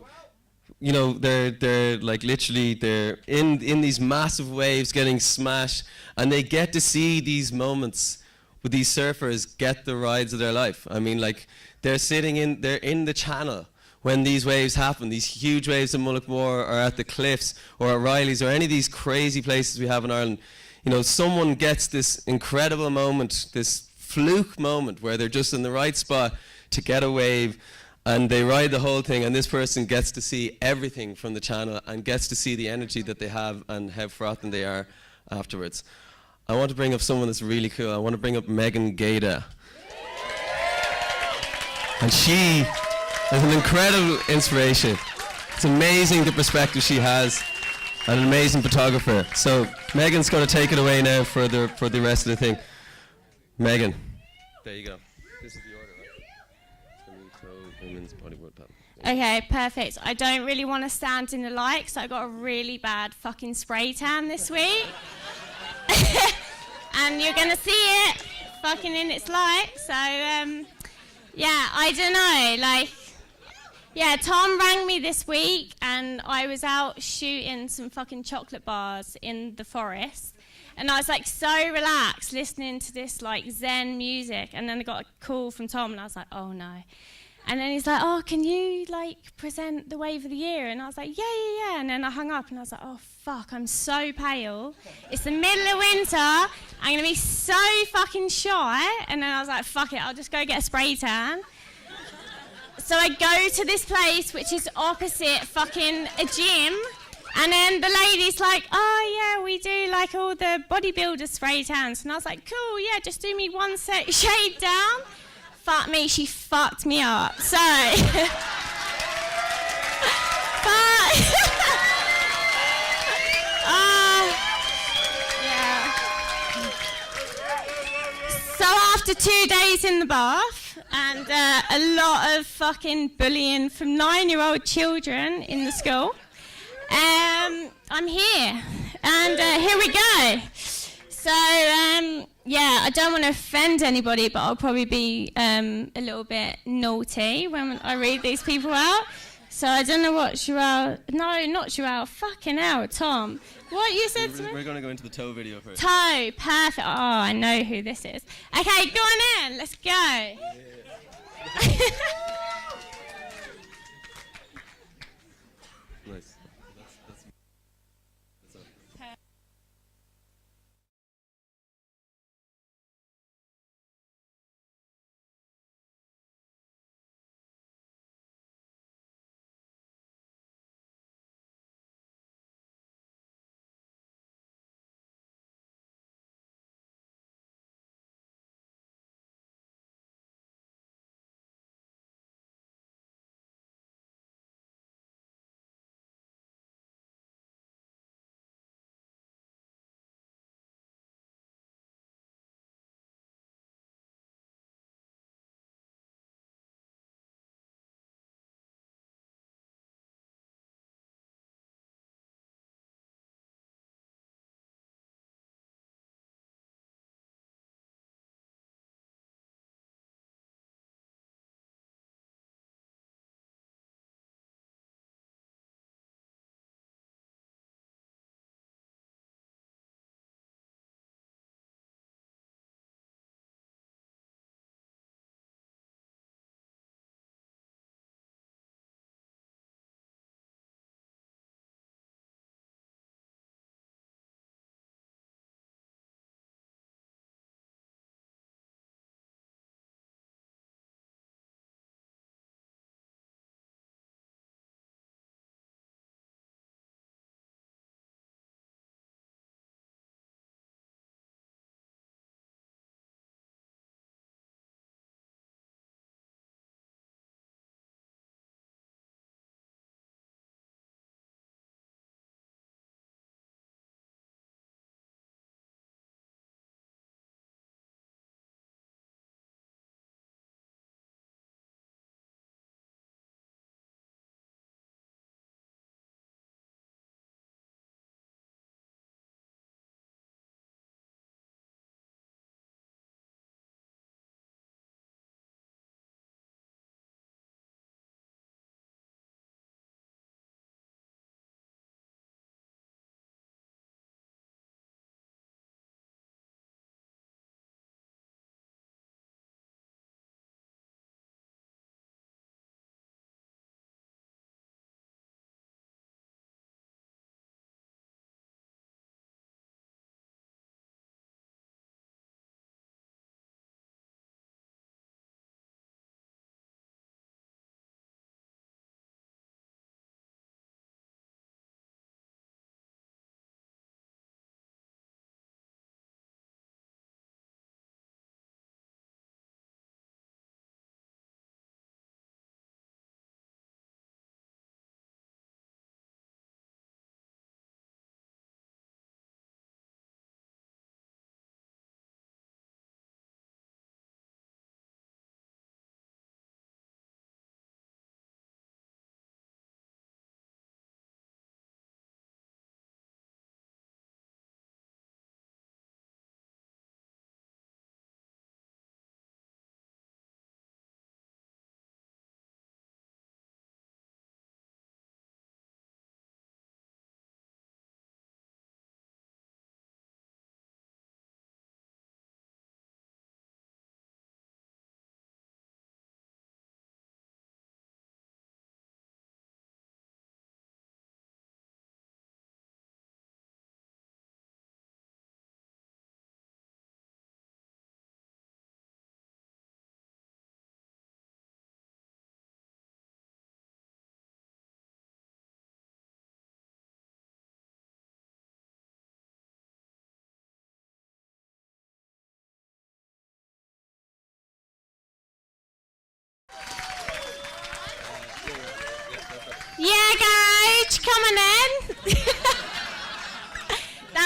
they're like literally they're in these massive waves getting smashed, and they get to see these moments with these surfers get the rides of their life. I mean, like they're in the channel when these waves happen, these huge waves in Mullaghmore or at the cliffs or at Riley's or any of these crazy places we have in Ireland. You know, someone gets this incredible moment, this fluke moment where they're just in the right spot to get a wave, and they ride the whole thing, and this person gets to see everything from the channel and gets to see the energy that they have and how frothy they are afterwards. I want to bring up someone that's really cool. I want to bring up Megan Gaeta. And she is an incredible inspiration. It's amazing the perspective she has, and an amazing photographer. So Megan's going to take it away now for the rest of the thing. Megan, there you go. This is the order, right? Women's bodyboard pattern. Okay, perfect. I don't really want to stand in the light because I got a really bad fucking spray tan this week. And you're going to see it fucking in its light. So, yeah, I don't know. Like, yeah, Tom rang me this week and I was out shooting some fucking chocolate bars in the forest. And I was like so relaxed listening to this like Zen music. And then I got a call from Tom and I was like, oh no. And then he's like, oh, can you like present the Wave of the Year? And I was like, yeah. And then I hung up and I was like, oh fuck, I'm so pale. It's the middle of winter. I'm gonna be so fucking shy. And then I was like, fuck it, I'll just go get a spray tan. So I go to this place which is opposite fucking a gym. And then the lady's like, oh yeah, we do like all the bodybuilder spray tans. And I was like, cool, yeah, just do me one shade down. Fuck me, she fucked me up. So, yeah. So after 2 days in the bath and a lot of fucking bullying from 9-year-old children in the school, I'm here, and here we go. So, yeah, I don't want to offend anybody, but I'll probably be a little bit naughty when I read these people out. So I don't know what Joelle... No, not Joelle. Fucking hell, Tom. What you said to me? We're going to go into the toe video first. Toe, perfect. Oh, I know who this is. Okay, go on in. Let's go. Yeah.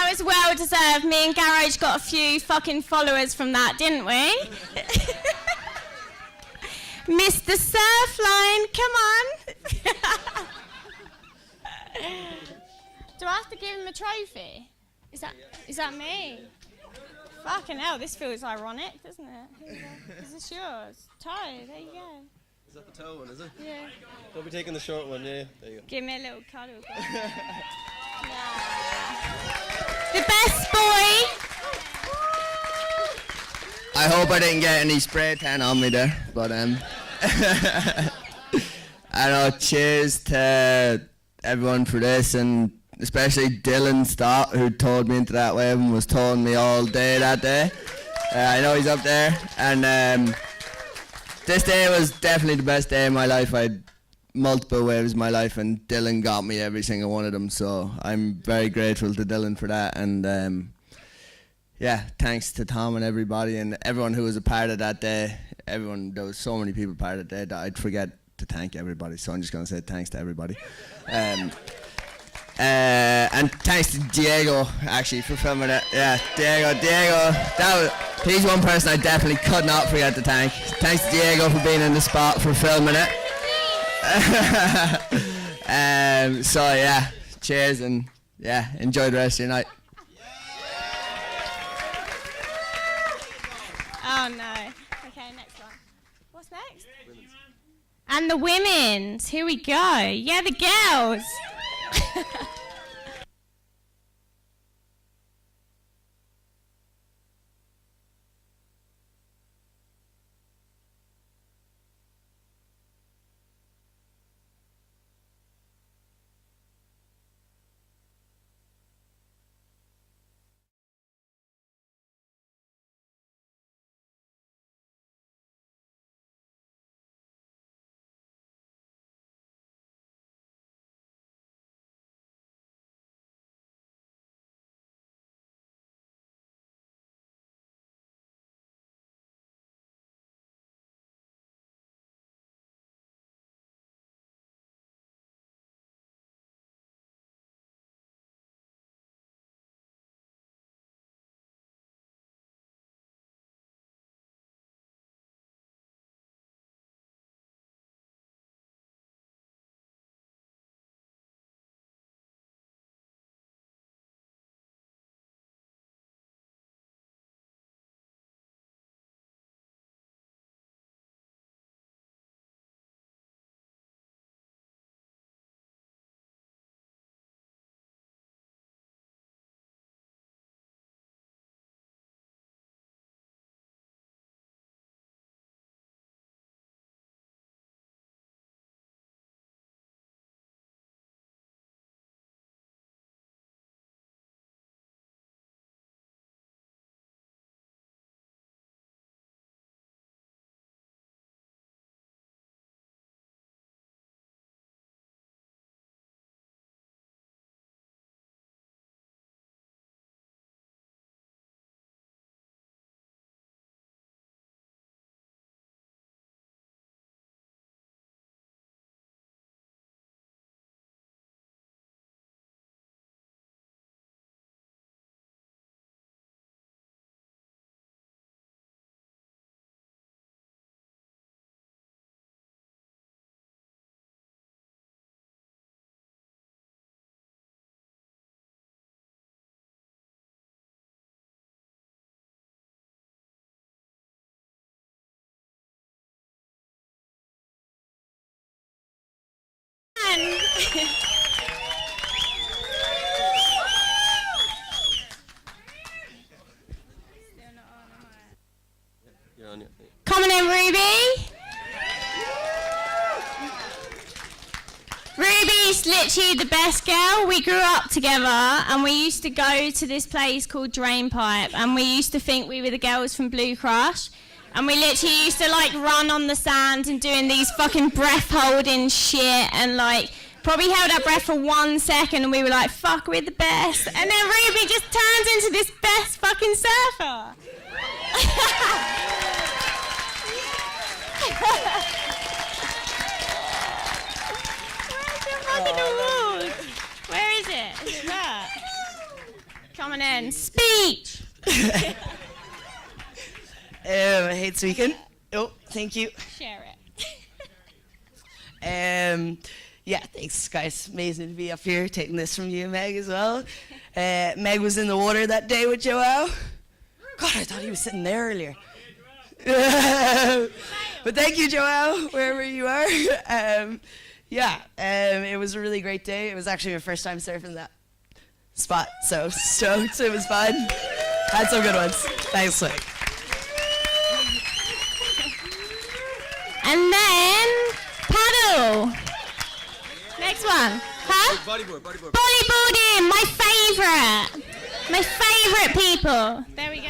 that was well deserved. Me and Garage got a few fucking followers from that, didn't we? Mr. Surfline, come on. Do I have to give him a trophy? Is that me? Fucking hell, this feels ironic, doesn't it? Here you go. Is this yours? Tie, there you go. Is that the toe one, is it? Yeah. Don't be taking the short one, yeah. There you go. Give me a little cuddle. The best boy. I hope I didn't get any spray tan on me there, but I know. Cheers to everyone for this, and especially Dylan Stott, who told me into that wave and was telling me all day that day. I know he's up there, and this day was definitely the best day of my life. I had multiple waves in my life, and Dylan got me every single one of them, so I'm very grateful to Dylan for that. And yeah, thanks to Tom and everybody and everyone who was a part of that day. There was so many people part of the day that I'd forget to thank everybody, so I'm just going to say thanks to everybody. And thanks to Diego, actually, for filming it. Yeah, Diego, he's one person I definitely could not forget to thank. Thanks to Diego for being in the spot for filming it. So yeah, cheers, and yeah, enjoy the rest of your night. Oh no. Okay, next one. What's next? And the women's. Here we go. Yeah, the girls. You're on, yeah. Coming in, Ruby. Ruby's literally the best girl. We grew up together and we used to go to this place called Drain Pipe, and we used to think we were the girls from Blue Crush. And we literally used to like run on the sand and doing these fucking breath holding shit, and like probably held our breath for 1 second and we were like, fuck, we're the best. And then Ruby just turns into this best fucking surfer. Where's your fucking award? Where is it? Is it that? Come Come on in. Speech! I hate speaking. Oh, thank you. Share it. Yeah, thanks, guys. Amazing to be up here, taking this from you, Meg, as well. Meg was in the water that day with Joao. God, I thought he was sitting there earlier. But thank you, Joao, wherever you are. It was a really great day. It was actually my first time surfing that spot, so stoked. It was fun. Had some good ones. Thanks, Meg. And then paddle. Next one. Huh? Bodyboard. Bodyboarding, my favourite people. There we go.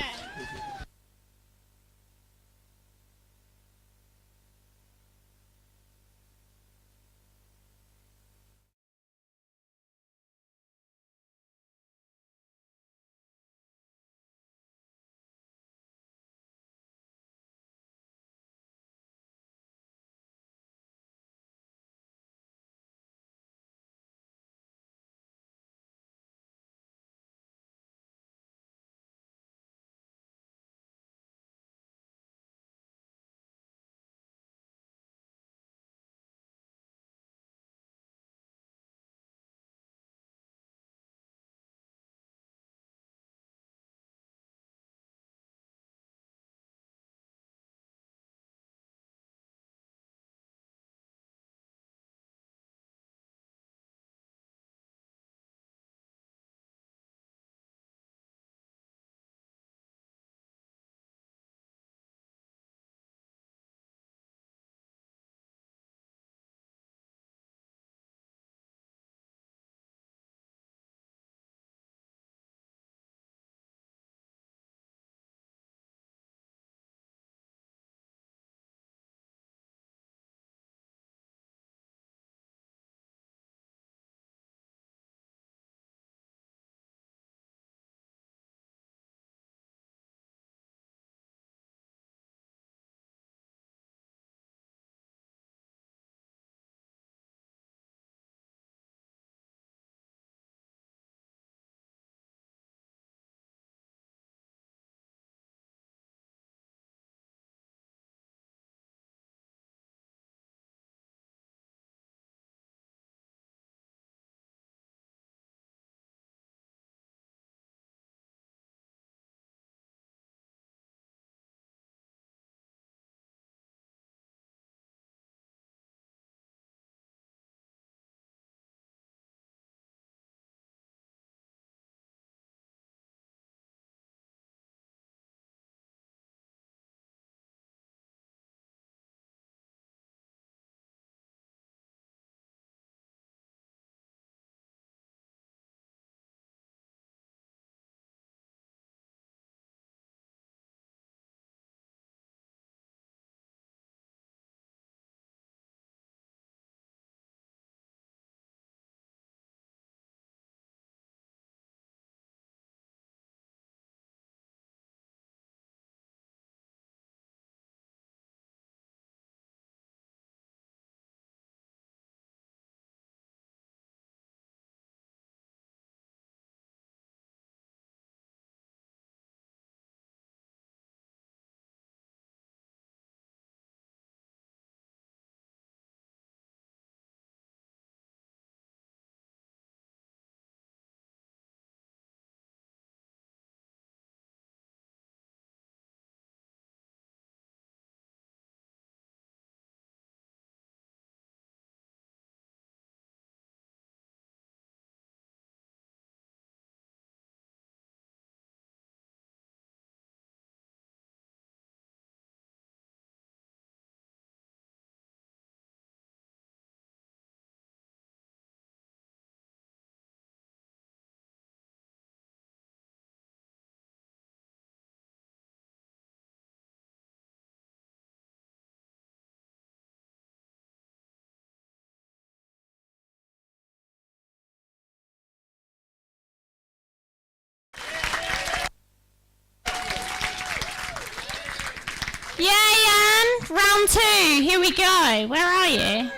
Yeah, Jan, round 2. Here we go. Where are you?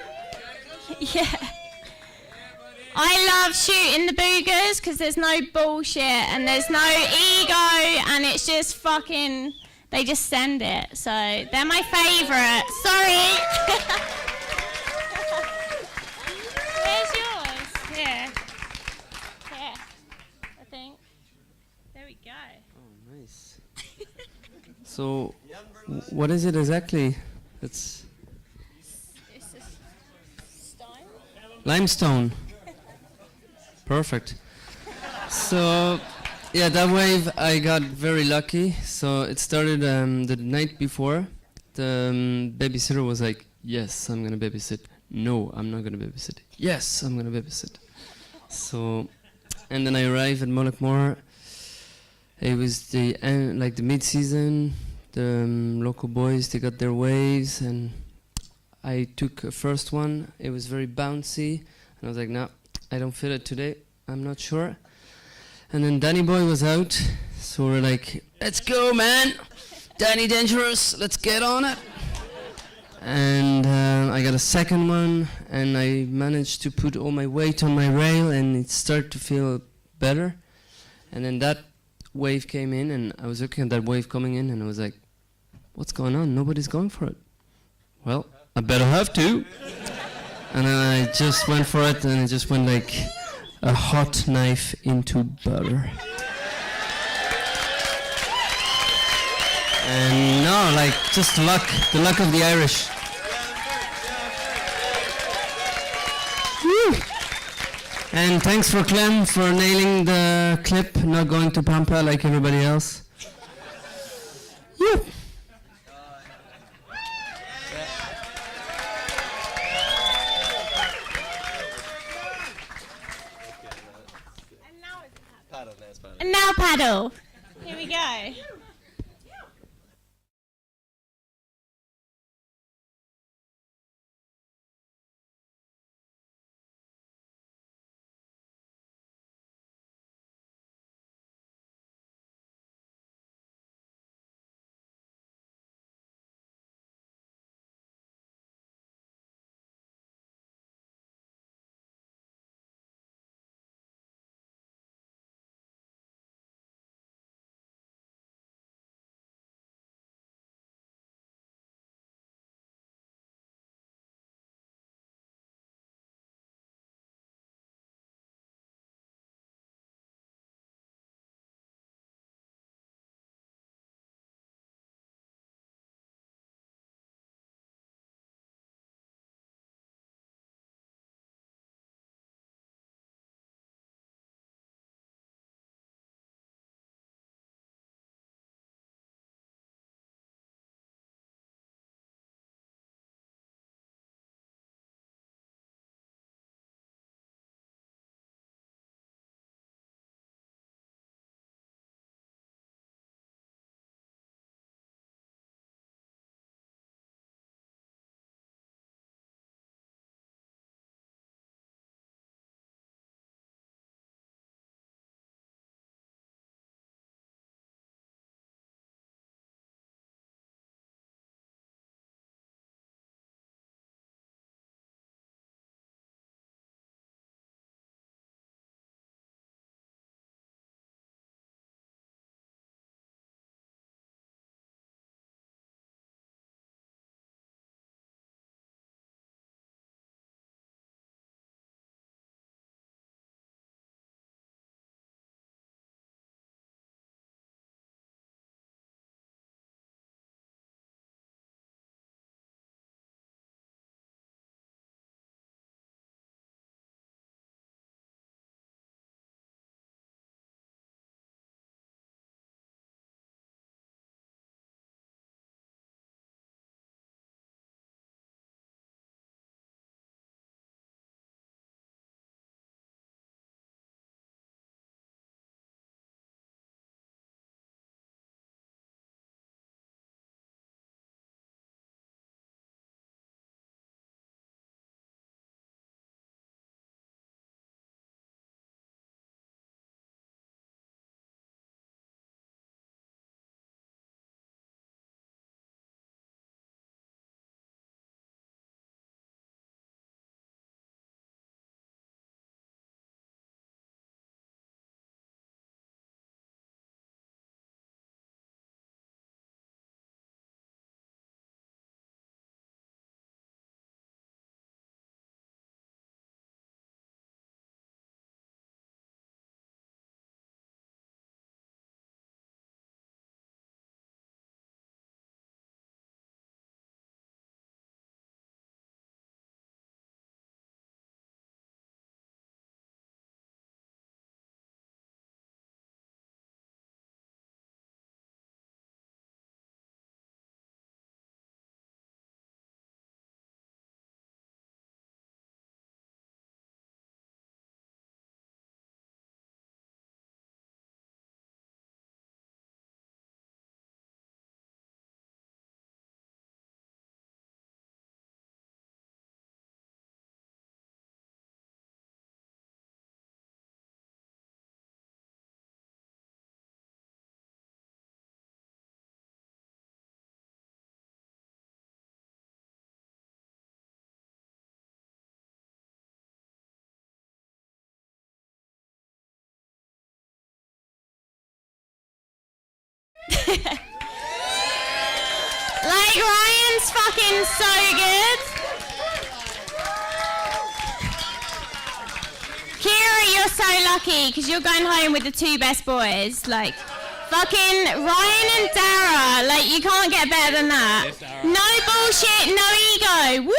Yeah. I love shooting the boogers because there's no bullshit and there's no ego and it's just fucking, they just send it. So they're my favourite. Sorry. Where's yours? Here. Here, I think. There we go. Oh, nice. So, what is it exactly? It's limestone. Perfect. So, yeah, that wave I got very lucky. So it started the night before. The babysitter was like, "Yes, I'm gonna babysit." "No, I'm not gonna babysit." "Yes, I'm gonna babysit." So, and then I arrived at Mullaghmore. It was the end, like the mid-season. The local boys, they got their waves, and I took a first one. It was very bouncy, and I was like, "No, I don't feel it today. I'm not sure." And then Danny Boy was out, so we're like, "Let's go, man! Danny Dangerous, let's get on it!" And I got a second one, and I managed to put all my weight on my rail, and it started to feel better. And then that wave came in, and I was looking at that wave coming in, and I was like, "What's going on? Nobody's going for it." Well, I better have to. And I just went for it, and it just went like a hot knife into butter. And no, like just luck, the luck of the Irish. Woo. And thanks for Clem for nailing the clip, not going to Pampa like everybody else. Yep. And now paddle. Here we go. Like, Ryan's fucking so good. Kira, you're so lucky because you're going home with the 2 best boys. Like, fucking Ryan and Dara. Like, you can't get better than that. No bullshit, no ego. Woo!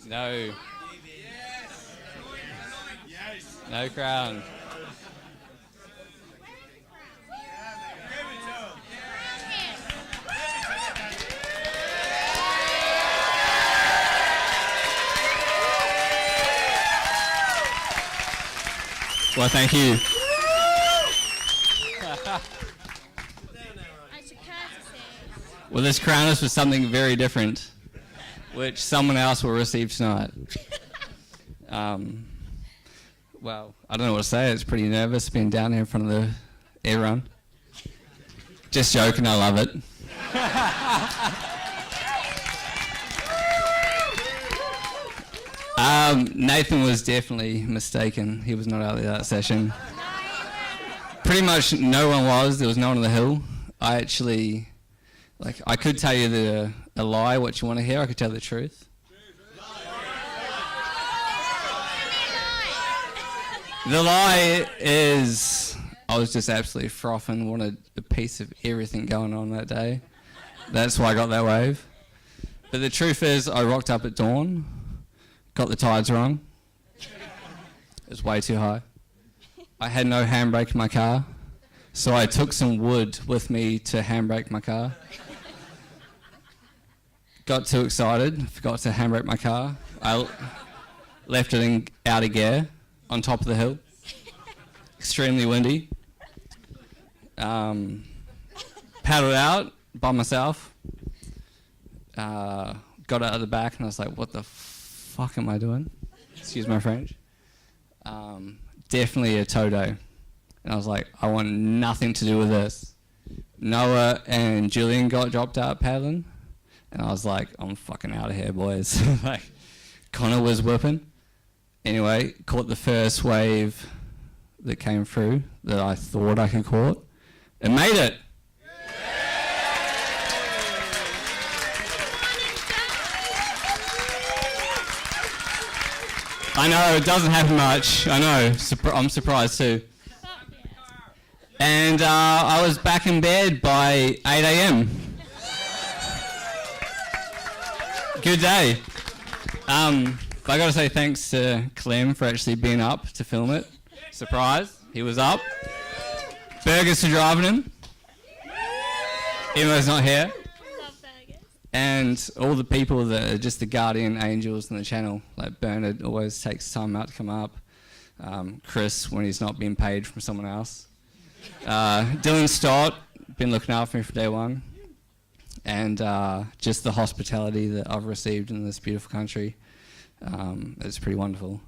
No. No crown. Well, thank you. Well, this crown is for something very different, which someone else will receive tonight. Well, I don't know what to say. It's pretty nervous being down here in front of everyone. Just joking, I love it. Nathan was definitely mistaken. He was not out there that session. Pretty much no one was. There was no one on the hill. I actually, like, I could tell you a lie, what you want to hear. I could tell the truth. The lie is I was just absolutely frothing, wanted a piece of everything going on that day. That's why I got that wave. But the truth is I rocked up at dawn, got the tides wrong. It was way too high. I had no handbrake in my car, so I took some wood with me to handbrake my car. Got too excited, forgot to handbrake my car. I left it out of gear on top of the hill. Extremely windy. Paddled out by myself. Got out of the back and I was like, what the fuck am I doing? Excuse my French. Definitely a Toto. And I was like, I want nothing to do with this. Noah and Julian got dropped out paddling. And I was like, I'm fucking out of here, boys. Like, Connor was whipping. Anyway, caught the first wave that came through that I thought I could caught. And made it. I know, it doesn't happen much. I know, I'm surprised too. And I was back in bed by 8 a.m. Good day. But I gotta say thanks to Clem for actually being up to film it. Surprise, he was up. Burgers for driving him. Even though he's not here. And all the people that are just the guardian angels in the channel, like Bernard always takes time out to come up. Chris, when he's not being paid from someone else. Dylan Stott, been looking after me for day one. And just the hospitality that I've received in this beautiful country. It's pretty wonderful.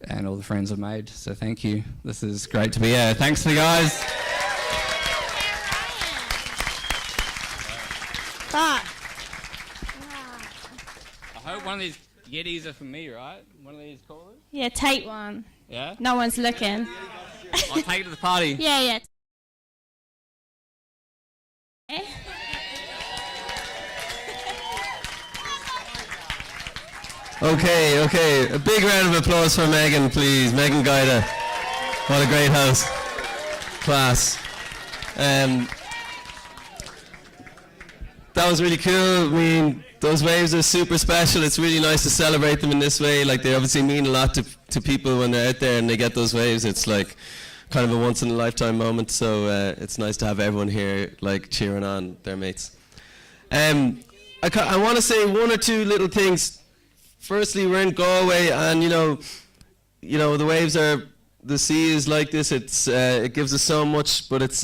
And all the friends I've made, so thank you. This is great to be here. Thanks to the guys. I hope one of these Yetis are for me, right? One of these callers? Yeah, take one. Yeah? No one's looking. I'll take it to the party. Yeah. Okay. A big round of applause for Megan, please. Megan Guida. What a great house. Class. That was really cool. I mean, those waves are super special. It's really nice to celebrate them in this way. Like, they obviously mean a lot to people when they're out there and they get those waves. It's like kind of a once in a lifetime moment. So it's nice to have everyone here like cheering on their mates. I want to say one or two little things. Firstly, we're in Galway, and you know, the waves are, the sea is like this. It gives us so much, but it's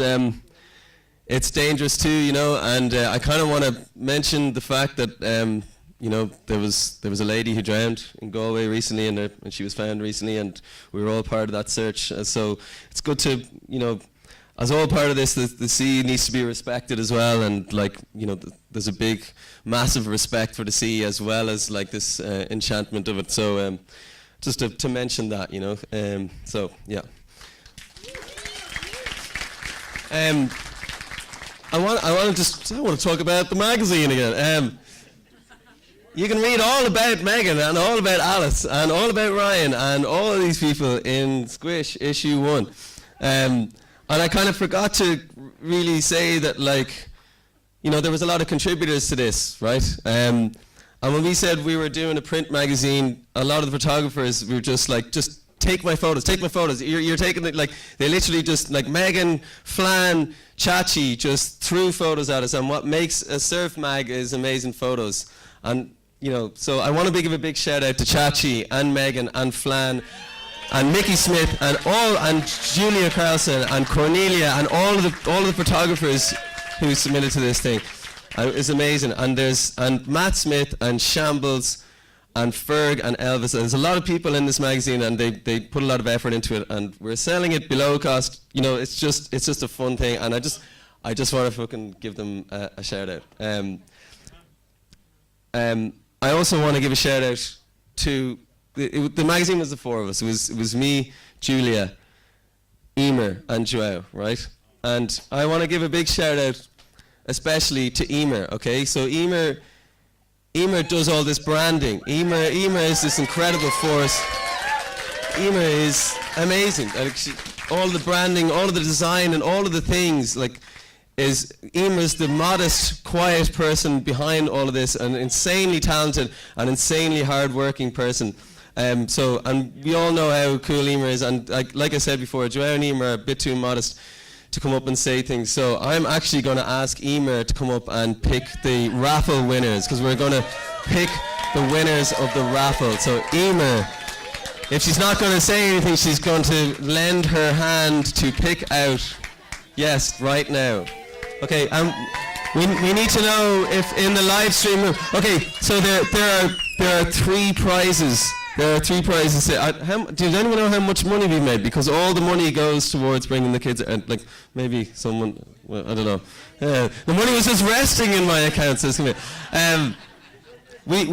dangerous too, you know. And I kind of want to mention the fact that there was a lady who drowned in Galway recently, and she was found recently, and we were all part of that search. So it's good to, as all part of this, the sea needs to be respected as well, and there's a big, massive respect for the sea as well as like this enchantment of it. So just to mention that, you know. So yeah. I want to talk about the magazine again. You can read all about Megan and all about Alice and all about Ryan and all of these people in Squish issue 1. And I kind of forgot to really say that, like, you know, there was a lot of contributors to this, right? And when we said we were doing a print magazine, a lot of the photographers were just like, just take my photos, take my photos. You're taking it, like, they literally just, like, Megan, Flan, Chachi just threw photos at us, and what makes a surf mag is amazing photos. And, you know, so I want to give a big shout out to Chachi and Megan and Flan and Mickey Smith and Julia Carlson and Cornelia and all of the photographers who submitted to this thing. It's amazing. And Matt Smith and Shambles and Ferg and Elvis. There's a lot of people in this magazine, and they put a lot of effort into it, and we're selling it below cost. You know, it's just a fun thing, and I just want to fucking give them a shout out. I also want to give a shout out to the magazine was the 4 of us. It was me, Julia, Emer, and Joao, right? And I want to give a big shout out, especially to Emer. Okay, so Emer does all this branding. Emer is this incredible force. Emer is amazing. Like, all the branding, all of the design, and all of the things, like, Emer's the modest, quiet person behind all of this, an insanely talented and insanely hard-working person. And we all know how cool Emer is, and like I said before, Joao and Emer are a bit too modest to come up and say things. So I'm actually going to ask Emer to come up and pick the raffle winners, because we're going to pick the winners of the raffle. So Emer, if she's not going to say anything, she's going to lend her hand to pick out. Yes, right now. Okay, we need to know if in the live stream room. Okay, so there are 3 prizes. There are 3 prizes. Does anyone know how much money we made? Because all the money goes towards bringing the kids. Like, maybe someone. Well, I don't know. The money was just resting in my account. So it's gonna be,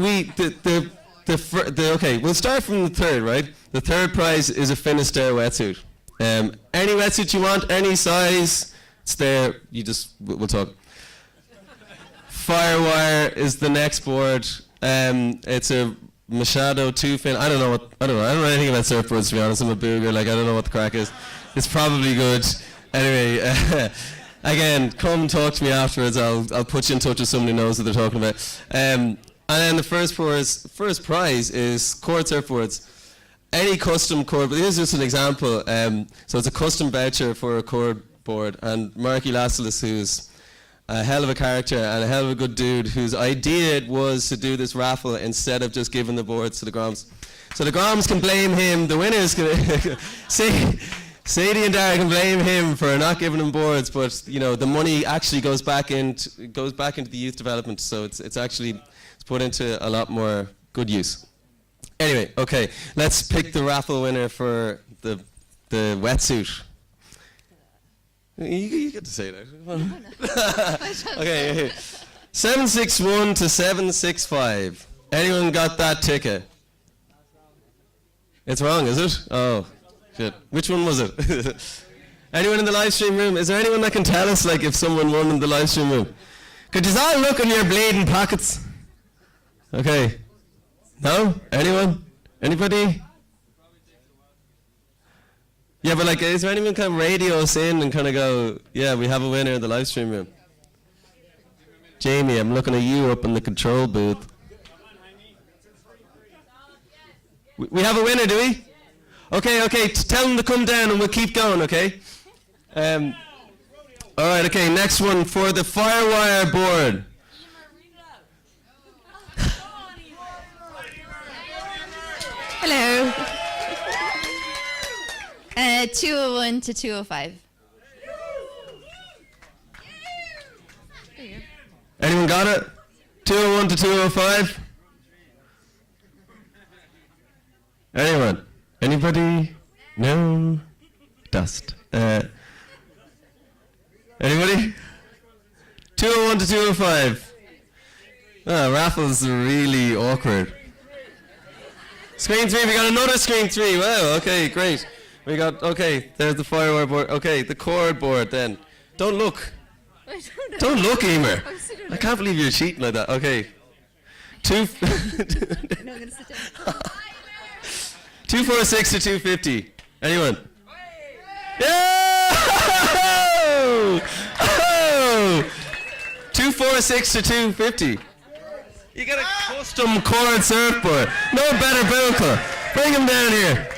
okay, we'll start from the 3rd, right? The 3rd prize is a Finisterre wetsuit. Any wetsuit you want, any size, it's there. We'll talk. Firewire is the next board. It's a Machado 2-fin. I don't know anything about surfboards, to be honest. I'm a booger. Like, I don't know what the crack is. It's probably good. Anyway, again, come talk to me afterwards. I'll put you in touch with someone who knows what they're talking about. And then the first prize is cord surfboards. Any custom cord, but this is just an example. So it's a custom voucher for a cord board, and Marky Lasselis, who's a hell of a character and a hell of a good dude, whose idea it was to do this raffle instead of just giving the boards to the Groms. So the Groms can blame him, the winners can Sadie and Dara can blame him for not giving them boards, but you know, the money actually goes back into the youth development, so it's put into a lot more good use. Anyway, okay, let's pick the raffle winner for the wetsuit. You get to say that. Okay, 761 to 765. Anyone got that ticket? It's wrong, is it? Oh, shit. Which one was it? Anyone in the live stream room? Is there anyone that can tell us, like, if someone won in the live stream room? Could you all look in your bleeding pockets? Okay. No? Anyone? Anybody? Yeah, but like, is there anyone kind of radio us in and kind of go, yeah, we have a winner in the live stream room? Jamie, I'm looking at you up in the control booth. We have a winner, do we? Okay, tell them to come down and we'll keep going, okay? All right, okay, next one for the Firewire board. Hello. 201 to 205. Anyone got it? 201 to 205? Anyone? Anybody? No? Dust. Anybody? 201 to 205. Raffles are really awkward. Screen 3, we got another screen 3. Wow, okay, great. We got, okay, there's the firewire board. Okay, the chord board then. Don't look. Don't look, Emer. I can't believe you're cheating like that. Okay. 246 to 250. Anyone? Yeah! Oh! 246 to 250. You got a custom chord surfboard. No better vocal. Bring him down here.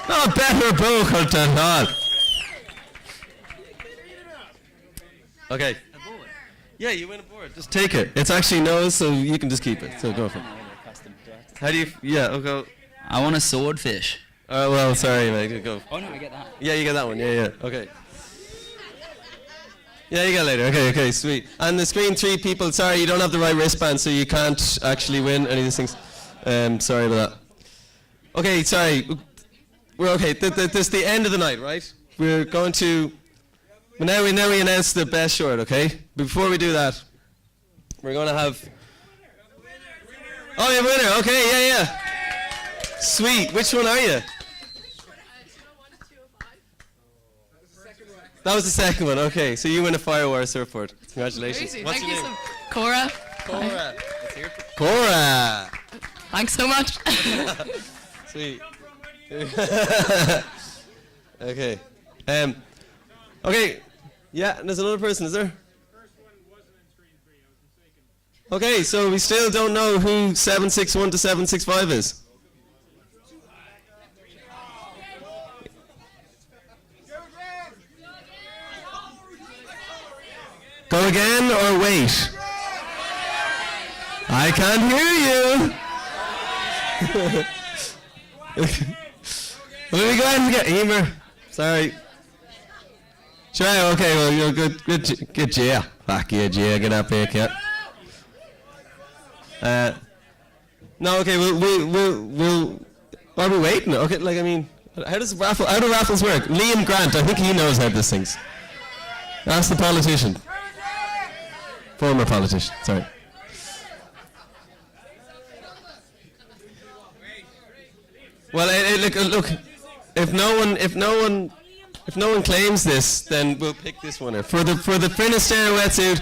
No better vocal than that. Okay. Yeah, you win a board. Just take it. It's actually no, so you can just keep it. So go for it. How do you? Yeah. Okay. I want a swordfish. Oh well, sorry, mate. Go. Oh no, I get that. Yeah, you get that one. Yeah. Okay. Yeah, you get it later. Okay, sweet. And the screen 3 people, sorry, you don't have the right wristband, so you can't actually win any of these things. Sorry about that. Okay, sorry. We're okay. This is the end of the night, right? We're going to. Now we announce the best short, okay? Before we do that, we're going to have. Oh, you're a winner. Okay, yeah. Sweet. Which one are you? That was the second one. Okay, so you win a Firewire surfboard. Congratulations. Crazy. What's Thank your you name? Cora. Cora. Cora. Thanks so much. Sweet. Okay. Okay. Yeah, and there's another person, is there? Okay, so we still don't know who 761 to 765 is. Go again or wait? I can't hear you. Let me go ahead and get Emer. Sorry. Try. Okay. Well, you're good. Good. Gia. Fuck yeah, Gia. Get up here, kid. No. Okay. We'll. Are we waiting? Okay. Like I mean, how do raffles work? Liam Grant. I think he knows how this things. Ask the politician. Former politician. Sorry. Well, look. If no one claims this, then we'll pick this winner for the Finisterre wetsuit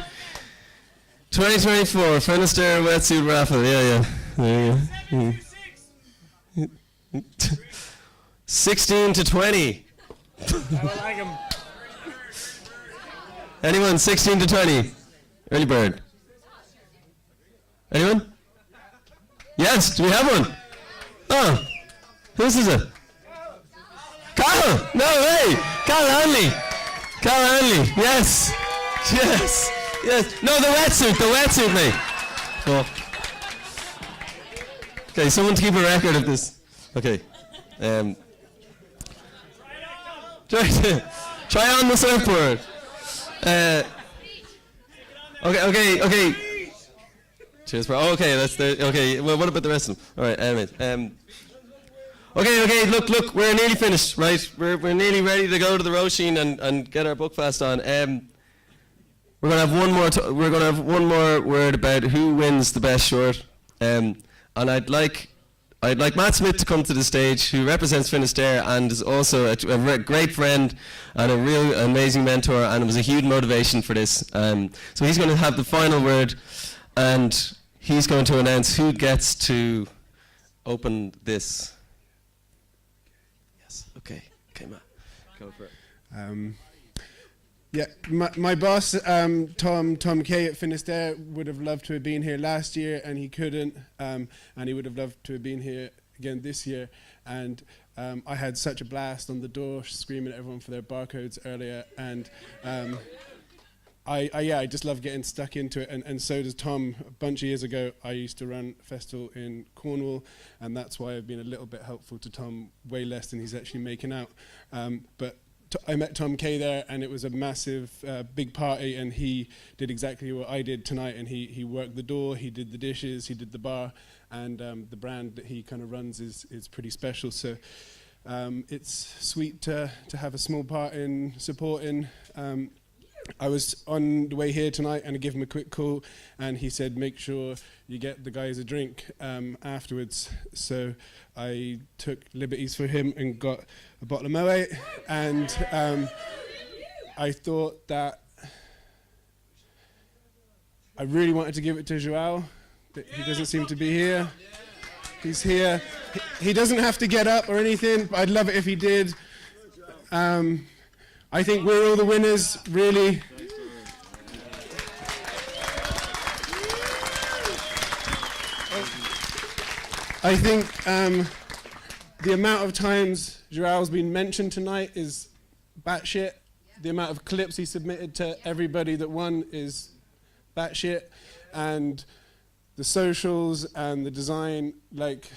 2024 Finisterre wetsuit raffle. Yeah. There you go. 16 to 20. I don't like him. Anyone? 16 to 20. Early bird. Anyone? Yes. Do we have one? Oh. Whose is it? Carl! No way! Carl Hanley! Yes! No, the wetsuit, mate. Oh. Okay, someone to keep a record of this. Okay. Try on the surfboard. Okay. Cheers, bro. Okay, okay. Well, what about the rest of them? All right, Okay, look, we're nearly finished, right? We're nearly ready to go to the Roisin and get our book fast on. We're gonna have one more word about who wins the best short. And I'd like Matt Smith to come to the stage, who represents Finisterre and is also a great friend and a real amazing mentor, and was a huge motivation for this. So he's going to have the final word, and he's going to announce who gets to open this. Okay, Matt, go for it. Yeah, my boss, Tom Kay at Finisterre, would have loved to have been here last year, and he couldn't, and he would have loved to have been here again this year. And I had such a blast on the door, screaming at everyone for their barcodes earlier, and I just love getting stuck into it, and so does Tom. A bunch of years ago, I used to run a festival in Cornwall, and that's why I've been a little bit helpful to Tom, way less than he's actually making out. But I met Tom Kay there, and it was a massive, big party, and he did exactly what I did tonight, and he worked the door, he did the dishes, he did the bar, and the brand that he kind of runs is pretty special. So it's sweet to have a small part in supporting I was on the way here tonight and I gave him a quick call and he said make sure you get the guys a drink afterwards. So I took liberties for him and got a bottle of Moet, and I thought that I really wanted to give it to Joao, but he doesn't seem to be here. He's here. He doesn't have to get up or anything, but I'd love it if he did. I think we're all the winners, really. I think the amount of times Joao's been mentioned tonight is batshit. The amount of clips he submitted to everybody that won is batshit. And the socials and the design, like,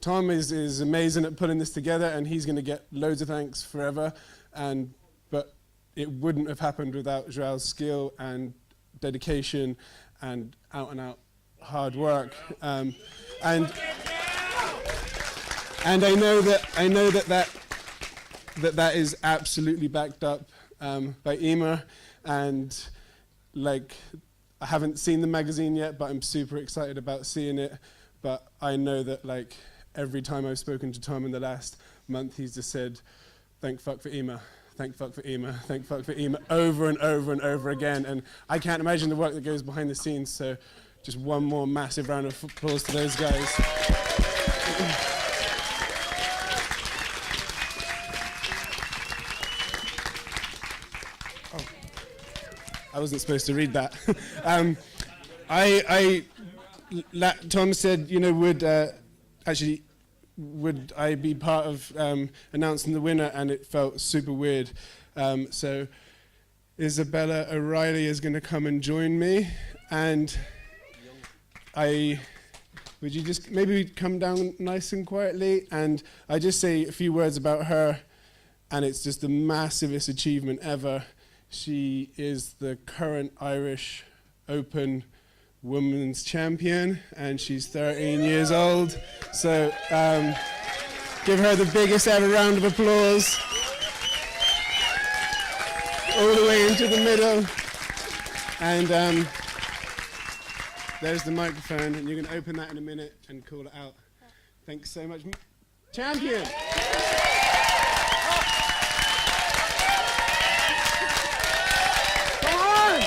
Tom is amazing at putting this together, and he's going to get loads of thanks forever. But it wouldn't have happened without Joao's skill and dedication and out-and-out hard work. And I know that is absolutely backed up by Emer, and like, I haven't seen the magazine yet, but I'm super excited about seeing it. But I know that, like, every time I've spoken to Tom in the last month, he's just said, thank fuck for Emer, thank fuck for Emer, thank fuck for Emer, over and over and over again. And I can't imagine the work that goes behind the scenes, so just one more massive round of applause to those guys. Oh, I wasn't supposed to read that. Tom said, you know, would I be part of announcing the winner, and it felt super weird. So Isabella O'Reilly is going to come and join me, and would you just maybe come down nice and quietly, and I just say a few words about her, and it's just the massivest achievement ever. She is the current Irish Open Women's Champion, and she's 13 years old. So give her the biggest ever round of applause. All the way into the middle. And there's the microphone, and you're going to open that in a minute and call it out. Thanks so much. Champion! Come on!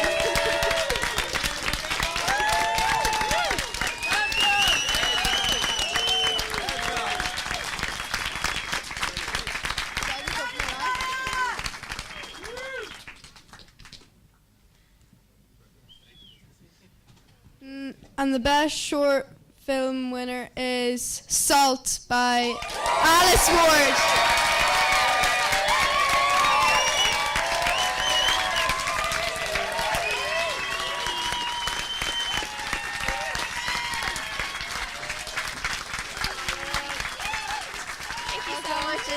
And the best short film winner is Salt by Alice Ward. Thank you so much.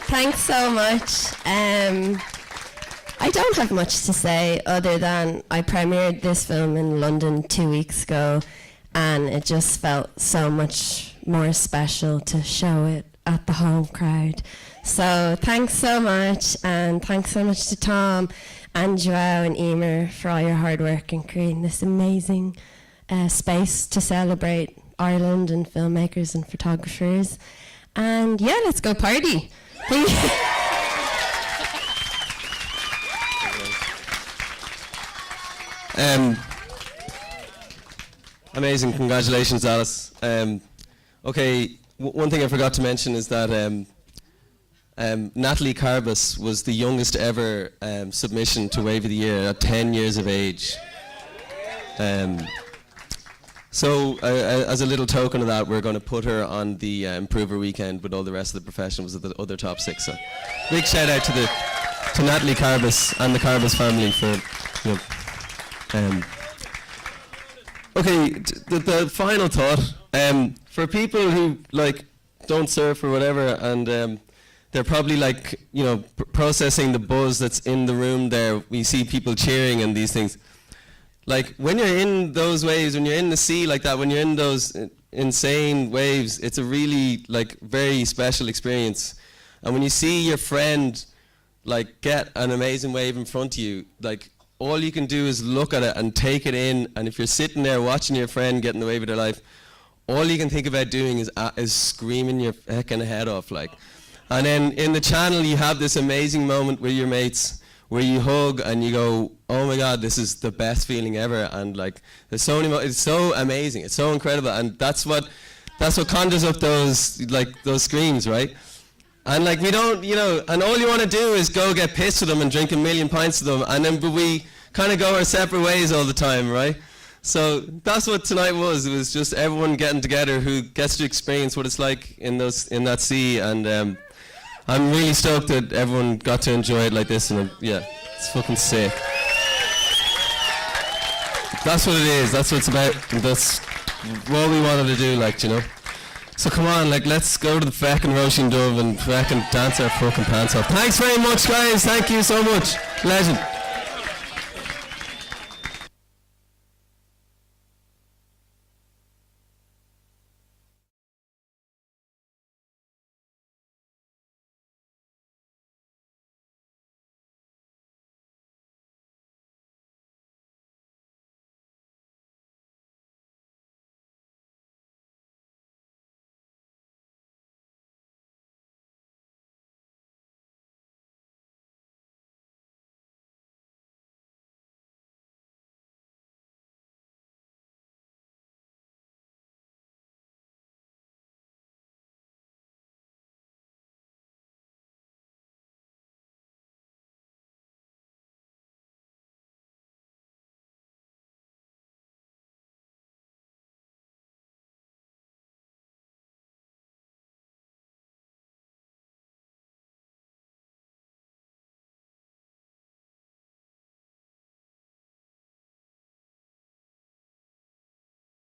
Thanks so much. I don't have much to say other than I premiered this film in London 2 weeks ago, and it just felt so much more special to show it at the home crowd. So thanks so much, and thanks so much to Tom and Joao and Emer for all your hard work in creating this amazing space to celebrate Ireland and filmmakers and photographers. And yeah, let's go party. Amazing, congratulations, Alice. Okay, one thing I forgot to mention is that Natalie Carbus was the youngest ever submission to Wave of the Year at 10 years of age. So as a little token of that, we're going to put her on the Improver weekend with all the rest of the professionals of the other top 6. So big shout out to Natalie Carbus and the Carbus family for, you know, okay, the final thought, for people who like don't surf or whatever, and they're probably like, you know, processing the buzz that's in the room there. We see people cheering and these things. Like when you're in those waves, when you're in the sea like that, when you're in those insane waves, it's a really like very special experience. And when you see your friend like get an amazing wave in front of you, like all you can do is look at it and take it in. And if you're sitting there watching your friend getting the wave of their life, all you can think about doing is screaming your heckin' head off, like. And then in the channel you have this amazing moment with your mates where you hug and you go, oh my God, this is the best feeling ever. And like, there's so many, it's so amazing, it's so incredible. And that's what conjures up those screams, right? And like we don't, you know, and all you want to do is go get pissed with them and drink 1,000,000 pints of them, and then but we kind of go our separate ways all the time, right? So that's what tonight was. It was just everyone getting together who gets to experience what it's like in that sea, and I'm really stoked that everyone got to enjoy it like this, and yeah, it's fucking sick. That's what it is. That's what it's about. And that's what we wanted to do, like, you know. So come on, like, let's go to the fucking Roisin Dove and fucking dance our fucking pants off. Thanks very much, guys. Thank you so much. Legend.